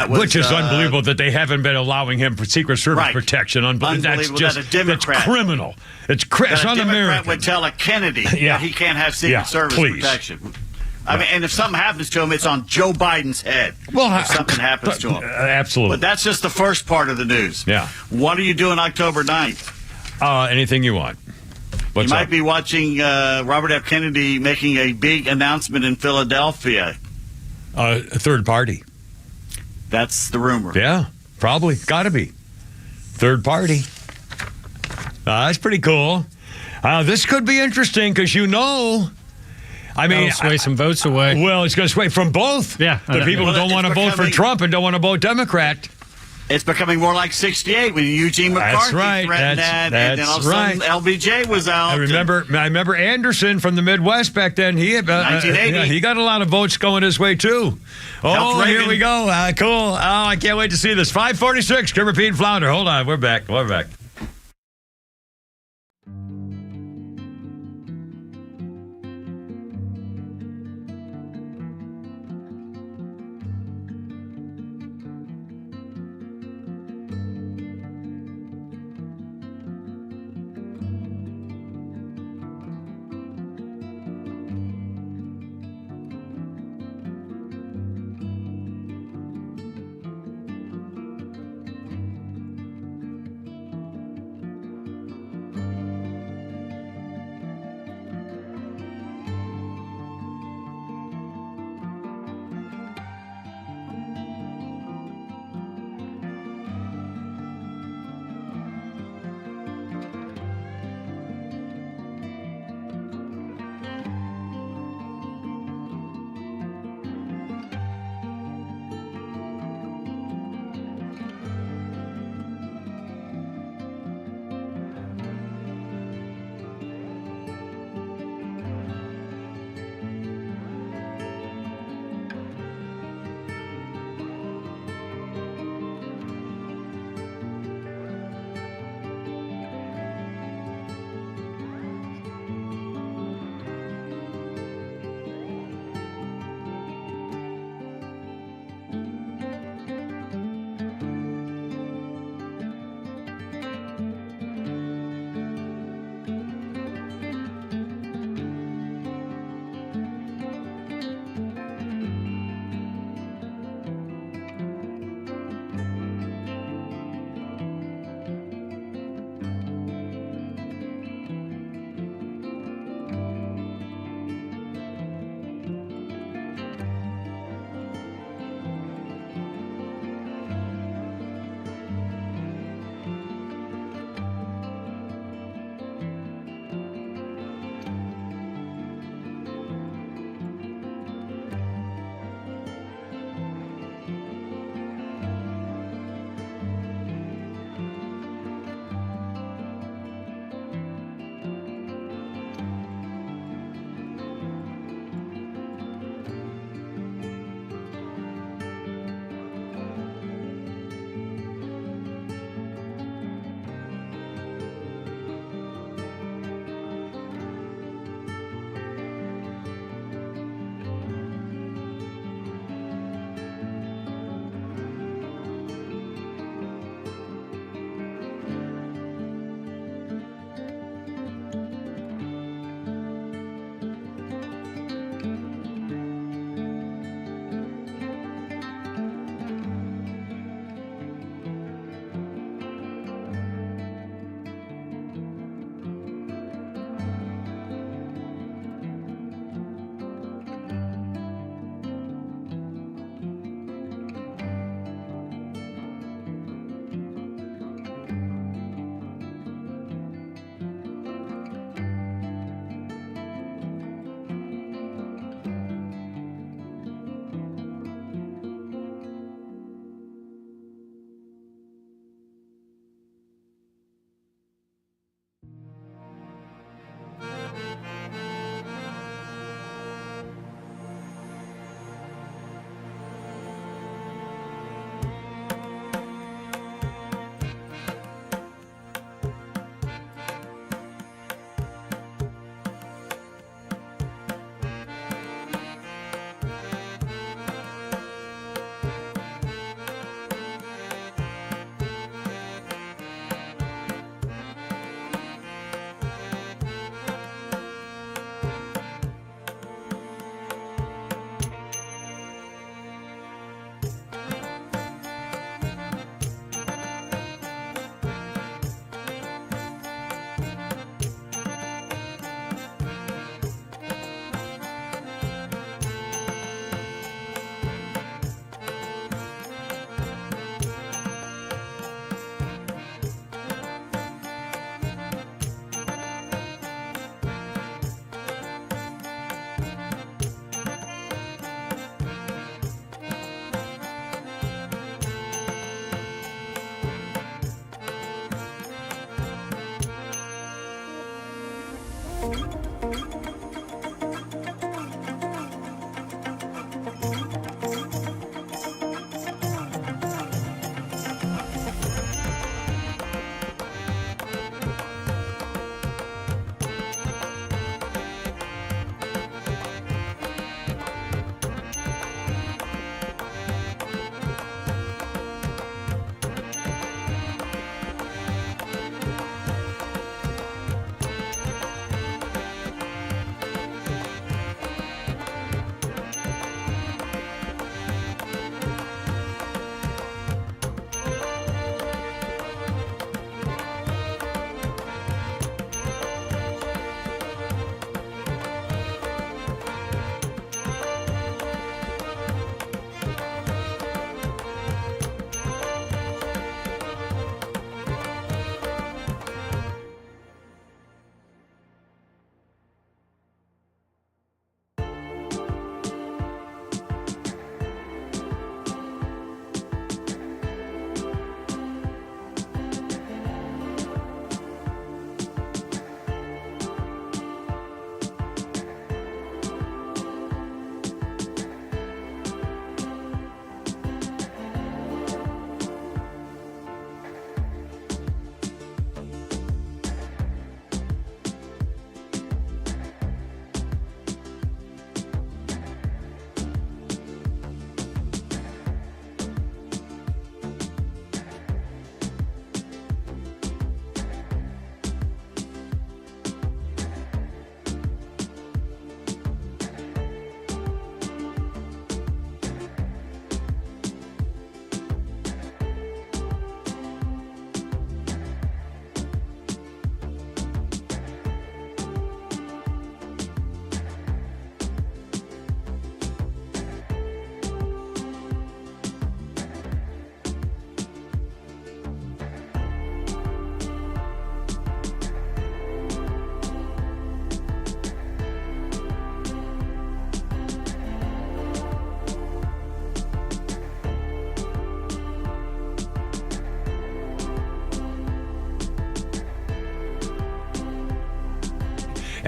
Speaker 1: Which is unbelievable that they haven't been allowing him for Secret Service protection.
Speaker 3: Unbelievable. That's
Speaker 1: criminal. It's un-American.
Speaker 3: A Democrat would tell a Kennedy that he can't have Secret Service protection. I mean, and if something happens to him, it's on Joe Biden's head. Well, if something happens to him.
Speaker 1: Absolutely.
Speaker 3: But that's just the first part of the news.
Speaker 1: Yeah.
Speaker 3: What are you doing October 9th?
Speaker 1: Anything you want.
Speaker 3: You might be watching Robert F. Kennedy making a big announcement in Philadelphia.
Speaker 1: A third party.
Speaker 3: That's the rumor.
Speaker 1: Yeah, probably. Got to be. Third party. That's pretty cool. This could be interesting because
Speaker 2: sway some votes away.
Speaker 1: Well, it's going to sway from both.
Speaker 2: Yeah.
Speaker 1: The people who don't want to vote for Trump and don't want to vote Democrat.
Speaker 3: It's becoming more like 68 when Eugene McCarthy threatened that, and then all of a sudden LBJ was out.
Speaker 1: I remember Anderson from the Midwest back then. He
Speaker 3: 1980.
Speaker 1: He got a lot of votes going his way too. Oh, here we go. Cool. Oh, I can't wait to see this. 546. Kimmer, Pete, and Flounder. Hold on. We're back.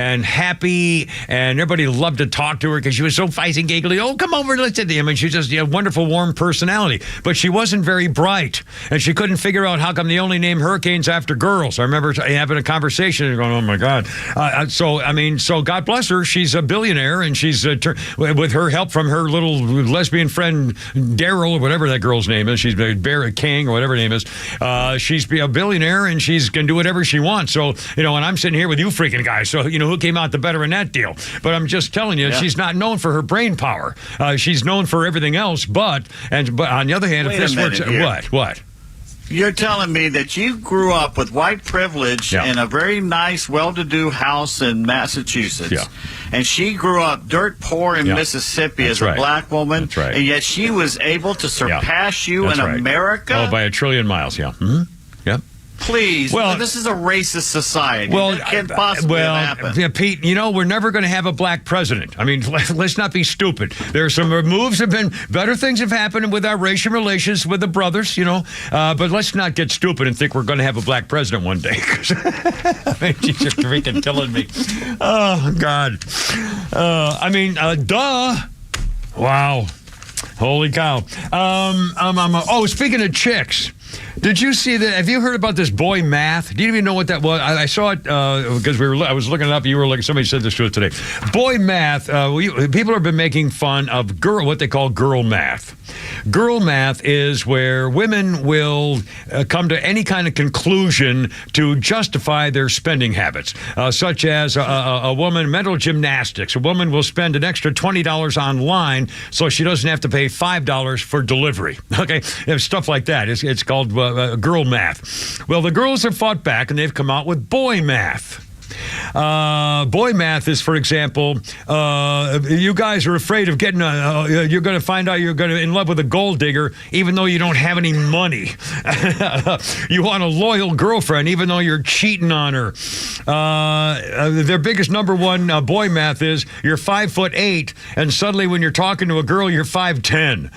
Speaker 1: and happy, and everybody loved to talk to her because she was so feisty and giggly. Oh, come over and listen to him. And she's just a wonderful, warm personality. But she wasn't very bright, and she couldn't figure out how come they only name hurricanes after girls. I remember having a conversation and going, oh, my God. So God bless her. She's a billionaire, and she's, with her help from her little lesbian friend, Daryl, or whatever that girl's name is. She's Barrett King, or whatever her name is. She's a billionaire, and she's can do whatever she wants. So, and I'm sitting here with you freaking guys. So, who came out the better in that deal? But I'm just telling you, she's not known for her brain power. She's known for everything else. But on the other hand, if this works, what?
Speaker 3: You're telling me that you grew up with white privilege in a very nice, well-to-do house in Massachusetts, and she grew up dirt poor in Mississippi as a black woman, and yet she was able to surpass you in America?
Speaker 1: Oh, by a trillion miles, Mm-hmm. Yep.
Speaker 3: Please. Well, this is a racist society. Well, that can't possibly happen.
Speaker 1: Pete, we're never going to have a black president. I mean, let's not be stupid. There are some moves have been, better things have happened with our racial relations with the brothers, but let's not get stupid and think we're going to have a black president one day. I mean, she's just freaking killing me. Oh, God. Duh. Wow. Holy cow. Speaking of chicks. Did you see that? Have you heard about this boy math? Do you even know what that was? I saw it because I was looking it up. You were looking. Somebody said this to us today. Boy math. People have been making fun of what they call girl math. Girl math is where women will come to any kind of conclusion to justify their spending habits, such as a woman, mental gymnastics. A woman will spend an extra $20 online so she doesn't have to pay $5 for delivery. Okay, stuff like that. It's called girl math. Well, the girls have fought back and they've come out with boy math. Boy math is, for example, you guys are afraid of getting you're going to find out you're going to in love with a gold digger even though you don't have any money. You want a loyal girlfriend even though you're cheating on her. Their biggest number one boy math is you're 5'8", and suddenly when you're talking to a girl, you're 5'10".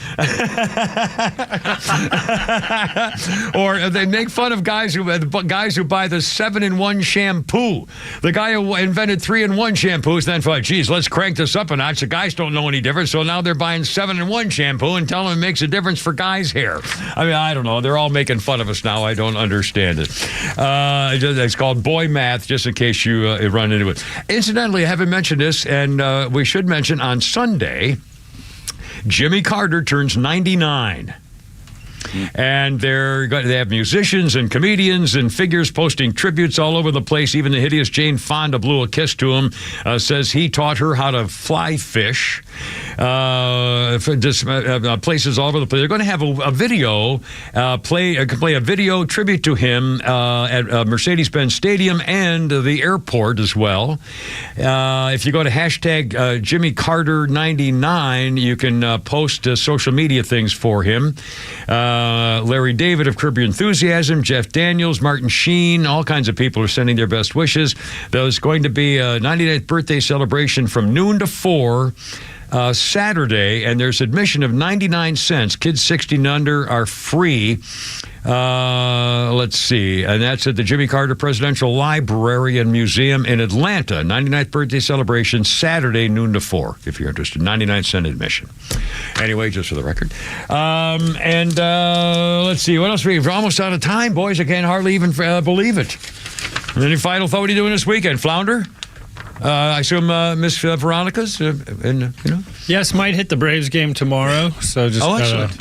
Speaker 1: Or they make fun of guys who buy the 7-in-1 shampoo. The guy who invented 3-in-1 shampoos then thought, geez, let's crank this up a notch. The guys don't know any difference, so now they're buying 7-in-1 shampoo and telling them it makes a difference for guys' hair. I mean, I don't know. They're all making fun of us now. I don't understand it. It's called boy math, just in case you run into it. Incidentally, I haven't mentioned this, and we should mention on Sunday, Jimmy Carter turns 99. And they have musicians and comedians and figures posting tributes all over the place. Even the hideous Jane Fonda blew a kiss to him, says he taught her how to fly fish. Places all over the place. They're going to have a video play a video tribute to him at Mercedes-Benz Stadium and the airport as well. If you go to hashtag Jimmy Carter 99, you can post social media things for him. Larry David of Curb Your Enthusiasm, Jeff Daniels, Martin Sheen, all kinds of people are sending their best wishes. There's going to be a 99th birthday celebration from noon to 4 Saturday, and there's admission of 99 cents. Kids 16 and under are free. Let's see. And that's at the Jimmy Carter Presidential Library and Museum in Atlanta. 99th birthday celebration, Saturday, noon to 4, if you're interested. 99-cent admission. Anyway, just for the record. Let's see. What else? We're almost out of time, boys. I can't hardly even believe it. Any final thought? What are you doing this weekend? Flounder? I assume Miss Veronica's,
Speaker 2: Yes, might hit the Braves game tomorrow. So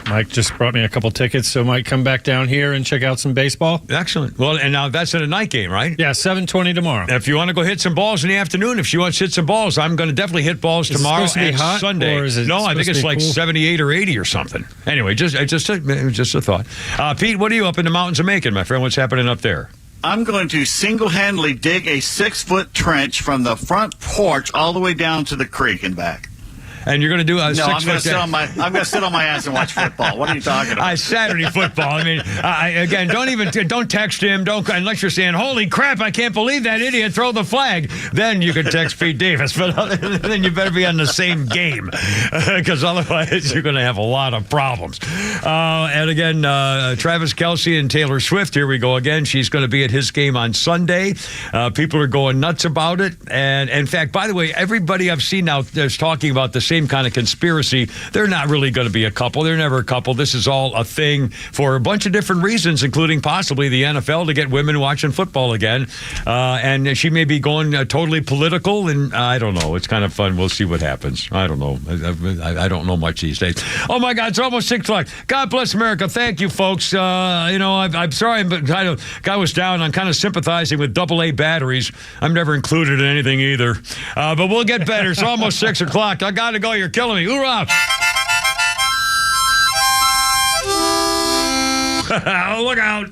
Speaker 2: Mike just brought me a couple tickets, so might come back down here and check out some baseball.
Speaker 1: Excellent. Well, and now that's in a night game, right?
Speaker 2: Yeah, 7:20 tomorrow.
Speaker 1: If you want to go hit some balls in the afternoon, if she wants to hit some balls, I'm going to definitely hit balls tomorrow and
Speaker 2: hot,
Speaker 1: Sunday.
Speaker 2: Or is it
Speaker 1: I think it's like cool? 78 or 80 or something. Anyway, just a thought. Pete, what are you up in the mountains of Macon, my friend? What's happening up there?
Speaker 3: I'm going to single-handedly dig a 6-foot trench from the front porch all the way down to the creek and back.
Speaker 1: And you're going to do a 6 foot...
Speaker 3: I'm going to sit on my ass and watch football. What are you talking about?
Speaker 1: Saturday football. I mean, again, don't text him. Unless you're saying, holy crap, I can't believe that idiot throw the flag. Then you can text Pete Davis. But then you better be on the same game, because otherwise you're going to have a lot of problems. And again, Travis Kelce and Taylor Swift, here we go again. She's going to be at his game on Sunday. People are going nuts about it. And in fact, by the way, everybody I've seen now is talking about the same kind of conspiracy. They're not really going to be a couple. They're never a couple. This is all a thing for a bunch of different reasons, including possibly the NFL to get women watching football again. And she may be going totally political, and I don't know. It's kind of fun. We'll see what happens. I don't know. I don't know much these days. Oh, my God. It's almost 6 o'clock. God bless America. Thank you, folks. I'm sorry, but guy was down. I'm kind of sympathizing with AA batteries. I'm never included in anything either. But we'll get better. It's almost 6 o'clock. I got to go. You're killing me. Hoorah! Look out.